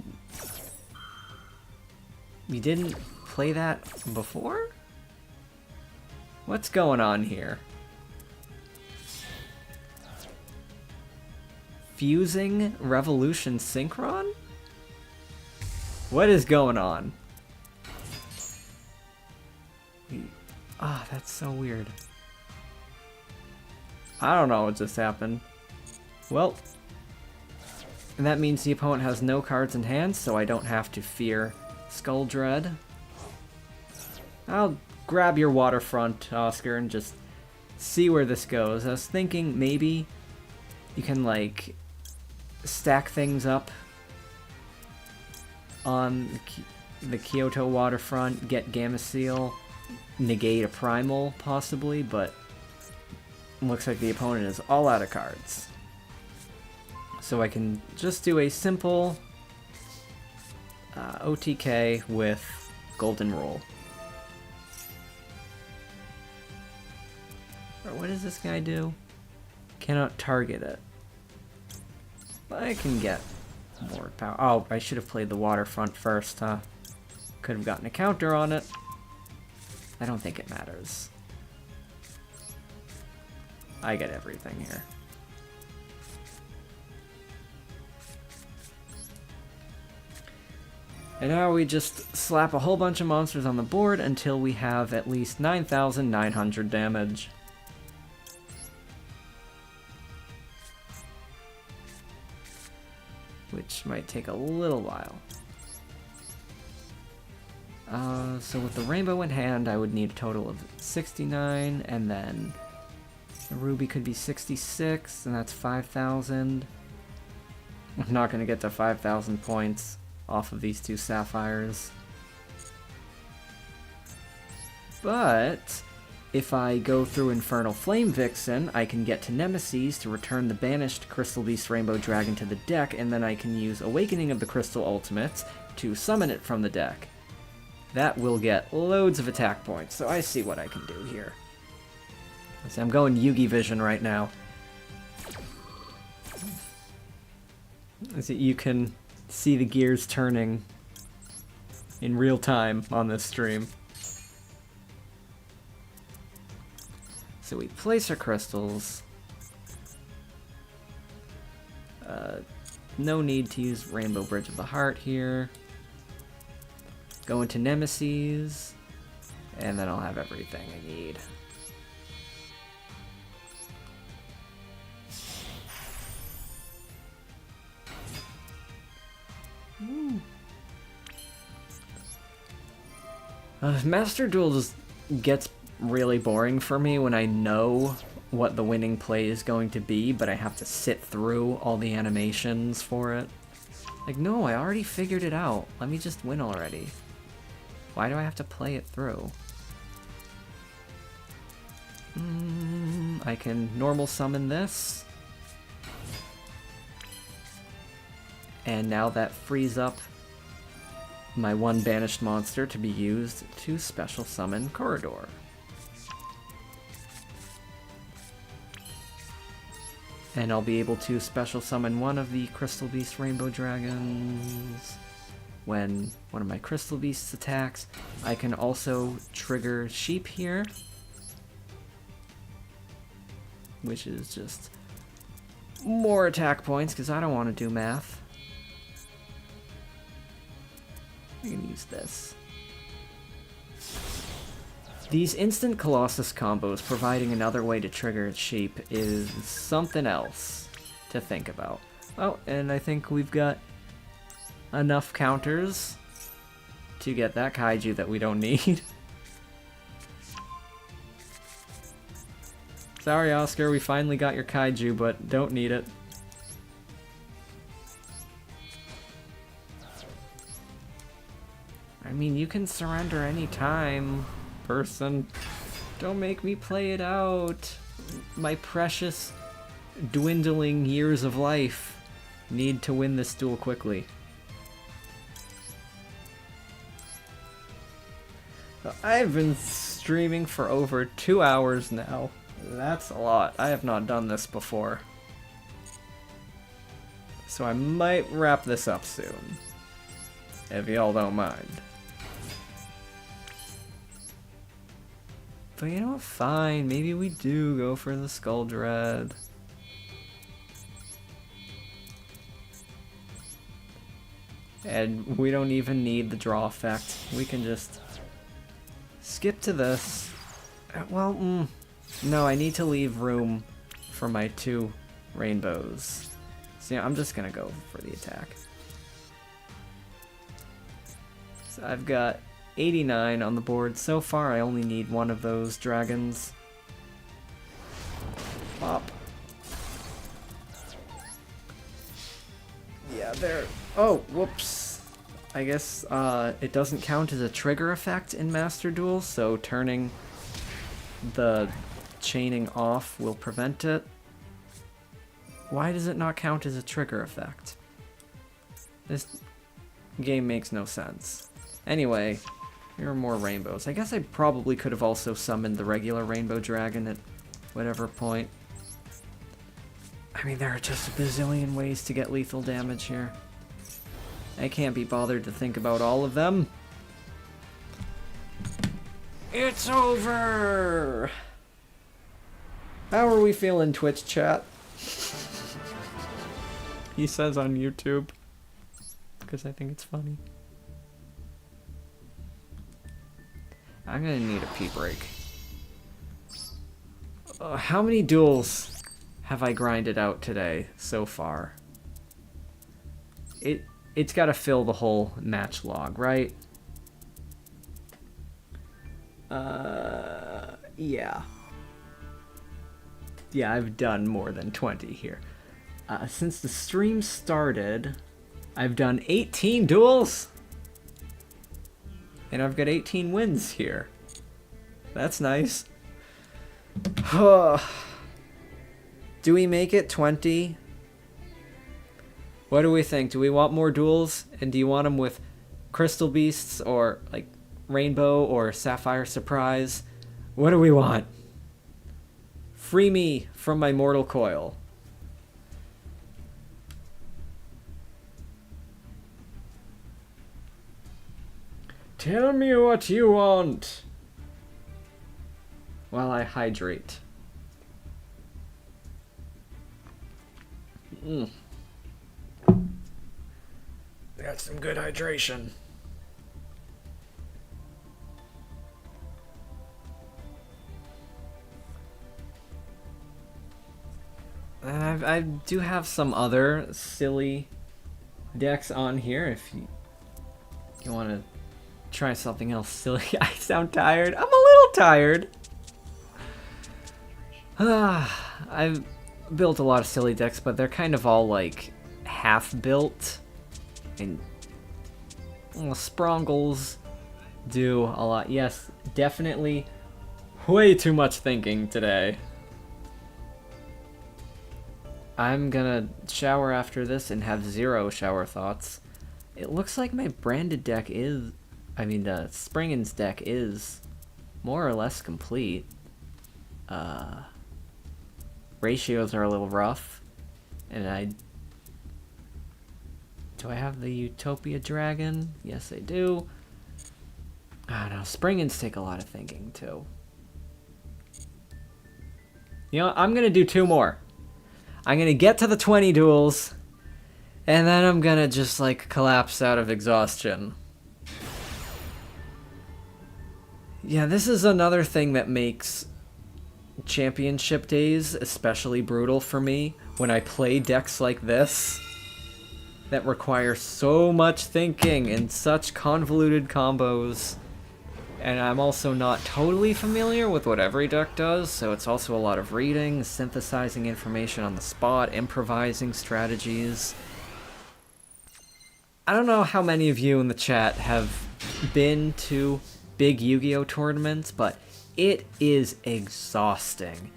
We didn't play that before? What's going on here? Fusing Revolution Synchron? What is going on? Ah, that's so weird. I don't know what just happened. Well, and that means the opponent has no cards in hand, so I don't have to fear Skull Dread. I'll grab your Waterfront, Oscar, and just see where this goes. I was thinking maybe you can, like, stack things up on the Kyoto Waterfront, get Gamma Seal, negate a Primal, possibly, but looks like the opponent is all out of cards. So I can just do a simple OTK with Golden Rule. Or what does this guy do? Cannot target it. But I can get more power. Oh, I should have played the Waterfront first, huh? Could have gotten a counter on it. I don't think it matters. I get everything here. And now we just slap a whole bunch of monsters on the board until we have at least 9,900 damage. Which might take a little while. So with the rainbow in hand, I would need a total of 69, and then the ruby could be 66, and that's 5,000. I'm not going to get to 5,000 points off of these two sapphires. But if I go through Infernal Flame Vixen, I can get to Nemesis to return the banished Crystal Beast Rainbow Dragon to the deck, and then I can use Awakening of the Crystal Ultimates to summon it from the deck. That will get loads of attack points, so I see what I can do here. See, I'm going Yugi Vision right now. See, you can see the gears turning in real time on this stream. So we place our crystals. No need to use Rainbow Bridge of the Heart here. Go into Nemesis, and then I'll have everything I need. Master Duel just gets really boring for me when I know what the winning play is going to be, but I have to sit through all the animations for it. Like, no, I already figured it out. Let me just win already. Why do I have to play it through? I can normal summon this. And now that frees up my one banished monster to be used to special summon Corridor. And I'll be able to special summon one of the Crystal Beast Rainbow Dragons. When one of my Crystal Beasts attacks, I can also trigger Sheep here, which is just more attack points because I don't want to do math. I can use this. These instant Colossus combos providing another way to trigger Sheep is something else to think about. Oh, and I think we've got enough counters to get that Kaiju that we don't need. Sorry, Oscar, we finally got your Kaiju, but don't need it. I mean, you can surrender any time, person. Don't make me play it out. My precious, dwindling years of life need to win this duel quickly. I've been streaming for over 2 hours now. That's a lot. I have not done this before. So I might wrap this up soon, if y'all don't mind. But you know what, fine, maybe we do go for the Skull Dread. And we don't even need the draw effect. We can just skip to this. Well, no, I need to leave room for my 2 rainbows. So yeah, I'm just gonna go for the attack. So I've got 89 on the board. So far, I only need one of those dragons. Pop. Yeah, there. Oh, whoops. I guess it doesn't count as a trigger effect in Master Duel, so turning the chaining off will prevent it. Why does it not count as a trigger effect? This game makes no sense. Anyway, here are more rainbows. I guess I probably could have also summoned the regular rainbow dragon at whatever point. I mean, there are just a bazillion ways to get lethal damage here. I can't be bothered to think about all of them. It's over! How are we feeling, Twitch chat? He says on YouTube. Because I think it's funny. I'm gonna need a pee break. How many duels have I grinded out today so far? It's gotta fill the whole match log, right? Yeah. Yeah, I've done more than 20 here. Since the stream started, I've done 18 duels! And I've got 18 wins here. That's nice. Do we make it 20? What do we think? Do we want more duels? And do you want them with Crystal Beasts or like Rainbow or Sapphire Surprise? What do we want? Free me from my mortal coil. Tell me what you want. While I hydrate. Got some good hydration. And I do have some other silly decks on here if you want to try something else silly. I sound tired. I'm a little tired. I've built a lot of silly decks, but they're kind of all like half built. And Sprongles do a lot. Yes, definitely way too much thinking today. I'm gonna shower after this and have 0 shower thoughts. It looks like my branded deck is... I mean, the Springin's deck is more or less complete. Ratios are a little rough. And do I have the Utopia Dragon? Yes, I do. I don't know. Springins take a lot of thinking, too. You know, I'm gonna do 2 more. I'm gonna get to the 20 duels, and then I'm gonna just, like, collapse out of exhaustion. Yeah, this is another thing that makes championship days especially brutal for me when I play decks like this that require so much thinking and such convoluted combos. And I'm also not totally familiar with what every deck does, so it's also a lot of reading, synthesizing information on the spot, improvising strategies. I don't know how many of you in the chat have been to big Yu-Gi-Oh! Tournaments, but it is exhausting.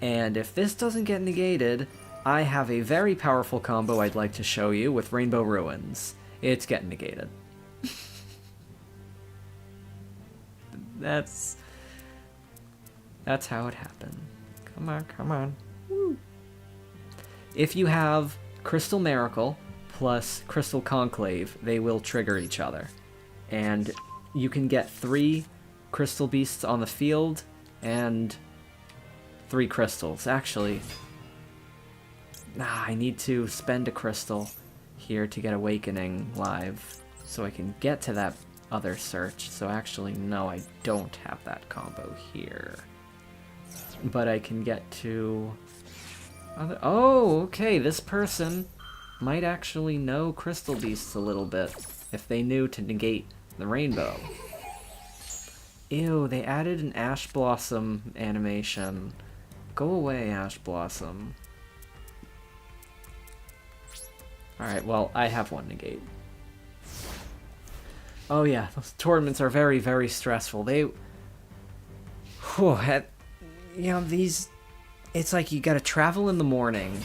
And if this doesn't get negated, I have a very powerful combo I'd like to show you with Rainbow Ruins. It's getting negated. That's how it happened. Come on, come on. Woo. If you have Crystal Miracle plus Crystal Conclave, they will trigger each other. And you can get 3 Crystal Beasts on the field and 3 crystals. Actually, I need to spend a crystal here to get Awakening live so I can get to that other search. So actually, no, I don't have that combo here. But I can get to... Oh, okay, this person might actually know Crystal Beasts a little bit if they knew to negate the rainbow. Ew, they added an Ash Blossom animation. Go away, Ash Blossom. Alright, well, I have 1 negate. Oh yeah, those tournaments are very, very stressful. They... Whew, you know, these... It's like you gotta travel in the morning,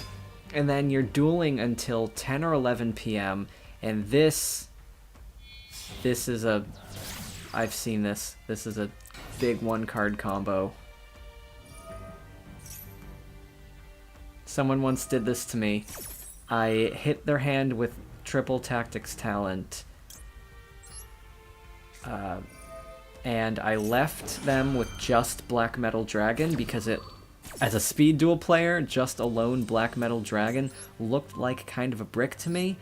and then you're dueling until 10 or 11 p.m., and this is a... I've seen this. This is a big 1-card combo. Someone once did this to me. I hit their hand with triple Tactics Talent, and I left them with just Black Metal Dragon because it, as a speed duel player, just alone Black Metal Dragon looked like kind of a brick to me.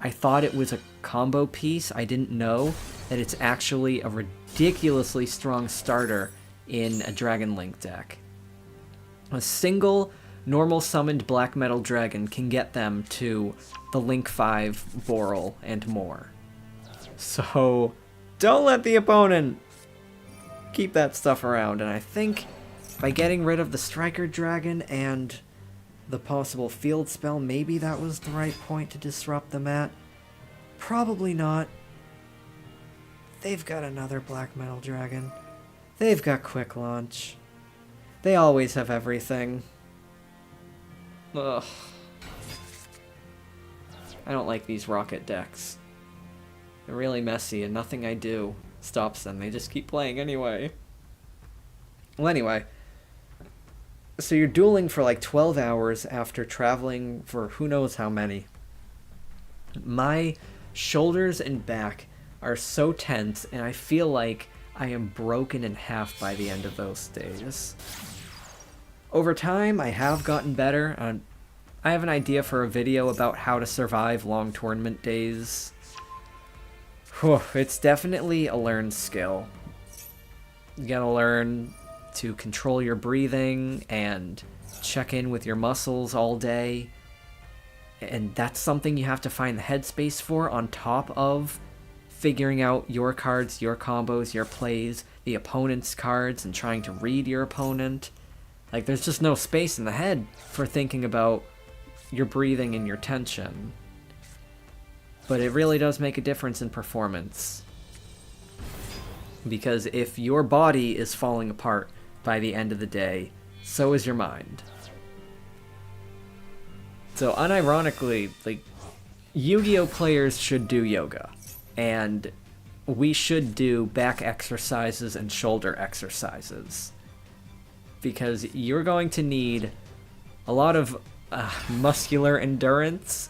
I thought it was a combo piece. I didn't know that it's actually a ridiculously strong starter in a Dragon Link deck. A single normal summoned Black Metal Dragon can get them to the Link 5 Boral and more. So don't let the opponent keep that stuff around. And I think by getting rid of the Striker Dragon and the possible field spell, maybe that was the right point to disrupt them at. Probably not. They've got another Black Metal Dragon. They've got Quick Launch. They always have everything. Ugh. I don't like these rocket decks. They're really messy and nothing I do stops them. They just keep playing anyway. Well, anyway. So you're dueling for like 12 hours after traveling for who knows how many. My shoulders and back are so tense, and I feel like I am broken in half by the end of those days. Over time, I have gotten better. I have an idea for a video about how to survive long tournament days. Whew, it's definitely a learned skill. You gotta learn to control your breathing and check in with your muscles all day. And that's something you have to find the headspace for, on top of figuring out your cards, your combos, your plays, the opponent's cards, and trying to read your opponent. Like, there's just no space in the head for thinking about your breathing and your tension. But it really does make a difference in performance. Because if your body is falling apart by the end of the day, so is your mind. So unironically, like, Yu-Gi-Oh players should do yoga. And we should do back exercises and shoulder exercises. Because you're going to need a lot of muscular endurance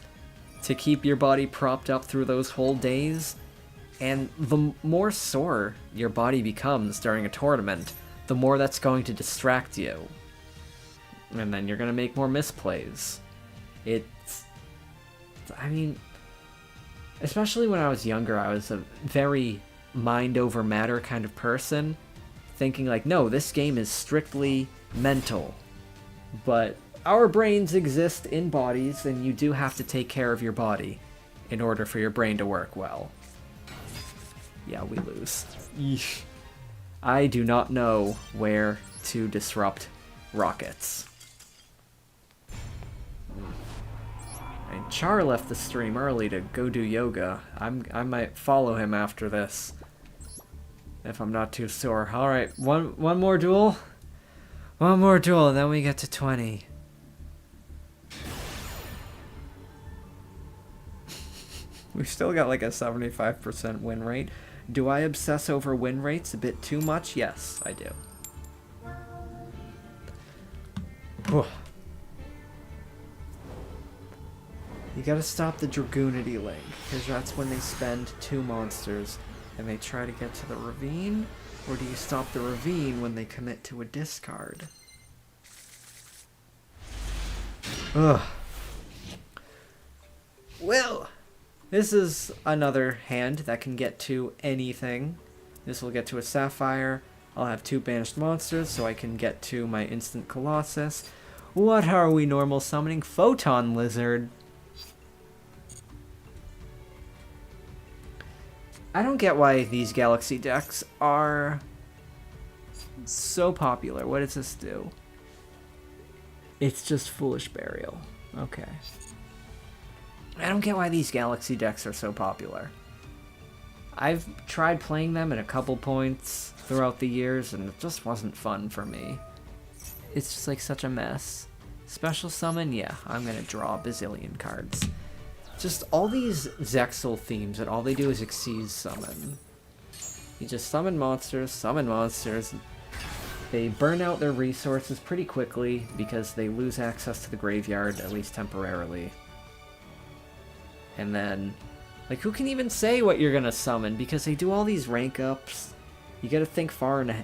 to keep your body propped up through those whole days. And the more sore your body becomes during a tournament, the more that's going to distract you. And then you're going to make more misplays. I mean, especially when I was younger, I was a very mind over matter kind of person, thinking like, no, this game is strictly mental. But our brains exist in bodies, and you do have to take care of your body in order for your brain to work well. Yeah, we lose. Eesh. I do not know where to disrupt rockets. And Char left the stream early to go do yoga. I might follow him after this, if I'm not too sore. Alright, one more duel? One more duel, and then we get to 20. We've still got like a 75% win rate. Do I obsess over win rates a bit too much? Yes, I do. Whew. You gotta stop the Dragoonity link, because that's when they spend 2 monsters and they try to get to the ravine? Or do you stop the ravine when they commit to a discard? Ugh. Well, this is another hand that can get to anything. This will get to a Sapphire. I'll have 2 banished monsters, so I can get to my instant Colossus. What are we normal summoning? Photon Lizard. I don't get why these Galaxy decks are so popular. What does this do? It's just Foolish Burial. Okay. I don't get why these Galaxy decks are so popular. I've tried playing them at a couple points throughout the years, and it just wasn't fun for me. It's just like such a mess. Special summon? Yeah, I'm gonna draw a bazillion cards. Just all these Zexal themes, and all they do is Xyz summon. You just summon monsters. They burn out their resources pretty quickly because they lose access to the graveyard, at least temporarily. And then, like, who can even say what you're gonna summon? Because they do all these rank ups. You gotta think far in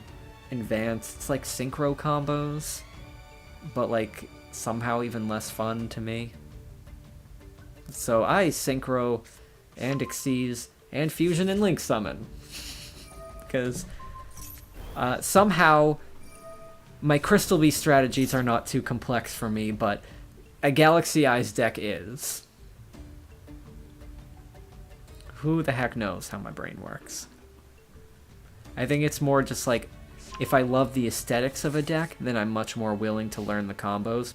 advance. It's like synchro combos, but like somehow even less fun to me. So I synchro and Xyz and fusion and link summon. Because somehow my Crystal Beast strategies are not too complex for me, but a Galaxy Eyes deck is. Who the heck knows how my brain works? I think it's more just like, if I love the aesthetics of a deck, then I'm much more willing to learn the combos.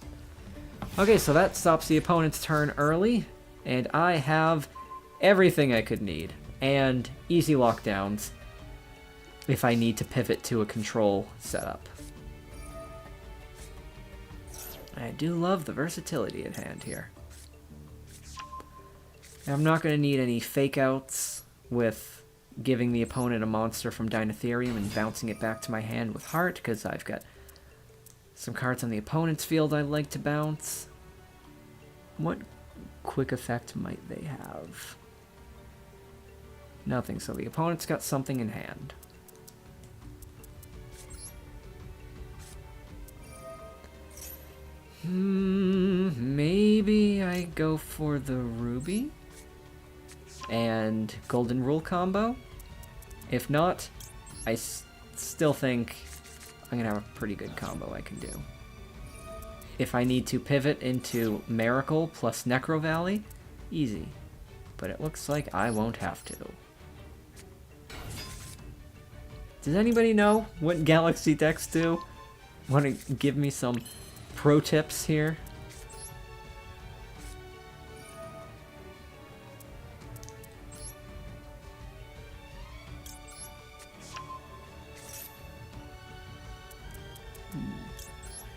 Okay, so that stops the opponent's turn early, and I have everything I could need, and easy lockdowns if I need to pivot to a control setup. I do love the versatility at hand here. I'm not going to need any fake outs with giving the opponent a monster from Dynatherium and bouncing it back to my hand with Heart, because I've got some cards on the opponent's field I'd like to bounce. What quick effect might they have? Nothing, so the opponent's got something in hand. Maybe I go for the ruby and golden rule combo. If not, I still think I'm gonna have a pretty good combo I can do. If I need to pivot into Miracle plus Necro Valley, easy. But it looks like I won't have to. Does anybody know what Galaxy decks do? Want to give me some pro tips here?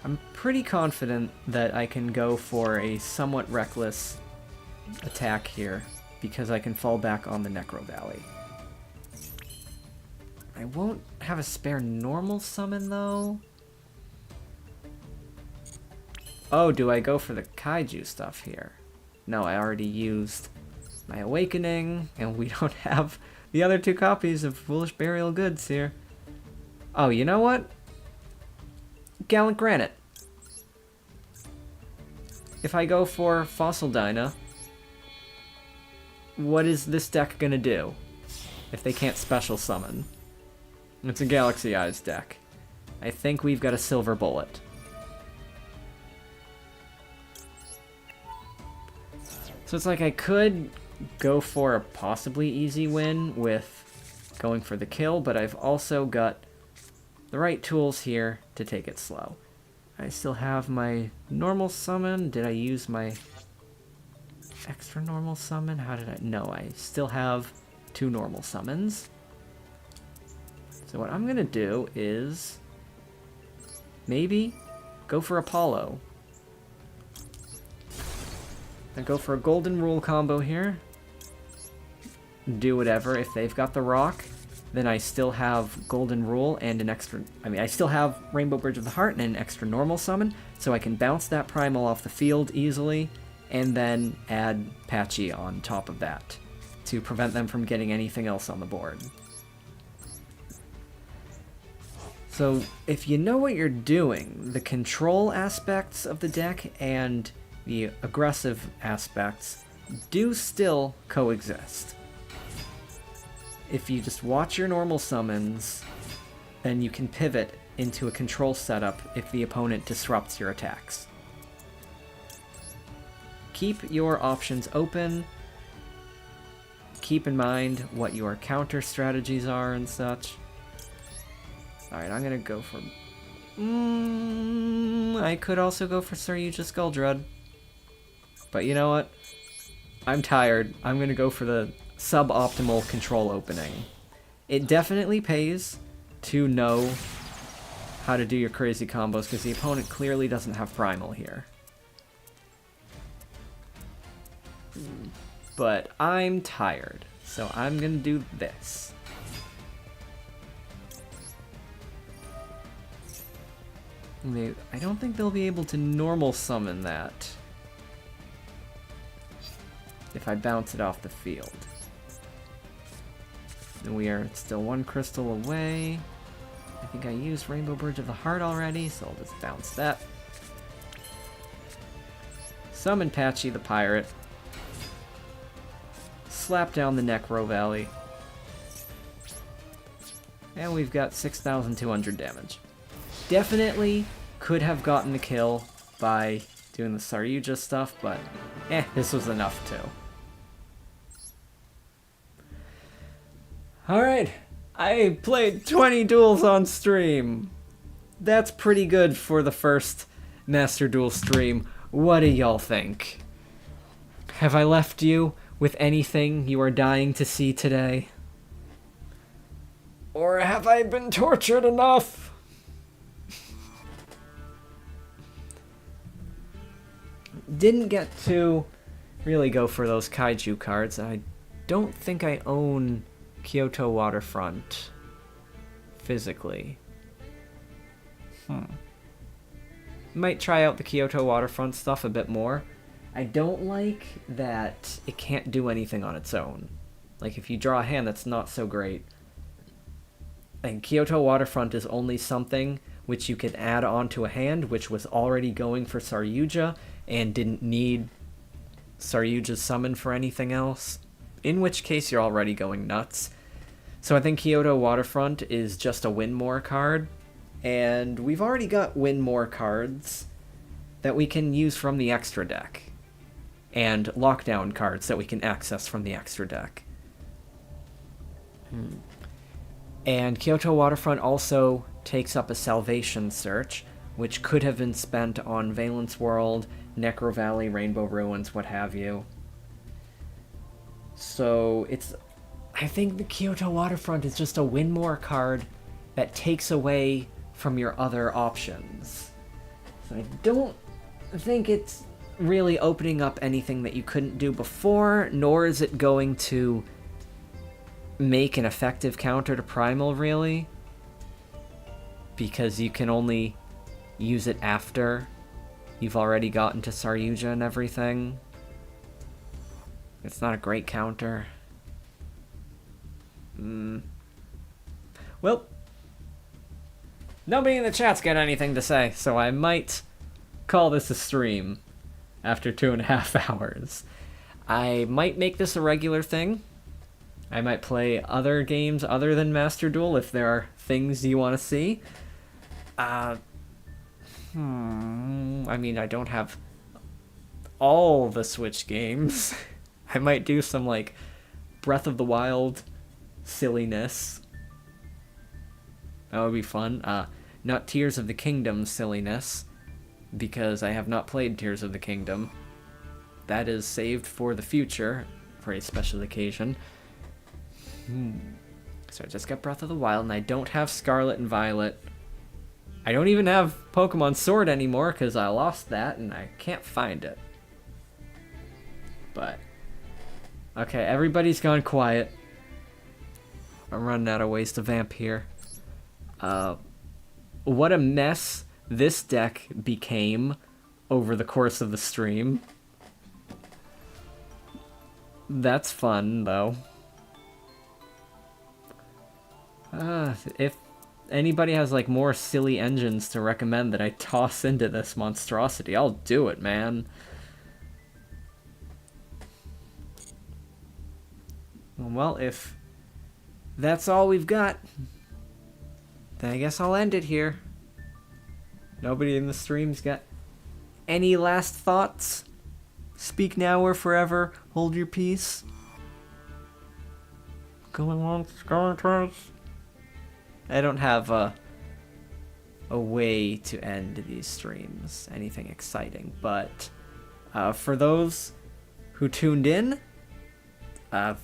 I'm pretty confident that I can go for a somewhat reckless attack here because I can fall back on the Necro Valley. I won't have a spare normal summon though. Oh, do I go for the Kaiju stuff here? No, I already used my Awakening, and we don't have the other two copies of Foolish Burial Goods here. Oh, you know what? Gallant Granite. If I go for Fossil Dyna, what is this deck gonna do if they can't special summon? It's a Galaxy Eyes deck. I think we've got a Silver Bullet. So it's like I could go for a possibly easy win with going for the kill, but I've also got the right tools here to take it slow. I still have my normal summon. Did I use my extra normal summon? How did I? No, I still have 2 normal summons. So what I'm gonna do is maybe go for Apollo. I go for a golden rule combo here. Do whatever. If they've got the rock, then I still have golden rule and an extra... I still have Rainbow Bridge of the Heart and an extra normal summon, so I can bounce that primal off the field easily, and then add Patchy on top of that to prevent them from getting anything else on the board. So if you know what you're doing, the control aspects of the deck and the aggressive aspects do still coexist. If you just watch your normal summons, then you can pivot into a control setup if the opponent disrupts your attacks. Keep your options open. Keep in mind what your counter strategies are and such. Alright, I'm gonna go for... I could also go for Saryuja Skulldread. But you know what? I'm tired. I'm gonna go for the suboptimal control opening. It definitely pays to know how to do your crazy combos, because the opponent clearly doesn't have Primal here. But I'm tired, so I'm gonna do this. I don't think they'll be able to normal summon that if I bounce it off the field. And we are still 1 crystal away. I think I used Rainbow Bridge of the Heart already, so I'll just bounce that. Summon Patchy the Pirate. Slap down the Necro Valley. And we've got 6,200 damage. Definitely could have gotten the kill by doing the Saryuja stuff, but this was enough too. Alright, I played 20 duels on stream. That's pretty good for the first Master Duel stream. What do y'all think? Have I left you with anything you are dying to see today? Or have I been tortured enough? Didn't get to really go for those Kaiju cards. I don't think I own Kyoto Waterfront physically. Might try out the Kyoto Waterfront stuff a bit more. I don't like that it can't do anything on its own. Like, if you draw a hand that's not so great. And Kyoto Waterfront is only something which you could add onto a hand, which was already going for Saryuja, and didn't need Saryuja's summon for anything else. In which case, you're already going nuts. So I think Kyoto Waterfront is just a win more card, and we've already got win more cards that we can use from the extra deck, and lockdown cards that we can access from the extra deck. And Kyoto Waterfront also takes up a Salvation Search, which could have been spent on Valence World, Necro Valley, Rainbow Ruins, what have you. So I think the Kyoto Waterfront is just a win more card that takes away from your other options. So I don't think it's really opening up anything that you couldn't do before, nor is it going to make an effective counter to Primal, really, because you can only use it after you've already gotten to Saryuja and everything. It's not a great counter. Well, nobody in the chat's got anything to say, so I might call this a stream after 2.5 hours. I might make this a regular thing. I might play other games other than Master Duel if there are things you want to see. I mean, I don't have all the Switch games. I might do some, like, Breath of the Wild silliness. That would be fun. Not Tears of the Kingdom silliness, because I have not played Tears of the Kingdom. That is saved for the future, for a special occasion. So I just got Breath of the Wild, and I don't have Scarlet and Violet. I don't even have Pokemon Sword anymore, because I lost that, and I can't find it. But, okay, everybody's gone quiet. I'm running out of ways to vamp here. What a mess this deck became over the course of the stream. That's fun, though. If anybody has, like, more silly engines to recommend that I toss into this monstrosity, I'll do it, man. Well, if that's all we've got, then I guess I'll end it here. Nobody in the stream's got any last thoughts? Speak now or forever. Hold your peace. Going once, going twice. I don't have a way to end these streams, anything exciting, but for those who tuned in,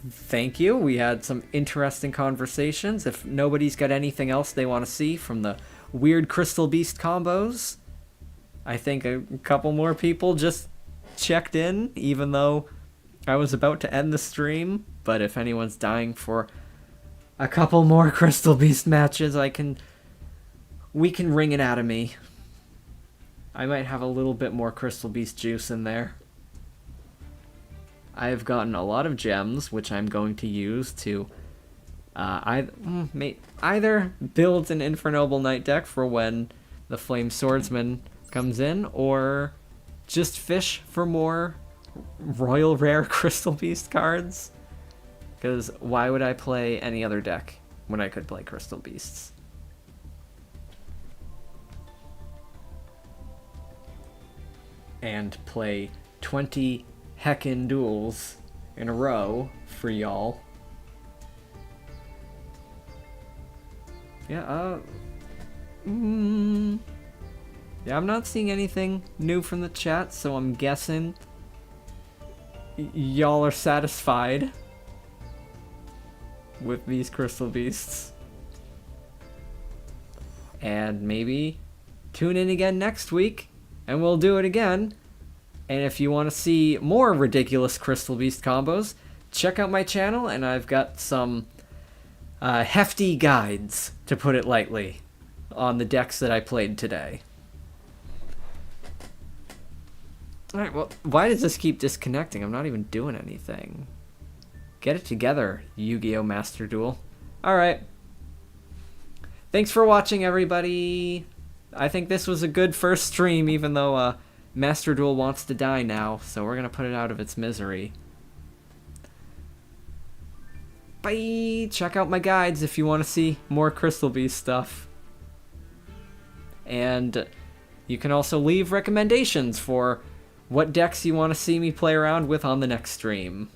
thank you. We had some interesting conversations. If nobody's got anything else they want to see from the weird Crystal Beast combos, I think a couple more people just checked in, even though I was about to end the stream. But if anyone's dying for a couple more Crystal Beast matches, we can wring it out of me. I might have a little bit more Crystal Beast juice in there. I have gotten a lot of gems, which I'm going to use to either build an Infernoble Knight deck for when the Flame Swordsman comes in, or just fish for more Royal Rare Crystal Beast cards. Because why would I play any other deck when I could play Crystal Beasts? And play 20 heckin' duels in a row for y'all. Yeah, yeah, I'm not seeing anything new from the chat, so I'm guessing y'all are satisfied with these Crystal Beasts. And maybe tune in again next week, and we'll do it again. And if you want to see more ridiculous Crystal Beast combos, check out my channel, and I've got some hefty guides, to put it lightly, on the decks that I played today. Alright, well, why does this keep disconnecting? I'm not even doing anything. Get it together, Yu-Gi-Oh! Master Duel. Alright. Thanks for watching, everybody. I think this was a good first stream, even though Master Duel wants to die now, so we're going to put it out of its misery. Bye! Check out my guides if you want to see more Crystal Beast stuff. And you can also leave recommendations for what decks you want to see me play around with on the next stream.